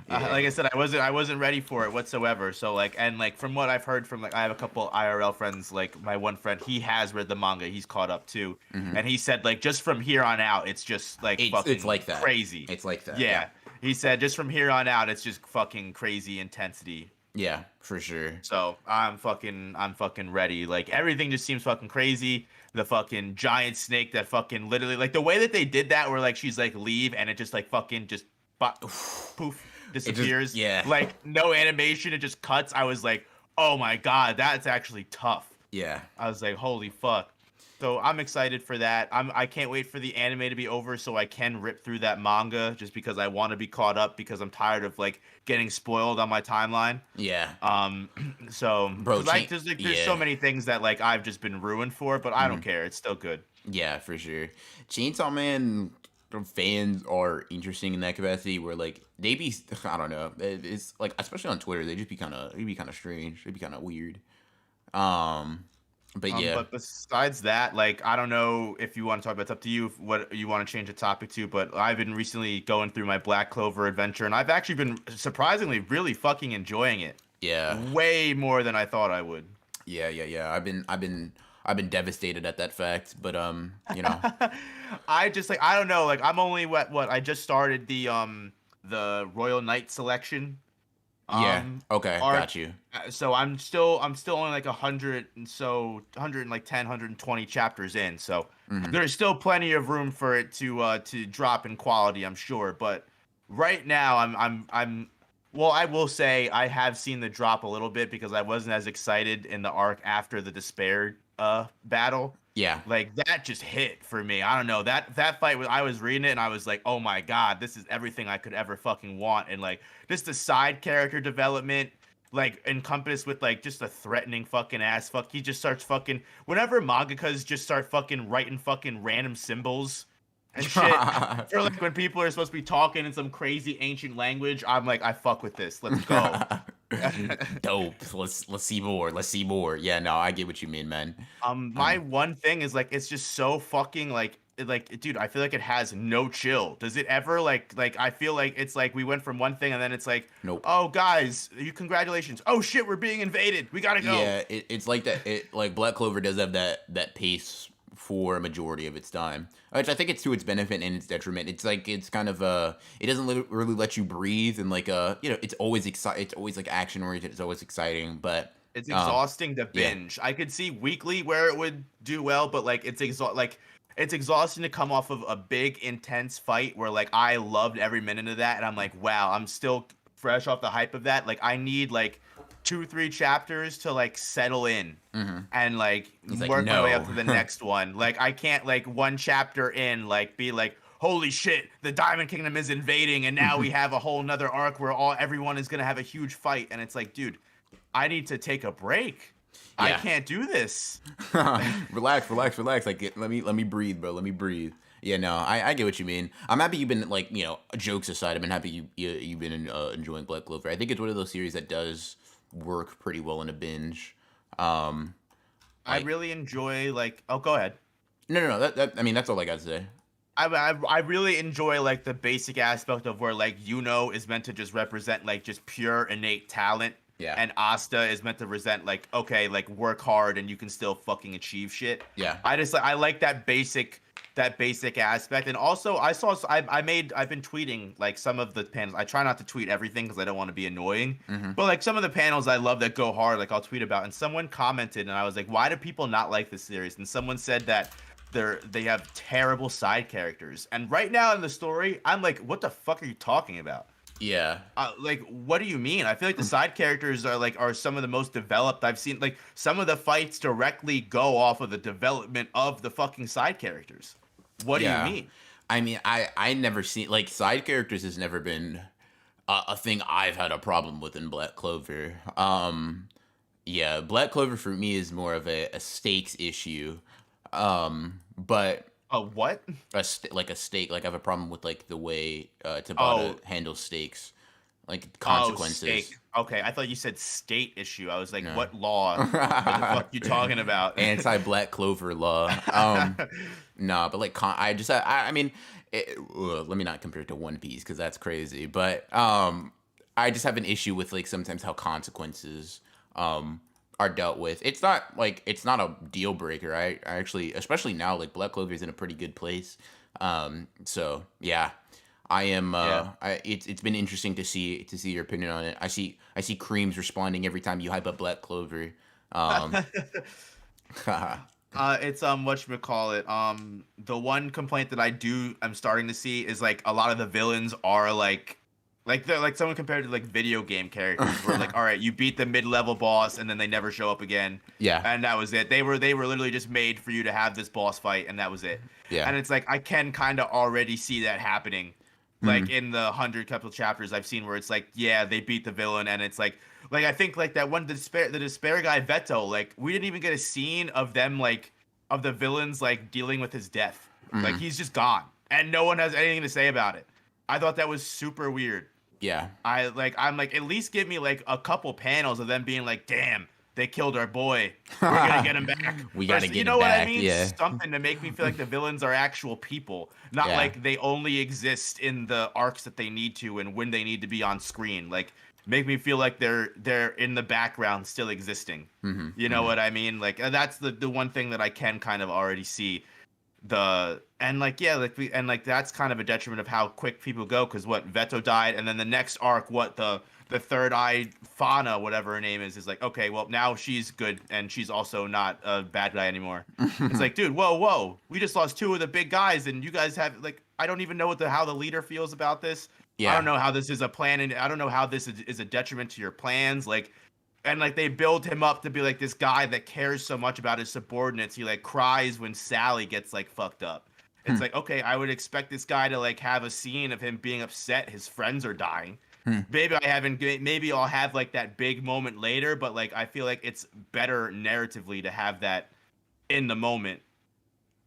Yeah. Like I said, I wasn't ready for it whatsoever. So like, and like from what I've heard from like, I have a couple IRL friends. Like my one friend, he has read the manga. He's caught up too, Hmm. and he said like just from here on out, it's just like fucking It's like that. crazy. It's like that. Yeah. He said just from here on out, it's just fucking crazy intensity. Yeah, for sure. So I'm fucking ready. Like everything just seems fucking crazy. The fucking giant snake that fucking literally like the way that they did that where like she's like leave and it just like fucking just poof disappears. Yeah. Like no animation, it just cuts. I was like, oh my god, that's actually tough. Yeah. I was like, holy fuck. So I'm excited for that. I can't wait for the anime to be over so I can rip through that manga just because I want to be caught up because I'm tired of like getting spoiled on my timeline. Yeah. So Bro, 'cause, like there's so many things that like I've just been ruined for, but I don't care. It's still good. Yeah, for sure. Chainsaw Man fans are interesting in that capacity where like they be I don't know. It's like especially on Twitter, they be kind of strange. They'd be kind of weird. But yeah. But besides that, like I don't know if you want to talk about. It's up to you what you want to change the topic to. But I've been recently going through my Black Clover adventure, and I've actually been surprisingly really fucking enjoying it. Yeah. Way more than I thought I would. Yeah. I've been devastated at that fact, but you know. I just like I don't know. Like I'm only what I just started the Royal Knight selection. Yeah. Okay, arc. got you. So I'm still only like 100 and so 110 120 chapters in. So there's still plenty of room for it to drop in quality, I'm sure. But right now I'm well, I will say I have seen the drop a little bit because I wasn't as excited in the arc after the Despair battle. Yeah. Like that just hit for me. I don't know. That fight I was reading it and I was like, "Oh my god, this is everything I could ever fucking want." And like just the side character development like encompassed with like just a threatening fucking ass fuck. He just starts fucking whenever mangakas just start fucking writing fucking random symbols and shit. Or like when people are supposed to be talking in some crazy ancient language, I'm like, I fuck with this. Let's go. Dope. Let's see more. Let's see more. Yeah, no, I get what you mean, man. My one thing is like it's just so fucking like dude, I feel like it has no chill. Does it ever like I feel like it's like we went from one thing and then it's like, Nope. oh guys, you congratulations. Oh shit, we're being invaded. We gotta go. Yeah, it's like that. It like Black Clover does have that pace for a majority of its time, which I think it's to its benefit and its detriment. It's like it's kind of it doesn't really let you breathe and like you know, it's always it's always like action oriented. It's always exciting, but It's exhausting to binge. I could see weekly where it would do well, but like it's exhausting to come off of a big intense fight where like I loved every minute of that and I'm like, wow, I'm still fresh off the hype of that. Like I need like 2-3 chapters to like settle in and like work my way up to the next one. Like I can't like one chapter in like be like, holy shit, the Diamond Kingdom is invading and now we have a whole nother arc where everyone is gonna have a huge fight. And it's like, dude, I need to take a break. Yeah. I can't do this. relax. Like let me breathe, bro. Let me breathe. Yeah, no, I get what you mean. I'm happy you've been like, you know, jokes aside, I've been happy you've been enjoying Black Clover. I think it's one of those series that does work pretty well in a binge. I really enjoy like. Oh, go ahead. No. That I mean, that's all I got to say. I really enjoy like the basic aspect of where like Yuno is meant to just represent like just pure innate talent. Yeah. And Asta is meant to present like, okay, like work hard and you can still fucking achieve shit. Yeah. I like that basic aspect. And also I've been tweeting like some of the panels. I try not to tweet everything because I don't want to be annoying. But like some of the panels I love that go hard, like I'll tweet about. And someone commented and I was like, why do people not like this series? And someone said that they have terrible side characters. And right now in the story, I'm like, what the fuck are you talking about? Yeah. Like, what do you mean? I feel like the side characters are some of the most developed I've seen. Like, some of the fights directly go off of the development of the fucking side characters. What do you mean? I mean, I never seen like side characters has never been a thing I've had a problem with in Black Clover. Yeah, Black Clover for me is more of a stakes issue. But What? like a stake, like I have a problem with like the way Tabata Oh, handles stakes, like oh, steak. consequences. Okay, I thought you said state issue. I was like, No. what law are the fuck you talking about? Anti-Black Clover law. Nah, but like I mean, let me not compare it to One Piece because that's crazy. But I just have an issue with like sometimes how consequences are dealt with. It's not a deal breaker. I actually, especially now, like Black Clover is in a pretty good place. So yeah, I am. Yeah. It's been interesting to see your opinion on it. I see Creams responding every time you hype up Black Clover. Um, It's whatchamacallit. The one complaint that I'm starting to see is like a lot of the villains are like they're like someone compared to like video game characters where like, all right, you beat the mid-level boss and then they never show up again. yeah, And that was it. They were literally just made for you to have this boss fight and that was it. yeah. And it's like I can kind of already see that happening. Like Mhm. in the 100 couple chapters I've seen where it's like, yeah, they beat the villain and it's like I think like that one the despair guy Veto, like we didn't even get a scene of them like of the villains like dealing with his death. Like Mhm. he's just gone and no one has anything to say about it. I thought that was super weird. Yeah. I'm like at least give me like a couple panels of them being like, damn, they killed our boy. We're gonna get him back. We Or gotta you get know him what I back. mean? Yeah. Something to make me feel like the villains are actual people, not Yeah. like they only exist in the arcs that they need to and when they need to be on screen. Like make me feel like they're in the background still existing. Mhm. You know what I mean? Like that's the one thing that I can kind of already see that's kind of a detriment of how quick people go because what Veto died and then the next arc what the third eye Fauna whatever her name is like okay well now she's good and she's also not a bad guy anymore. It's like dude whoa we just lost two of the big guys and you guys have like I don't even know how the leader feels about this. I Yeah. don't know how this is a plan and I don't know how this is a detriment to your plans like. And like they build him up to be like this guy that cares so much about his subordinates. He like cries when Sally gets like fucked up. It's like, okay, I would expect this guy to like have a scene of him being upset his friends are dying. Maybe I'll have like that big moment later, but like I feel like it's better narratively to have that in the moment.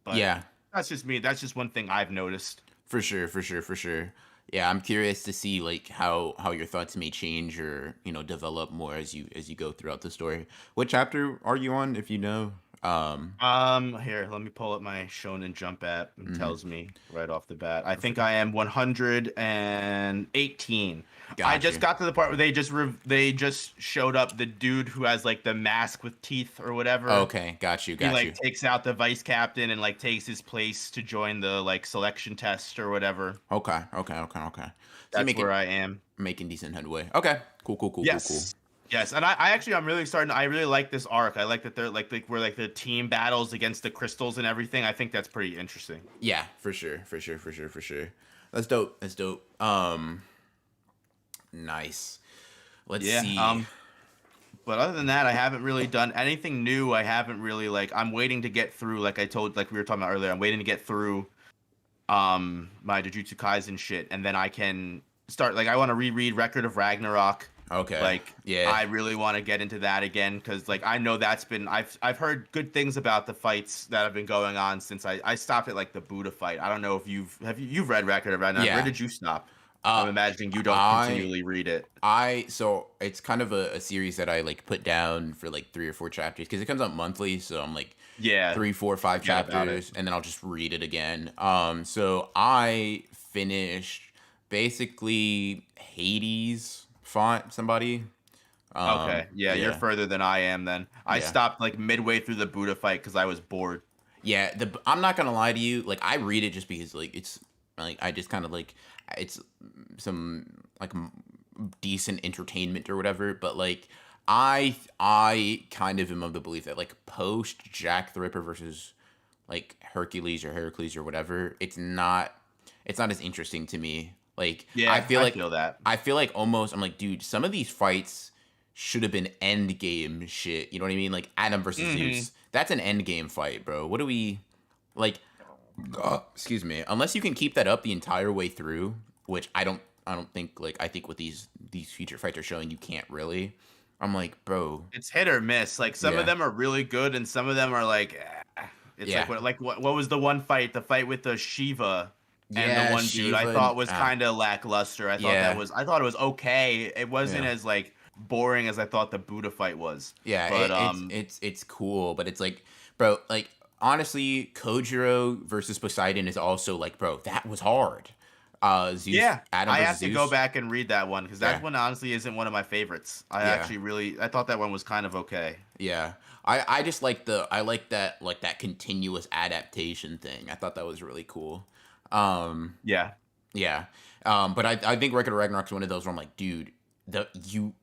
But Yeah. that's just me. That's just one thing I've noticed. For sure, for sure, for sure. Yeah, I'm curious to see like how your thoughts may change or develop more as you go throughout the story. What chapter are you on, if you know? Here, let me pull up my Shonen Jump app. It Mhm. tells me right off the bat. I think I am 118. I Got just you. got to the part where they just showed up the dude who has like the mask with teeth or whatever. Okay, got you, He got like you. takes out the vice captain and like takes his place to join the like selection test or whatever. Okay, okay, okay, okay. So That's making where I am. making decent headway. Okay, cool, cool, cool, cool, cool. Yes. Yes, and I actually I'm really starting. I really like this arc. I like that they're like where like the team battles against the crystals and everything. I think that's pretty interesting. Yeah, for sure, for sure, for sure, for sure. That's dope. That's dope. Nice. Let's Yeah. see. But other than that, I haven't really done anything new. I haven't really like. I'm waiting to get through. Like I told, like we were talking about earlier. I'm waiting to get through, my Jujutsu Kaisen shit, and then I can start. Like I want to reread Record of Ragnarok. Okay. Like Yeah. I really want to get into that again because like I know that's been I've heard good things about the fights that have been going on since I stopped at like the Buddha fight. I don't know if you've read Record of Ragnarok. Yeah. Where did you stop? I'm imagining you don't continually read it. So it's kind of a series that I like put down for like 3 or 4 chapters because it comes out monthly. So I'm like Yeah. 3, 4, 5 Forgot about chapters, and then I'll just read it again. So I finished basically Hades fought somebody. Okay. Yeah, you're yeah. further than I am then. I Yeah. stopped like midway through the Buddha fight because I was bored. Yeah, I'm not gonna lie to you. Like I read it just because like it's like I just kind of like it's some like decent entertainment or whatever. But like I kind of am of the belief that like post Jack the Ripper versus like Hercules or whatever, it's not as interesting to me. Like Yeah, I feel like feel that. I feel like almost I'm like, dude, some of these fights should have been end game shit. You know what I mean? Like Adam versus Zeus. That's an end game fight, bro. What do we like? Excuse me. Unless you can keep that up the entire way through, which I don't think like I think what these future fights are showing you can't really. I'm like, bro, It's hit or miss. Like some of yeah, them are really good, and some of them are like, it's yeah, like what was the one fight? The fight with the Shiva and the yeah, one dude I Shiva, thought and, was kind of lackluster. yeah, I thought it was okay. It wasn't yeah. as like boring as I thought the Buddha fight was. Yeah, But it's cool, but it's like, bro, like honestly, Kojiro versus Poseidon is also like, bro, that was hard. Zeus, yeah, Adam I versus have to go Zeus. back and read that one because that Yeah, one honestly isn't one of my favorites. yeah, I thought that one was kind of okay. yeah. I just I like that continuous adaptation thing. I thought that was really cool. Um, Yeah, yeah. But I think Record of Ragnarok's one of those where I'm like, dude, the you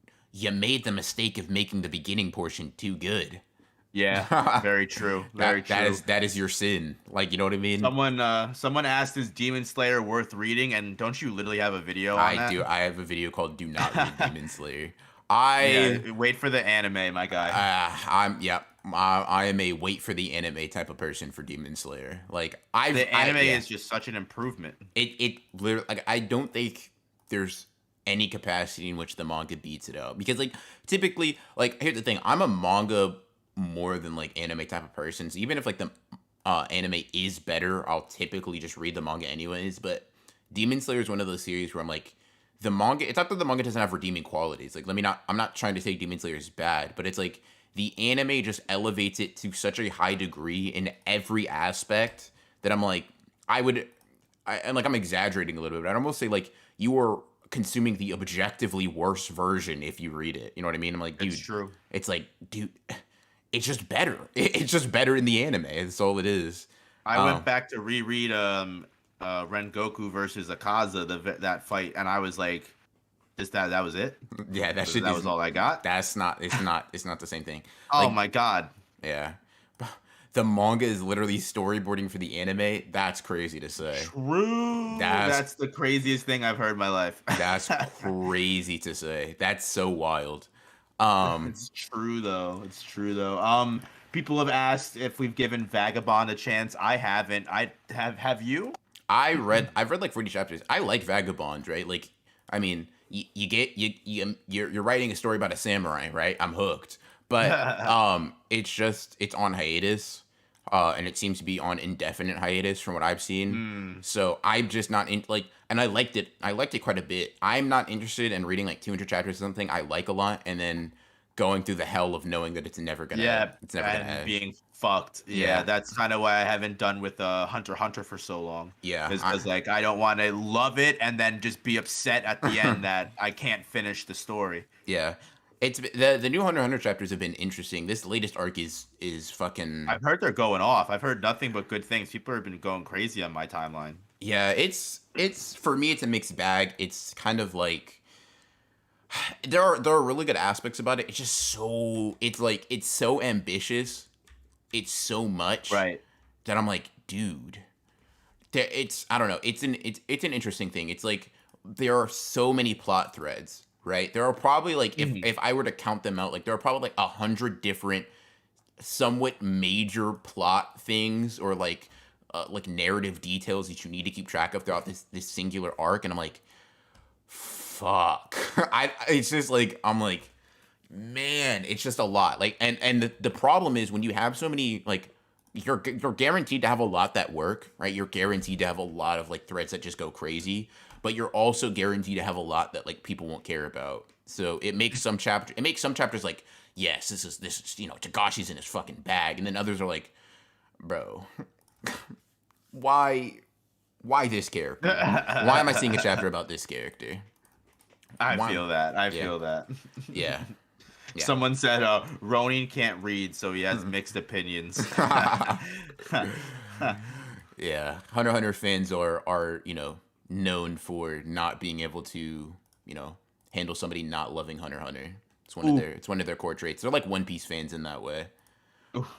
made the mistake of making the beginning portion too good. yeah, very true, very true. That is your sin. Like, you know what I mean? Someone asked, "Is Demon Slayer worth reading?" And don't you literally have a video on I that? do. I have a video called "Do Not Read Demon Slayer." Yeah, wait for the anime, my guy. I'm yeah. I am a wait for the anime type of person for Demon Slayer. Like The anime yeah. is just such an improvement. It literally like I don't think there's any capacity in which the manga beats it out because like typically like here's the thing, I'm a manga more than like anime type of person, so even if like the anime is better, I'll typically just read the manga anyways. But Demon Slayer is one of those series where I'm like, the manga, it's not that the manga doesn't have redeeming qualities, like I'm not trying to say Demon Slayer is bad, but it's like the anime just elevates it to such a high degree in every aspect that I'm like, and like I'm exaggerating a little bit, but I'd almost say like you are consuming the objectively worse version if you read it. You know what I mean? I'm like, dude, It's true. it's like, dude, it's just better. It's just better in the anime. That's all it is. I went Um, back to reread Rengoku versus Akaza that fight, and I was like, "Is that was it? yeah, that shit That is. was all I got?" That's not. It's not. It's not the same thing. Oh Like, my god! yeah, the manga is literally storyboarding for the anime. That's crazy to say. True. That's That's the craziest thing I've heard in my life. that's crazy to say. That's so wild. Um, It's true though. It's true though. People have asked if we've given Vagabond a chance. I haven't. I have. Have you? I've read like 40 chapters. I like Vagabond, right? Like, I mean, you're writing a story about a samurai, right? I'm hooked. But it's on hiatus. And it seems to be on indefinite hiatus from what I've seen. Hmm. So I'm just not in like, and I liked it. I liked it quite a bit. I'm not interested in reading like 200 chapters or something I like a lot and then going through the hell of knowing that Yeah, it's never gonna and end. being fucked. Yeah, Yeah, that's kind of why I haven't done with Hunter x Hunter for so long. yeah. Is because like I don't want to love it and then just be upset at the end that I can't finish the story. Yeah, the new Hunter x Hunter chapters have been interesting. This latest arc is fucking I've heard they're going off. I've heard nothing but good things. People have been going crazy on my timeline. yeah. It's for me. It's a mixed bag. It's kind of like there are really good aspects about it. It's just so it's like it's so ambitious. It's so much Right. that I'm like, dude. It's I don't know. It's an interesting thing. It's like there are so many plot threads, right? There are probably like if I were to count them out, like there are probably like 100 different somewhat major plot things or like narrative details that you need to keep track of throughout this singular arc, and I'm like, fuck. I it's just like I'm like, man, it's just a lot. Like and the problem is when you have so many like you're guaranteed to have a lot that work, right? You're guaranteed to have a lot of like threads that just go crazy, but you're also guaranteed to have a lot that like people won't care about. So it makes some chapters like, yes, this is Tagashi's in his fucking bag, and then others are like, bro, why this character? Why am I seeing a chapter about this character? I Why? feel that. I Yeah. feel that. Yeah. Yeah. Someone said Ronin can't read, so he has mixed opinions. Yeah, Hunter x Hunter fans are known for not being able to handle somebody not loving Hunter x Hunter. It's one of their core traits. They're like One Piece fans in that way.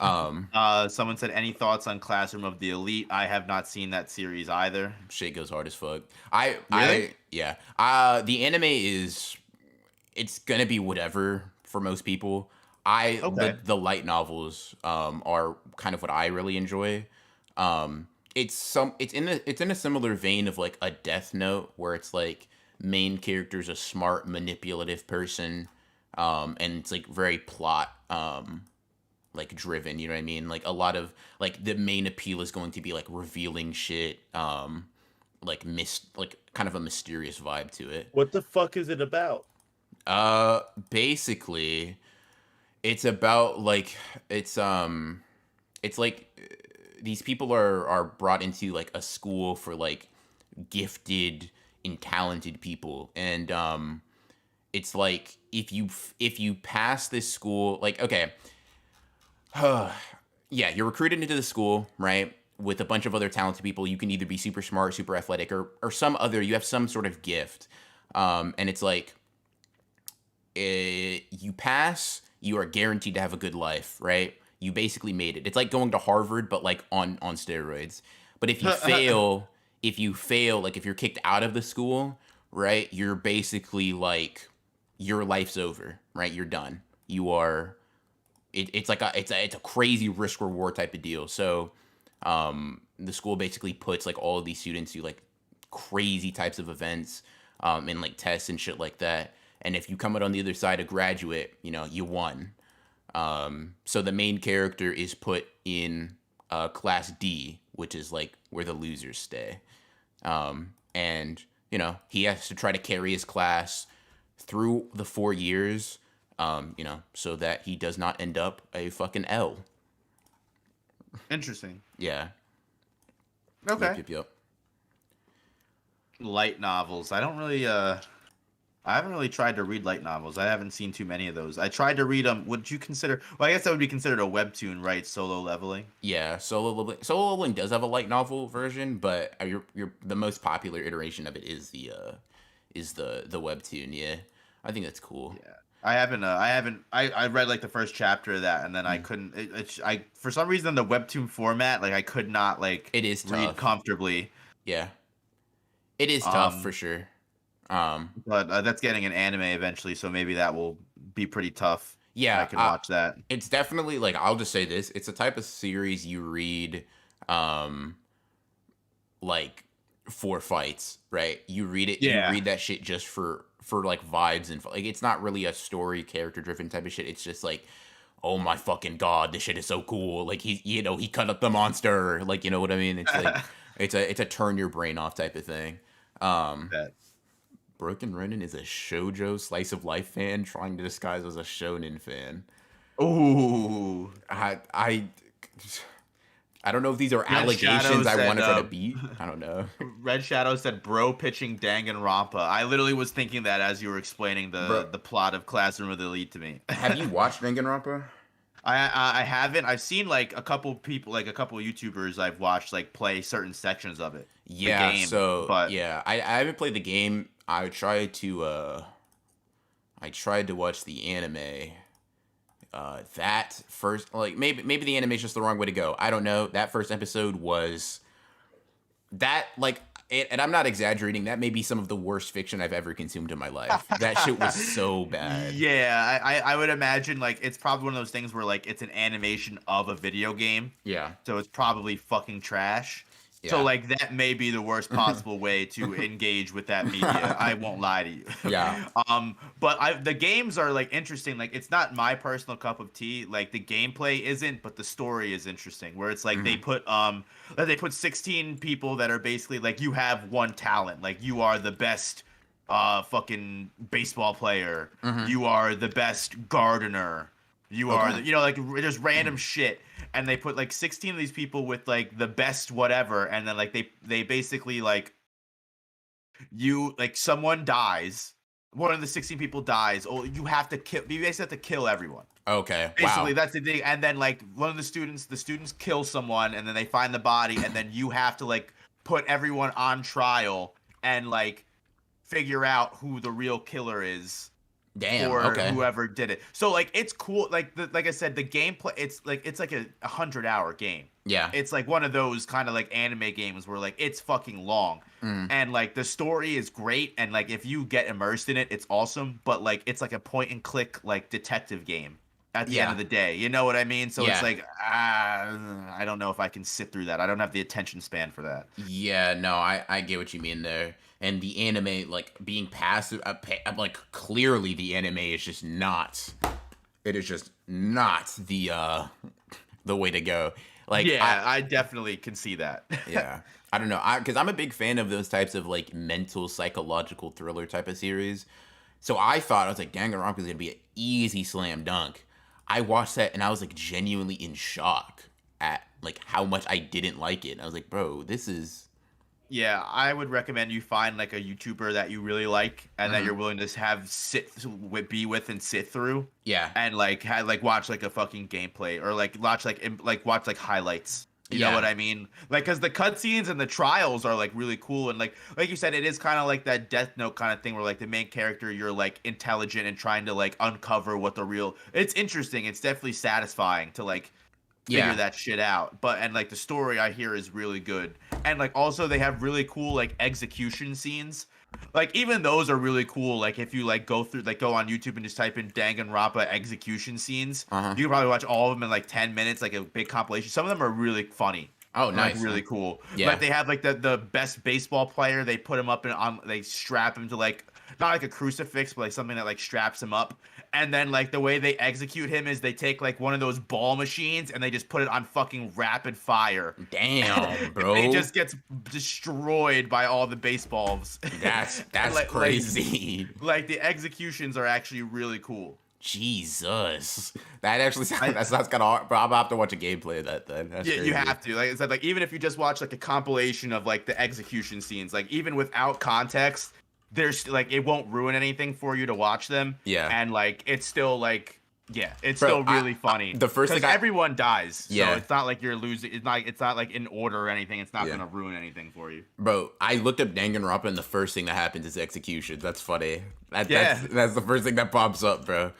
Someone said, any thoughts on Classroom of the Elite? I have not seen that series either. Shit goes hard as fuck. Really? Yeah. The anime it's gonna be whatever for most people. Okay. The light novels are kind of what I really enjoy. it's in a similar vein of like a Death Note where it's like main character's a smart manipulative person, and it's like very plot like driven, you know what I mean? Like a lot of like the main appeal is going to be like revealing shit, like kind of a mysterious vibe to it. What the fuck is it about? Basically it's about like it's like these people are brought into like a school for like gifted and talented people, and it's like if you pass this school, like, okay, yeah, you're recruited into the school, right, with a bunch of other talented people. You can either be super smart, super athletic, or some other, you have some sort of gift, and it's like you pass, you are guaranteed to have a good life, right? You basically made it. It's like going to Harvard, but like on steroids. But if you fail, like if you're kicked out of the school, right, you're basically like your life's over, right? You're done. You are. It's like it's a crazy risk reward type of deal. So, the school basically puts like all of these students through like crazy types of events, and like tests and shit like that. And if you come out on the other side a graduate, you know, you won. So the main character is put in class D, which is like where the losers stay. And, you know, he has to try to carry his class through the 4 years, you know, so that he does not end up a fucking L. Interesting. Yeah. Okay. Yep. Light novels. I haven't really tried to read light novels. I haven't seen too many of those. I tried to read them. Would you consider? Well, I guess that would be considered a webtoon, right? Solo Leveling. Yeah, Solo Leveling does have a light novel version, but you're the most popular iteration of it is the webtoon. Yeah, I think that's cool. Yeah, I read like the first chapter of that, and then I couldn't. I for some reason the webtoon format, like I could not like it is read tough. comfortably. Yeah, it is tough for sure. But that's getting an anime eventually, so maybe that will be pretty tough. Yeah, I can watch that. It's definitely like, I'll just say this: it's a type of series you read, like for fights, right? You read it, Yeah. you read that shit just for like vibes and like it's not really a story character driven type of shit. It's just like, oh my fucking god, this shit is so cool. Like he cut up the monster. Like, you know what I mean? It's like it's a turn your brain off type of thing. Broken Renin is a shoujo slice of life fan trying to disguise as a shonen fan. Ooh. I don't know if these are allegations I want to try to beat. I don't know. Red Shadow said, "Bro pitching Danganronpa." I literally was thinking that as you were explaining the plot of Classroom of the Elite to me. Have you watched Danganronpa? I haven't. I've seen like a couple people, like a couple YouTubers I've watched like play certain sections of it. Yeah. Game, but yeah, I haven't played the game. I tried to watch the anime. That first, like, maybe the anime is just the wrong way to go. I don't know. That first episode was that, like, and I'm not exaggerating. That may be some of the worst fiction I've ever consumed in my life. That shit was so bad. Yeah, I would imagine like it's probably one of those things where like it's an animation of a video game. Yeah. So it's probably fucking trash. Yeah. So like that may be the worst possible way to engage with that media. I won't lie to you. Yeah. But the games are like interesting. Like it's not my personal cup of tea. Like the gameplay isn't, but the story is interesting. Where it's like they put 16 people that are basically like you have one talent. Like you are the best fucking baseball player. You are the best gardener. You are, like just random shit, and they put like 16 of these people with like the best whatever, and then like they basically like someone dies, one of the 16 people dies. Oh, you basically have to kill everyone. Okay. Basically, wow. that's the thing. And then like one of the students kill someone, and then they find the body, and then you have to like put everyone on trial and like figure out who the real killer is. Damn. Or okay. whoever did it. So like it's cool. Like like I said, the gameplay. It's like a 100-hour game. Yeah. It's like one of those kind of like anime games where like it's fucking long, and like the story is great, and like if you get immersed in it, it's awesome. But like it's like a point and click like detective game. at the end Yeah. of the day. You know what I mean? So it's Yeah. like, I don't know if I can sit through that. I don't have the attention span for that. Yeah, no, I get what you mean there. And the anime, like, being passive, I'm like, clearly the anime is just not, it is just not the way to go. Like, Yeah, I definitely can see that. yeah, I don't know, because I'm a big fan of those types of, like, mental, psychological thriller type of series. So I thought, I was like, Danganronpa is going to be an easy slam dunk. I watched that and I was, like, genuinely in shock at, like, how much I didn't like it. I was like, bro, this is... Yeah, I would recommend you find like a YouTuber that you really like and that Mhm. you're willing to have be with and sit through, Yeah. and like watch like a fucking gameplay or like watch watch like highlights. You know what Yeah. I mean? Like, cause the cutscenes and the trials are like really cool, and like you said, it is kind of like that Death Note kind of thing where like the main character, you're like intelligent and trying to like uncover what the real. It's interesting. It's definitely satisfying to like figure Yeah. that shit out. But and like the story I hear is really good. And like also they have really cool like execution scenes. Like even those are really cool. Like if you like go through like go on YouTube and just type in Danganronpa execution scenes, Uh-huh. you can probably watch all of them in like 10 minutes, like a big compilation. Some of them are really funny. Oh, And, like nice. really cool. Yeah. Like they have like the best baseball player. They put him up and on. They strap him to like not like a crucifix, but like something that like straps him up. And then like the way they execute him is they take like one of those ball machines and they just put it on fucking rapid fire. Damn, bro. It just gets destroyed by all the baseballs. That's like- crazy. Like the executions are actually really cool. Jesus. That actually sounds, that sounds kind of hard, but I'm gonna have to watch a gameplay of that then. That's Yeah, crazy. you have to. Like I said, like even if you just watch like a compilation of like the execution scenes, like even without context, there's like it won't ruin anything for you to watch them. Yeah. And like it's still like it's Bro, still really funny. the first thing 'Cause everyone dies. Yeah. So it's not like you're losing. It's not like in order or anything. It's not Yeah. gonna ruin anything for you. Bro, I looked up Danganronpa and the first thing that happens is execution. That's funny. Yeah. That's the first thing that pops up, bro.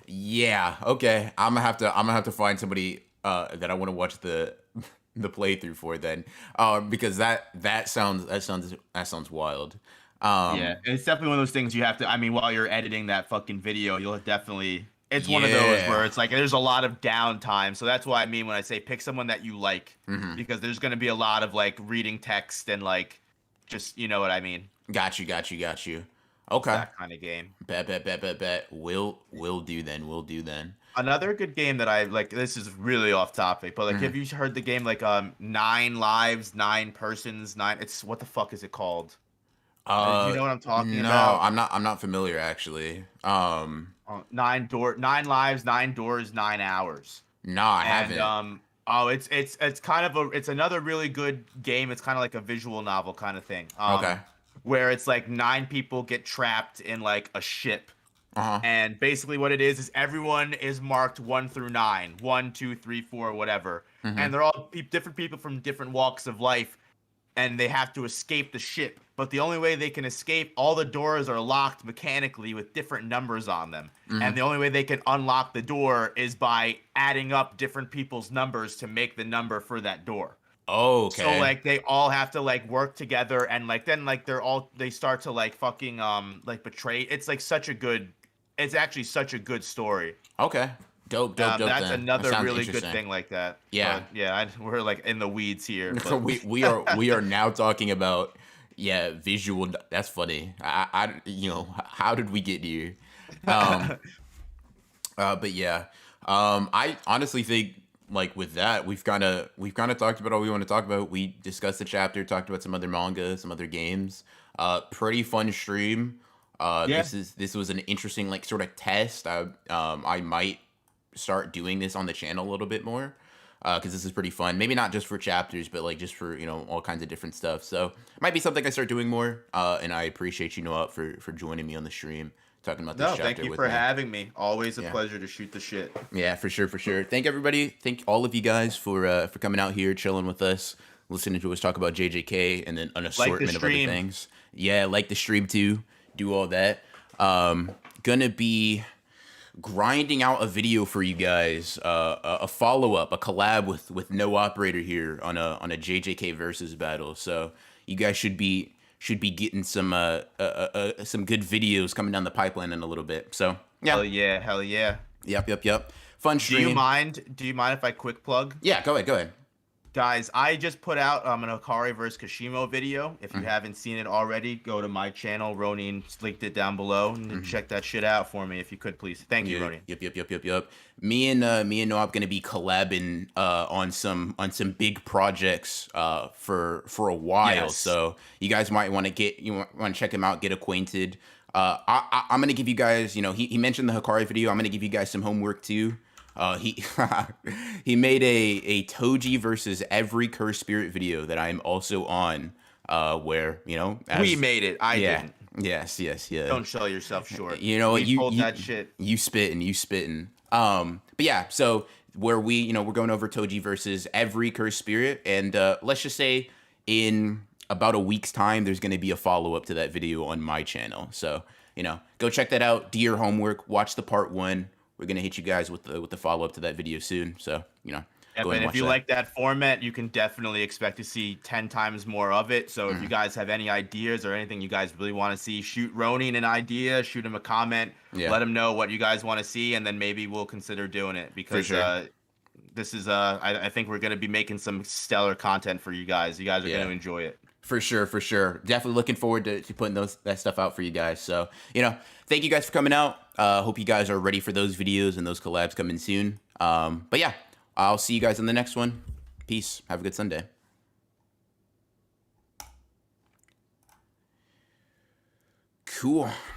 Yeah, okay. I'm gonna have to find somebody that I want to watch the playthrough for then. Because that sounds wild. Yeah, it's definitely one of those things you have to. I mean, while you're editing that fucking video, you'll definitely. It's one of those Yeah. where it's like there's a lot of downtime. So that's what I mean when I say pick someone that you like, Mhm. because there's going to be a lot of like reading text and like just you know what I mean. Got you. Okay. That kind of game. Bet. We'll do then. Another good game that I like. This is really off topic, but like, have you heard the game like 9 lives, 9 persons, 9? It's what the fuck is it called? Do you know what I'm talking no, about? I'm not familiar actually. 9 lives, 9 doors, 9 hours. No, I haven't. And it's kind of it's another really good game. It's kind of like a visual novel kind of thing. Okay. Where it's like 9 people get trapped in like a ship. Uh-huh. And basically what it is everyone is marked 1 through 9. 1, 2, 3, 4, whatever. Mhm. And they're all different people from different walks of life. And they have to escape the ship. But the only way they can escape, all the doors are locked mechanically with different numbers on them. Mhm. And the only way they can unlock the door is by adding up different people's numbers to make the number for that door. Oh, okay. So like they all have to like work together, and like then like they start to like fucking like betray. It's like it's actually such a good story. Okay. Dope. That's Then. another That sounds really good interesting. thing like that. Yeah. But, yeah. We're like in the weeds here. So But we are now talking about visual. That's funny. I how did we get here? But yeah, I honestly think like with that we've kind of talked about all we want to talk about. We discussed the chapter, talked about some other manga, some other games. Pretty fun stream. Yeah. This was an interesting like sort of test. I might start doing this on the channel a little bit more because this is pretty fun. Maybe not just for chapters, but like just for all kinds of different stuff. So it might be something I start doing more. And I appreciate you, Noah, for joining me on the stream talking about this chapter. thank you with for me. having me. Always a Yeah. pleasure to shoot the shit. Yeah, for sure. Thank everybody. Thank all of you guys for coming out here, chilling with us, listening to us talk about JJK and then an assortment of other stream. things. Yeah, like the stream too. Do all that. Gonna be grinding out a video for you guys, a follow up, a collab with No Operator here on a JJK versus battle. So you guys should be getting some good videos coming down the pipeline in a little bit. So yeah, Hell yeah. Yep. Fun Do you stream. mind? Do you mind if I quick plug? Yeah, go ahead. Guys, I just put out an Akari vs Kashimo video. If you Mm-hmm. haven't seen it already, go to my channel. Ronin linked it down below, and check that shit out for me if you could, please. Thank you, Yeah, Ronin. yep. Me and Noab gonna be collabing on some big projects for a while. Yes. So you guys might want to check him out, get acquainted. I'm gonna give you guys, he mentioned the Hikari video. I'm gonna give you guys some homework too. He he made a Toji versus every cursed spirit video that I am also on. Where We made it. I didn't. Yes. Don't sell yourself short. You know what? We pulled that shit. You spitting. But yeah, so where we're going over Toji versus every cursed spirit, and let's just say in about a week's time, there's going to be a follow up to that video on my channel. So go check that out. Do your homework. Watch the part 1. We're gonna hit you guys with the follow up to that video soon. So Yep, and if you like that format, you can definitely expect to see 10 times more of it. So if you guys have any ideas or anything you guys really want to see, shoot Ronin an idea, shoot him a comment, let him know what you guys want to see, and then maybe we'll consider doing it, because this is I think we're gonna be making some stellar content for you guys. You guys are gonna enjoy it. For sure. Definitely looking forward to putting that stuff out for you guys. So, thank you guys for coming out. Hope you guys are ready for those videos and those collabs coming soon. But yeah, I'll see you guys in the next one. Peace. Have a good Sunday. Cool.